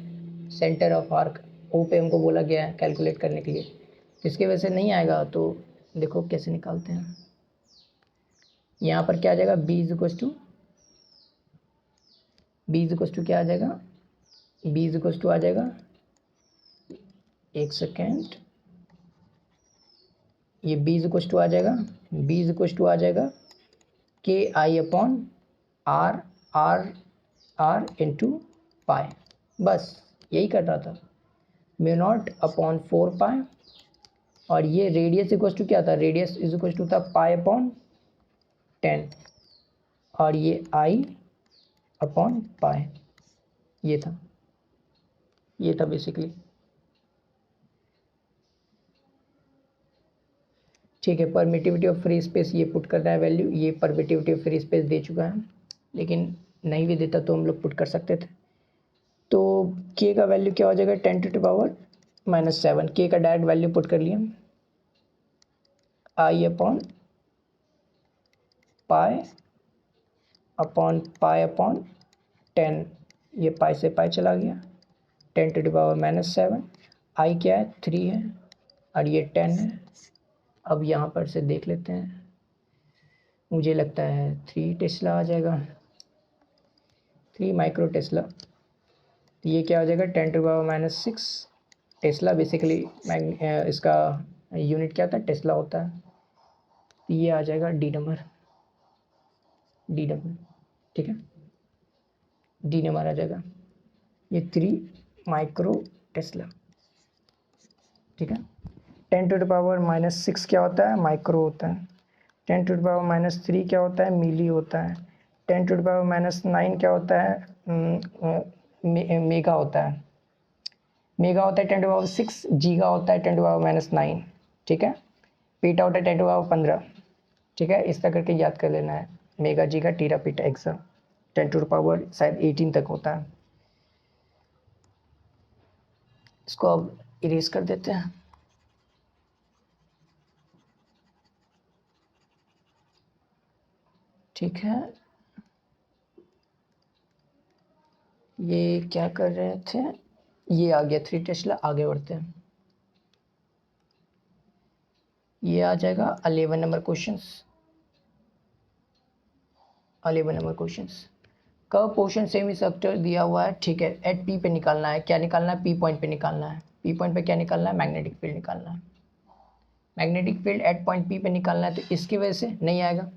सेंटर ऑफ आर्क O पे हमको बोला गया है कैलकुलेट करने के लिए, तो इसके वजह से नहीं आएगा। तो देखो कैसे निकालते हैं, यहाँ पर क्या आ जाएगा, बी इज इक्वस टू क्या आ जाएगा, बी इज इक्वस टू आ जाएगा, एक सेकेंड, ये बी इज इक्वस टू आ जाएगा, बी इज इक्वस टू आ जाएगा के I upon r, r into pi. बस यही कर रहा था, म्यू नॉट अपॉन 4 पाई, और ये रेडियस इक्वल टू क्या था, रेडियस इज इक्वल टू था पाई अपॉन 10, और ये आई अपॉन पाई, ये था बेसिकली। ठीक है, परमिटिविटी ऑफ फ्री स्पेस ये पुट कर रहा है वैल्यू, ये परमिटिविटी ऑफ फ्री स्पेस दे चुका है, लेकिन नहीं भी देता तो हम लोग पुट कर सकते थे। तो के का वैल्यू क्या हो जाएगा, 10⁻⁻7, के का डायरेक्ट वैल्यू पुट कर लिया, आई अपॉन पाई अपॉन 10, ये पाई से पाई चला गया, 10⁻⁻7, आई क्या है 3 है, और ये 10 है। अब यहाँ पर से देख लेते हैं, मुझे लगता है 3 टेस्ला आ जाएगा, 3 माइक्रो टेस्ला। तो ये क्या हो जाएगा, 10⁻⁻6 टेस्ला, बेसिकली इसका यूनिट क्या था, टेस्ला होता है। तो ये आ जाएगा डी नंबर, ठीक है, डी नंबर आ जाएगा, ये 3 माइक्रो टेस्ला, ठीक है। 10⁻⁻6 क्या होता है, माइक्रो होता है। 10⁻⁻3 क्या होता है, मिली होता है। 10⁻⁻9 क्या होता है, मेगा होता है। मेगा होता है 10⁻6, जीगा होता है 10⁻⁹, ठीक है। पीटा होता है 10⁻15, ठीक है। इस तरह करके याद कर लेना है, मेगा, जीगा, टीरा, पीटा, एक्सा, 10 शायद 18 तक होता है। इसको अब इरेज कर देते हैं। ठीक है, ये क्या कर रहे थे, ये आ गया 3 टेस्ला। आगे बढ़ते हैं, ये आ जाएगा 11 number questions. 11 number questions, curve portion semi circular दिया हुआ है, ठीक है। एट पी पे निकालना है, क्या निकालना है, पी पॉइंट पे निकालना है। पी पॉइंट पे क्या निकालना है, मैग्नेटिक फील्ड निकालना है। Magnetic field at point P पे निकालना है, तो इसकी वजह से नहीं आएगा,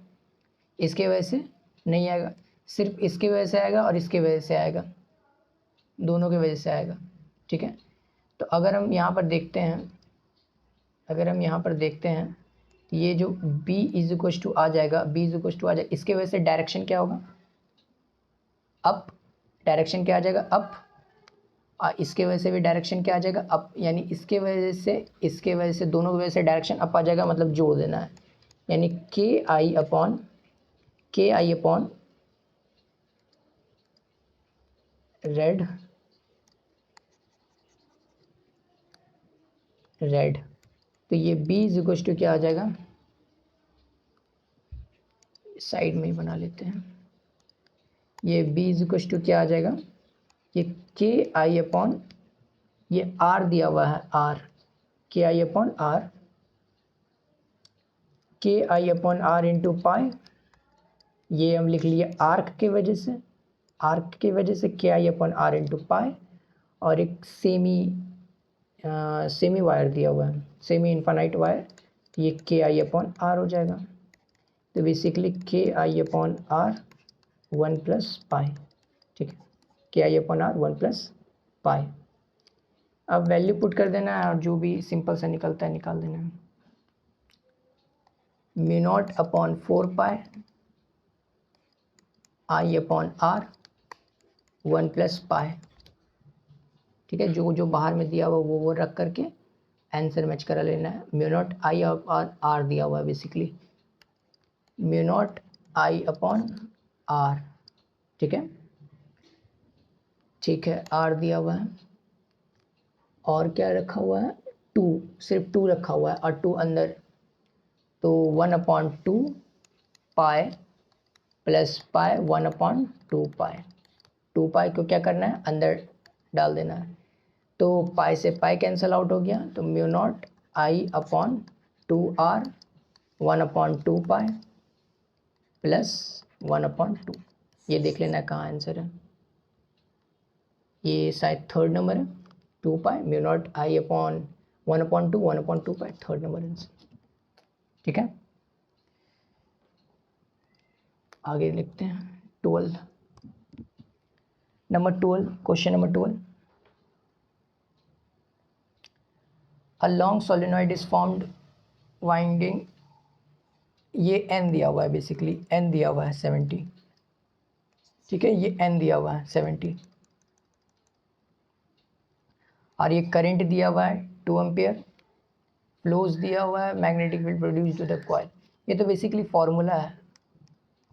इसके वजह से नहीं आएगा, सिर्फ इसकी वजह से आएगा और इसकी वजह से आएगा, दोनों की वजह से आएगा, ठीक है। तो अगर हम यहाँ पर देखते हैं, तो ये जो b इज इक्व टू आ जाएगा, b इज इक्व टू आ जाएगा, इसके वजह से डायरेक्शन क्या होगा, अप, डायरेक्शन क्या आ जाएगा, अप। इसके वजह से भी डायरेक्शन क्या आ जाएगा, अप, यानी इसके वजह से दोनों की वजह से डायरेक्शन अप आ जाएगा, मतलब जोड़ देना है, यानी के आई अपॉन रेड। तो ये b इज इक्व टू क्या आ जाएगा, साइड में ही बना लेते हैं, ये b इज इक्व टू क्या आ जाएगा, ये के आई अपॉन, ये r दिया हुआ है, r, के आई अपॉन आर इंटू पाई, ये हम लिख लिए आर्क की वजह से के आई अपॉन आर इंटू पाई, और एक सेमी वायर दिया हुआ है, सेमी इनफाइनाइट वायर, ये के आई अपॉन आर हो जाएगा। तो बेसिकली के I upon R 1 plus pi, ठीक है, k I upon R 1 plus पाई। अब वैल्यू पुट कर देना है, और जो भी सिंपल सा निकलता है निकाल देना है। Mu naught upon 4 pi I upon R 1 plus pi, ठीक है। जो बाहर में दिया हुआ वो रख करके आंसर मैच करा लेना है। Mu naught I upon R दिया हुआ है, basically mu naught I upon R, ठीक है, आर दिया हुआ है, और क्या रखा हुआ है, 2, सिर्फ 2 रखा हुआ है, और 2 अंदर, तो 1/2 पाई प्लस पाई 1/2 पाई, 2 पाई को क्या करना है, अंदर डाल देना है, तो पाई से पाई कैंसिल आउट हो गया, तो mu naught I upon 2 R 1/2 pi, plus 1/2। ये देख लेना कहाँ आंसर है, ये शायद थर्ड नंबर है, 2 पाई mu naught I upon 1/2, 1/2 pi, third number answer. ठीक है, आगे लिखते हैं 12, number 12, question number 12। A long solenoid is formed winding, ये एन दिया हुआ है, बेसिकली एन दिया हुआ है 70। ठीक है, ये एन दिया हुआ है 70 और ये करंट दिया हुआ है 2 एम्पियर, फ्लोज दिया हुआ है, magnetic field produce to the coil. ये तो बेसिकली फार्मूला है,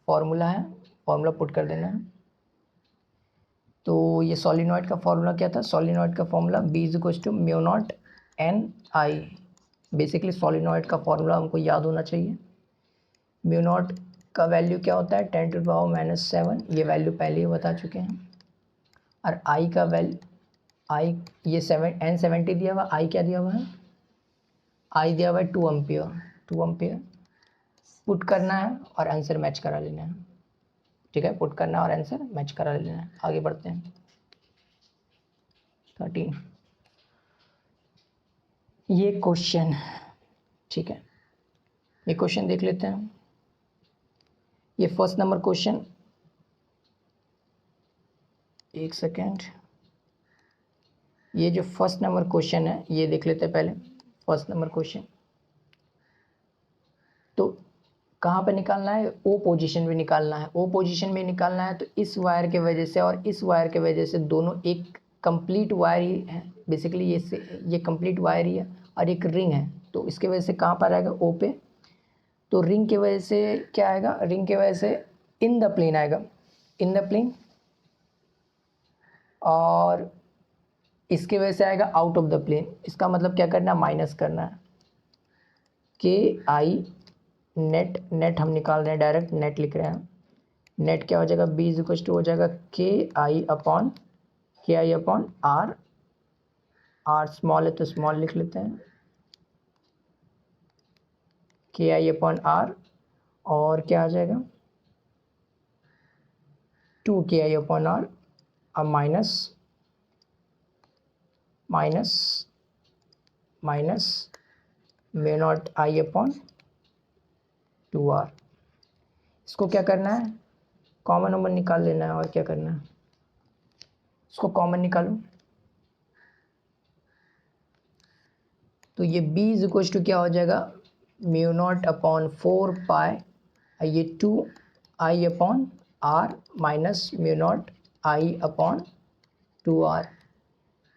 फार्मूला पुट कर देना है। तो ये सोलिनॉइड का फार्मूला क्या था, सोलिनॉइड का formula B equals to mu naught N I. Basically solenoid का फार्मूला हमको याद होना चाहिए। म्यू नॉट का वैल्यू क्या होता है 10⁻⁻⁷, ये वैल्यू पहले ही बता चुके हैं। और आई का वैल्यू, आई ये N70 दिया हुआ, आई क्या दिया हुआ है, आई दिया हुआ है 2 एम्पियर, 2 एम्पियर पुट करना है और आंसर मैच करा लेना है। ठीक है, पुट करना और आंसर मैच करा लेना है। आगे बढ़ते हैं 13, ये क्वेश्चन, ठीक है, ये क्वेश्चन देख लेते हैं। ये फर्स्ट नंबर क्वेश्चन, एक सेकेंड, ये जो फर्स्ट नंबर क्वेश्चन है ये देख लेते हैं पहले। फर्स्ट नंबर क्वेश्चन तो कहाँ पे निकालना है, ओ पोजीशन में निकालना है। ओ पोजीशन में निकालना है तो इस वायर के वजह से और इस वायर के वजह से दोनों एक कंप्लीट वायर ही है, बेसिकली ये कंप्लीट वायर ही है और एक रिंग है, तो इसके वजह से कहाँ पर आएगा, ओ पे। तो रिंग की वजह से क्या आएगा, रिंग की वजह से इन द प्लेन आएगा, इन द प्लेन, और इसके वजह से आएगा आउट ऑफ द प्लेन। इसका मतलब क्या करना है, माइनस करना है। के आई नेट, नेट हम निकाल रहे हैं, डायरेक्ट नेट लिख रहे हैं। नेट क्या हो जाएगा, B इक्वल टू हो जाएगा के I upon r, are small है तो स्मॉल लिख लेते हैं, के आई अपॉन आर, और क्या आ जाएगा 2 के आई अपॉन आर, अब minus minus minus mu naught I upon 2r। इसको क्या करना है, कॉमन नंबर निकाल लेना है, और क्या करना है, इसको कॉमन निकालो। तो ये B इक्वल टू क्या हो जाएगा, म्यू नॉट अपॉन 4 पाई, ये 2 I upon r minus mu naught I upon 2r।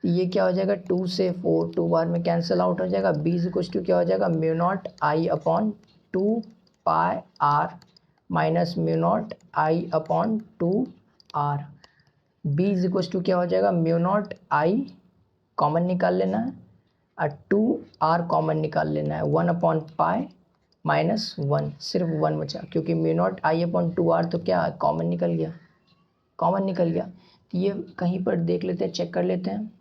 तो ये क्या हो जाएगा, 2 से 4 2 बार में कैंसिल आउट हो जाएगा। B इक्वल टू क्या हो जाएगा, mu naught I upon 2 pi R minus mu naught I upon 2r। B equal to क्या हो जाएगा, म्यू नॉट आई कॉमन निकाल लेना है और 2r कॉमन निकाल लेना है, 1 अपॉन पाई माइनस 1, सिर्फ 1 बचा, क्योंकि mu naught I upon 2r तो क्या कॉमन निकल गया, कॉमन निकल गया। तो ये कहीं पर देख लेते हैं, चेक कर लेते हैं,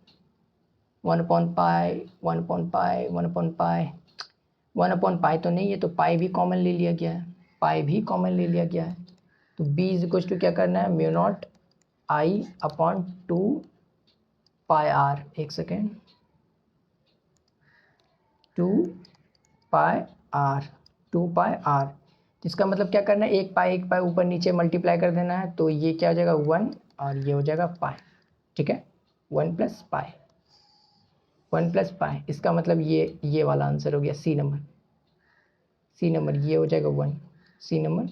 1 upon pi 1 upon pi 1 upon pi 1 upon pi तो नहीं है, तो पाई भी कॉमन ले लिया गया है, पाई भी कॉमन ले लिया गया है। तो B इक्वल टू क्या करना है, mu naught I upon 2 pi r, एक second, 2 pi r, 2 pi r, इसका मतलब क्या करना है, एक पाई ऊपर नीचे मल्टीप्लाई कर देना है, तो ये क्या हो जाएगा 1 और ये हो जाएगा पाई। ठीक है, 1 प्लस पाई, 1 प्लस पाई, इसका मतलब ये वाला आंसर हो गया, सी नंबर, सी नंबर ये हो जाएगा 1, सी नंबर।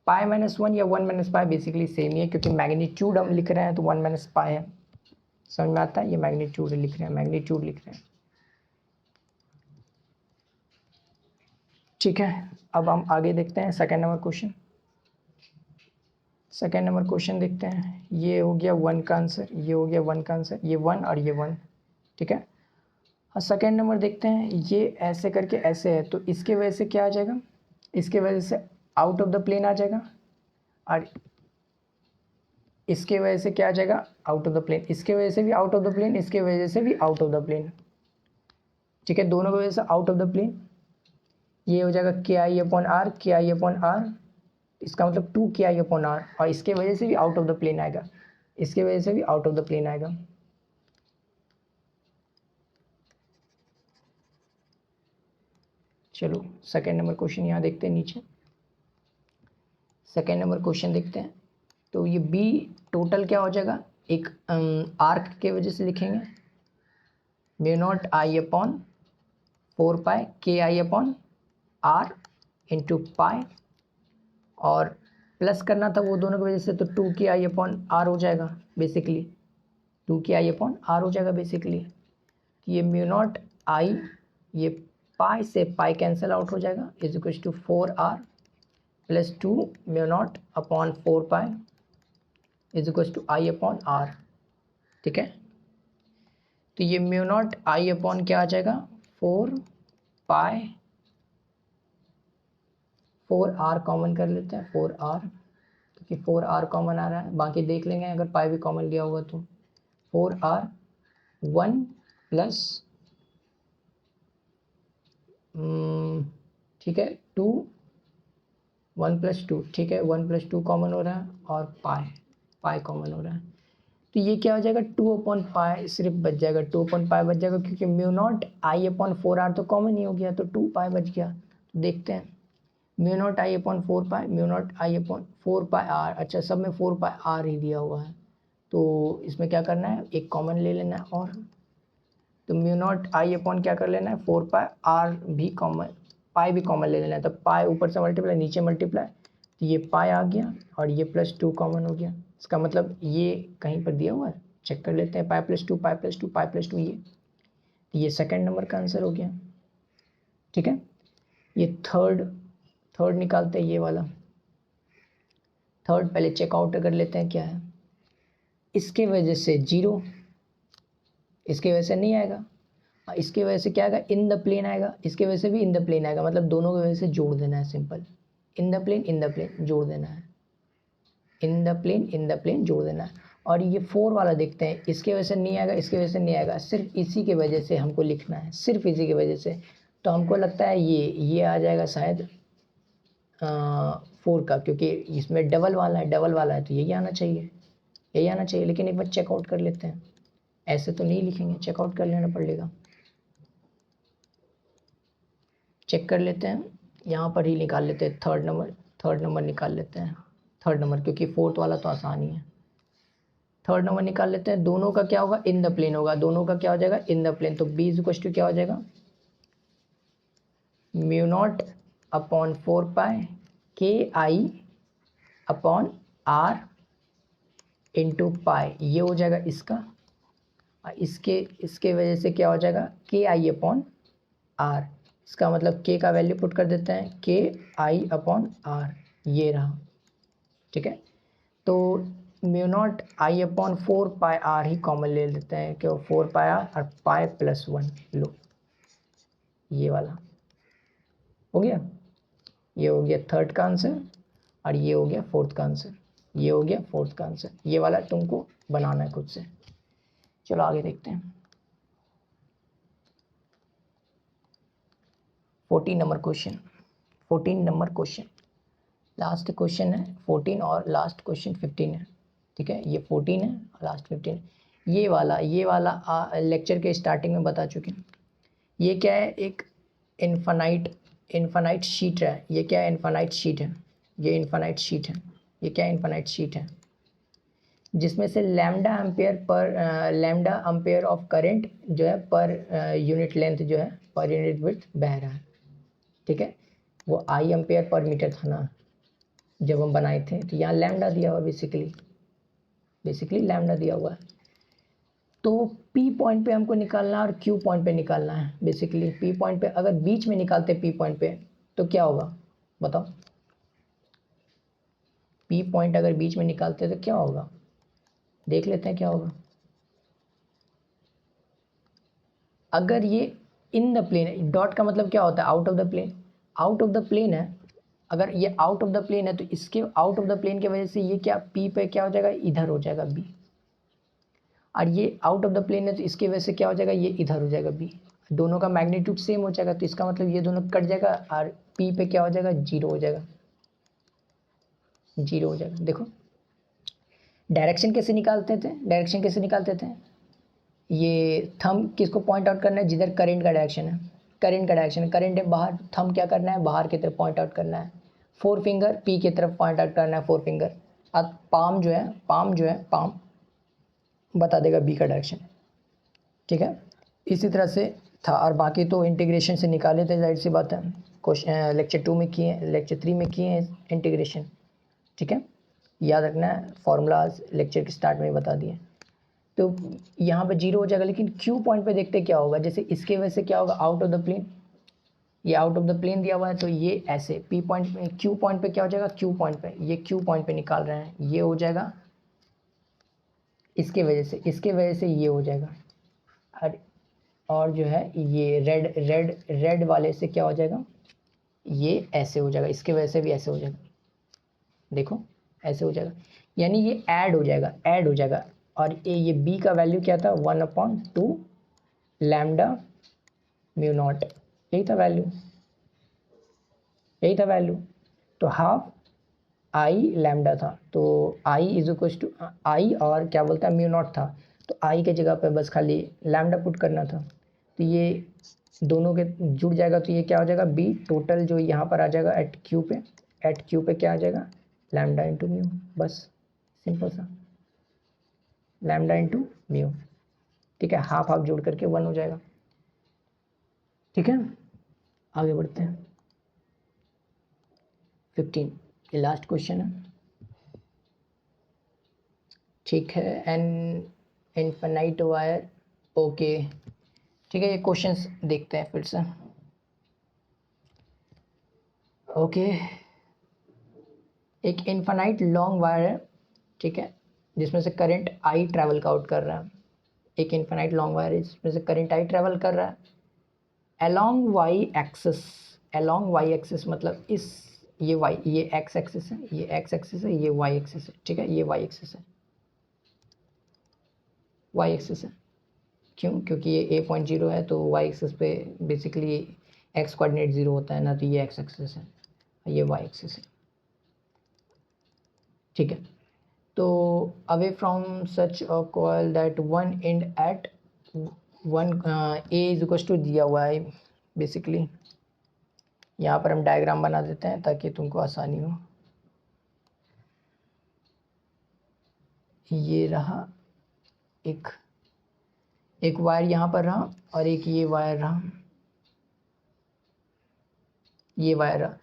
पाई माइनस 1 या 1 माइनस पाई बेसिकली सेम ही है, क्योंकि मैग्नीट्यूड हम लिख रहे हैं तो 1 माइनस पाई है, समझ में आता है, ये मैग्नीट्यूड लिख रहे हैं, मैग्नीट्यूड लिख रहे हैं। ठीक है, अब हम आगे देखते हैं second number question. Second number question देखते हैं, ये हो गया 1 का आंसर, ये हो गया 1 का आंसर, ये 1 और ये 1। ठीक है, और सेकेंड नंबर देखते हैं, ये ऐसे करके ऐसे है, तो इसके वजह से क्या आ जाएगा, इसके वजह से आउट ऑफ द प्लेन आ जाएगा, और इसके वजह से क्या आ जाएगा, आउट ऑफ द प्लेन, इसके वजह से भी आउट ऑफ द प्लेन, इसके वजह से भी आउट ऑफ द प्लेन। ठीक है, दोनों की वजह से आउट ऑफ द प्लेन। ये हो जाएगा के आई अपॉन आर, के आई अपॉन आर, इसका मतलब 2ki/r, और इसके वजह से भी आउट ऑफ द प्लेन आएगा, इसके वजह से भी आउट ऑफ द प्लेन आएगा। चलो सेकेंड नंबर क्वेश्चन यहाँ देखते हैं नीचे। सेकेंड नंबर क्वेश्चन देखते हैं। तो ये बी टोटल क्या हो जाएगा, एक आर्क के वजह से लिखेंगे μ0I/4πki/r इंटू पाई, और प्लस करना था वो दोनों की वजह से, तो 2ki/r हो जाएगा बेसिकली, 2ki/r हो जाएगा बेसिकली। ये μ0I, ये पाई से पाई कैंसिल आउट हो जाएगा, is equal to 4r plus 2 μ0/4π is equal to I/r। ठीक है, तो ये μ0I/ क्या आ जाएगा, 4r कॉमन कर लेते हैं, 4r, क्योंकि 4r कॉमन आ रहा है, बाकी देख लेंगे अगर पाई भी कॉमन लिया होगा तो। 4r 1 प्लस ठीक है 2, 1 प्लस 2, ठीक है 1 प्लस 2 कॉमन हो रहा है, और पाई कॉमन हो रहा है, तो ये क्या हो जाएगा 2/पाई सिर्फ बच जाएगा, 2/पाई बच जाएगा, क्योंकि μ0I/4r तो कॉमन ही हो गया, तो 2 पाई बच गया। तो देखते हैं μ0I/4π, μ0I/4πr, अच्छा सब में 4πr ही दिया हुआ है, तो इसमें क्या करना है, एक कॉमन ले लेना है, और तो μ0I/ क्या कर लेना है, 4πr भी कॉमन, पाई भी कॉमन ले लेना है, तो पाई ऊपर से मल्टीप्लाई नीचे मल्टीप्लाई, तो ये पाई आ गया, और ये +2 कॉमन हो गया। इसका मतलब ये कहीं पर दिया हुआ है, चेक कर लेते हैं, pi plus two pi plus two pi plus two, ये सेकंड नंबर का आंसर हो गया। ठीक है, ये थर्ड निकालते हैं, ये वाला थर्ड पहले चेकआउट कर लेते हैं क्या है। इसके वजह से 0, इसके वजह से नहीं आएगा, इसके वजह से क्या आएगा, इन द प्लेन आएगा, इसके वजह से भी इन द प्लेन आएगा, मतलब दोनों की वजह से जोड़ देना है, सिंपल, इन द प्लेन जोड़ देना है, इन द प्लेन जोड़ देना है। और ये 4 वाला देखते हैं, इसके वजह से नहीं आएगा, इसके वजह से नहीं आएगा, सिर्फ इसी के वजह से हमको लिखना है, सिर्फ इसी की वजह से, तो हमको लगता है ये आ जाएगा शायद 4 का, क्योंकि इसमें डबल वाला है, तो यही आना चाहिए, लेकिन एक बार चेकआउट कर लेते हैं, ऐसे तो नहीं लिखेंगे, चेकआउट कर लेना पड़ेगा, चेक कर लेते हैं, यहाँ पर ही निकाल लेते हैं, थर्ड नंबर निकाल लेते हैं, थर्ड नंबर, क्योंकि फोर्थ वाला तो आसान ही है। थर्ड नंबर निकाल लेते हैं, दोनों का क्या होगा, इन द प्लेन होगा, दोनों का क्या हो जाएगा, इन द प्लेन, तो b इज इक्वल टू क्या हो जाएगा, μ0/4π KI/r इंटू पाई, ये हो जाएगा इसका, इसके वजह से क्या हो जाएगा, KI/r, इसका मतलब k का वैल्यू पुट कर देते हैं, KI/r, ये रहा। ठीक है, तो μ0I/4πr ही कॉमन ले लेते हैं, क्यों 4πr और पाई प्लस 1, लो ये वाला हो गया, ये हो गया थर्ड का आंसर, और ये हो गया फोर्थ का आंसर, ये वाला तुमको बनाना है खुद से। चलो आगे देखते हैं, 14 नंबर क्वेश्चन, लास्ट क्वेश्चन है 14 और लास्ट क्वेश्चन 15 है। ठीक है, ये 14 है और लास्ट 15 है। ये वाला लेक्चर के स्टार्टिंग में बता चुके हैं। ये क्या है, एक इनफाइनाइट शीट है। ये क्या है, इनफाइनाइट शीट है। ये इनफाइनाइट शीट है जिसमें से लैम्डा एम्पेयर ऑफ करंट जो है पर यूनिट लेंथ जो है पर यूनिट विड्थ बह रहा है। ठीक है, वो आई एम्पेयर पर मीटर था ना जब हम बनाए थे, तो यहाँ लैम्डा दिया हुआ, बेसिकली लैम्डा दिया हुआ है। तो P पॉइंट पे हमको निकालना है और Q पॉइंट पे निकालना है। बेसिकली P पॉइंट पे अगर बीच में निकालते P पॉइंट पे तो क्या होगा बताओ, P पॉइंट अगर बीच में निकालते तो क्या होगा, देख लेते हैं क्या होगा। अगर ये इन द प्लेन, डॉट का मतलब क्या होता है, आउट ऑफ द प्लेन है। अगर ये आउट ऑफ द प्लेन है तो इसके आउट ऑफ द प्लेन की वजह से ये क्या P पे क्या हो जाएगा, इधर हो जाएगा B, और ये आउट ऑफ द प्लेन है तो इसकी वजह से क्या हो जाएगा, ये इधर हो जाएगा B। दोनों का मैग्नीट्यूड सेम हो जाएगा, तो इसका मतलब ये दोनों कट जाएगा और P पे क्या हो जाएगा, 0 हो जाएगा। 0 हो जाएगा। देखो डायरेक्शन कैसे निकालते थे, डायरेक्शन कैसे निकालते थे, ये थंब किसको पॉइंट आउट करना है, जिधर करंट का डायरेक्शन है, करंट का डायरेक्शन है, करंट है बाहर, थंब क्या करना है, बाहर की तरफ पॉइंट आउट करना है, फोर फिंगर पी की तरफ पॉइंट आउट करना है, फोर फिंगर। अब पाम जो है, पाम बता देगा बी का डायरेक्शन, ठीक है। इसी तरह से था, और बाकी तो इंटीग्रेशन से निकाले थे, जाहिर सी बात है, क्वेश्चन लेक्चर 2 में किए, लेक्चर 3 में किए हैं इंटीग्रेशन, ठीक है। याद रखना है, फार्मूलाज लेक्चर के स्टार्ट में ही बता दिए। तो यहाँ पे 0 हो जाएगा, लेकिन क्यू पॉइंट पे देखते क्या होगा, जैसे इसके वजह से क्या होगा, आउट ऑफ द प्लेन, ये आउट ऑफ द प्लेन दिया हुआ है, तो ये ऐसे पी पॉइंट पे, क्यू पॉइंट पे क्या हो जाएगा, क्यू पॉइंट पे, ये क्यू पॉइंट पे निकाल रहे हैं, ये हो जाएगा इसके वजह से, इसके वजह से ये हो जाएगा, और जो है ये रेड वाले से क्या हो जाएगा, ये ऐसे हो जाएगा, इसके वजह से भी ऐसे हो जाएगा, देखो ऐसे हो जाएगा, यानी ये ऐड हो जाएगा। और ये बी का वैल्यू क्या था, 1/2 लैम्डा म्यू नॉट, यही था वैल्यू, तो हाफ आई लैम्डा था, तो आई इज इक्वल टू आई, और क्या बोलता है म्यू नॉट था, तो आई के जगह पे बस खाली लैम्डा पुट करना था, तो ये दोनों के जुड़ जाएगा, तो ये क्या हो जाएगा, बी टोटल जो यहाँ पर आ जाएगा एट क्यू पे क्या आ जाएगा, लैम्डा इंटू म्यू, बस सिंपल सा लैम्डा इंटू म्यू, ठीक है। हाफ जोड़ करके 1 हो जाएगा, ठीक है। आगे बढ़ते हैं, 15 ये लास्ट क्वेश्चन है, ठीक है। एन इनफिनाइट वायर, ओके, ठीक है। ये क्वेश्चंस देखते हैं फिर से, ओके। एक इनफिनाइट लॉन्ग वायर है, ठीक है, जिसमें से करंट आई ट्रैवल का आउट कर रहा है, एक इनफिनाइट लॉन्ग वायर है जिसमें से करंट आई ट्रैवल कर रहा है अलोंग वाई एक्सिस, मतलब इस ये वाई, ये एक्स एक्सिस है, ये एक्स एक्सिस है, ये वाई एक्सिस है, ठीक है, ये वाई एक्सिस है, क्यों, क्योंकि ये a.0 है, तो वाई एक्सिस पे बेसिकली एक्स कोऑर्डिनेट 0 होता है ना, तो ये एक्स एक्सिस है, ये वाई एक्सिस है, ठीक है। तो away from such a coil that one end at one A is equal to दिया हुआ है, बेसिकली यहाँ पर हम डायग्राम बना देते हैं ताकि तुमको आसानी हो। ये रहा एक वायर यहाँ पर रहा, और एक ये वायर रहा, ये वायर रहा।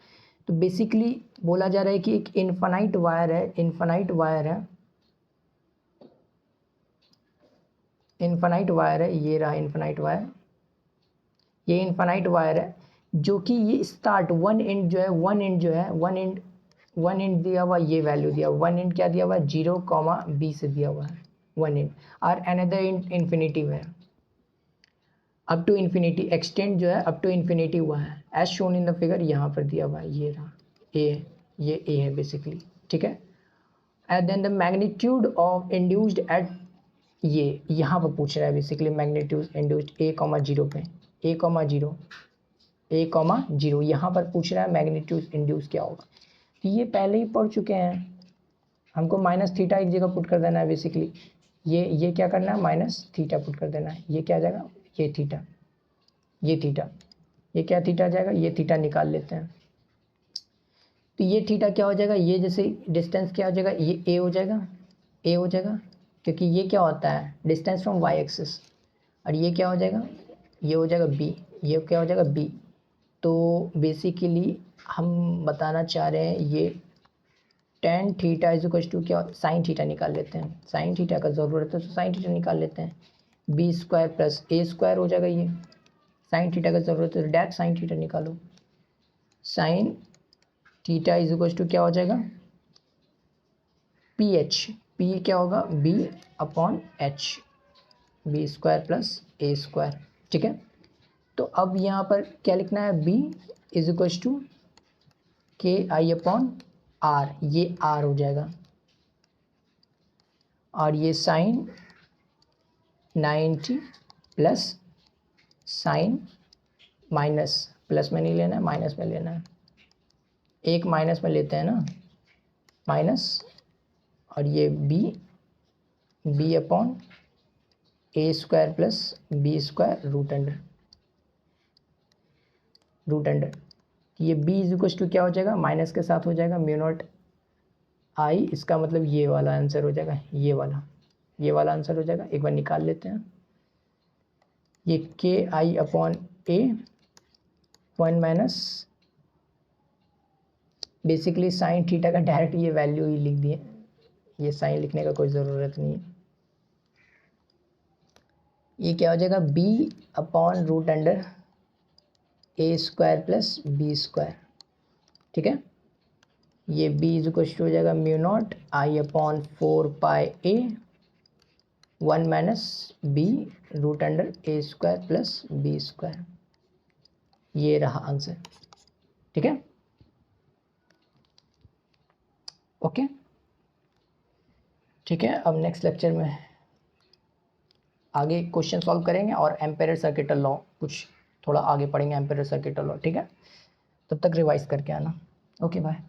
तो बेसिकली बोला जा रहा है कि एक इनफाइनाइट वायर है, इनफाइनाइट वायर है, ये रहा इनफाइनाइट वायर, ये इनफाइनाइट वायर है, जो कि ये स्टार्ट वन एंड दिया हुआ, ये वैल्यू दिया, वन एंड क्या दिया हुआ है, 0,b से दिया हुआ है वन एंड, और अनदर एंड इन्फिनिटी है, अप टू इन्फिनिटी, एक्सटेंड जो है अप टू इन्फिनिटी हुआ है, as shown in the figure, यहाँ पर दिया हुआ है, ये रहा ए, ये ए है बेसिकली, ठीक है। And then the magnitude of induced at, ये यहाँ पर पूछ रहा है बेसिकली मैग्नीट्यूड इंड्यूस्ड a,0 पे, a,0 यहाँ पर पूछ रहा है मैग्नीट्यूड इंड्यूस क्या होगा, तो ये पहले ही पढ़ चुके हैं, हमको माइनस थीटा एक जगह पुट कर देना है बेसिकली, ये क्या करना है, माइनस थीटा पुट कर देना है, ये क्या आ जाएगा, ये थीटा, ये क्या थीटा आ जाएगा, ये थीटा निकाल लेते हैं, तो ये थीटा क्या हो जाएगा, ये जैसे डिस्टेंस क्या हो जाएगा, ये ए हो जाएगा, क्योंकि ये क्या होता है, डिस्टेंस फ्रॉम वाई एक्सिस, और ये क्या हो जाएगा, ये हो जाएगा बी, ये क्या हो जाएगा बी। तो बेसिकली हम बताना चाह रहे हैं, ये tan theta is equal to क्या, साइन थीटा निकाल लेते हैं, साइन थीटा का ज़रूरत है तो साइन थीटा निकाल लेते हैं, B square plus A square हो जाएगा, ये साइन थीटा का ज़रूरत है तो डायरेक्ट साइन थीटा निकालो, sine theta is equal to क्या हो जाएगा, पी एच, पी क्या होगा, B upon H, B square plus A square, ठीक है। तो अब यहाँ पर क्या लिखना है, B is equal to K I upon are, ये आर हो जाएगा, और ये साइन 90 प्लस साइन प्लस में नहीं लेना है, माइनस में लेना है, एक माइनस में लेते हैं ना, माइनस और ये बी अपॉन ए square plus B square root under ये b इज इक्वल टू क्या हो जाएगा, माइनस के साथ हो जाएगा म्यू नॉट आई, इसका मतलब ये वाला आंसर हो जाएगा, ये वाला आंसर हो जाएगा। एक बार निकाल लेते हैं, ये के I upon A 1 minus basically sign theta का डायरेक्ट ये वैल्यू ही लिख दिए, ये साइन लिखने का कोई ज़रूरत नहीं है। ये क्या हो जाएगा, b upon root under a square plus B square, ठीक है। ये b इज इक्वल टू हो जाएगा mu naught I upon 4 pi A 1 minus B root under a square plus B square, ये रहा आंसर, ठीक है। ओके ठीक है, अब नेक्स्ट लेक्चर में आगे क्वेश्चन सॉल्व करेंगे और एम्पेयर सर्किटल लॉ कुछ थोड़ा आगे पढ़ेंगे, एम्पेयर सर्किटल लॉ, ठीक है। तब तक रिवाइज करके आना। Okay bye.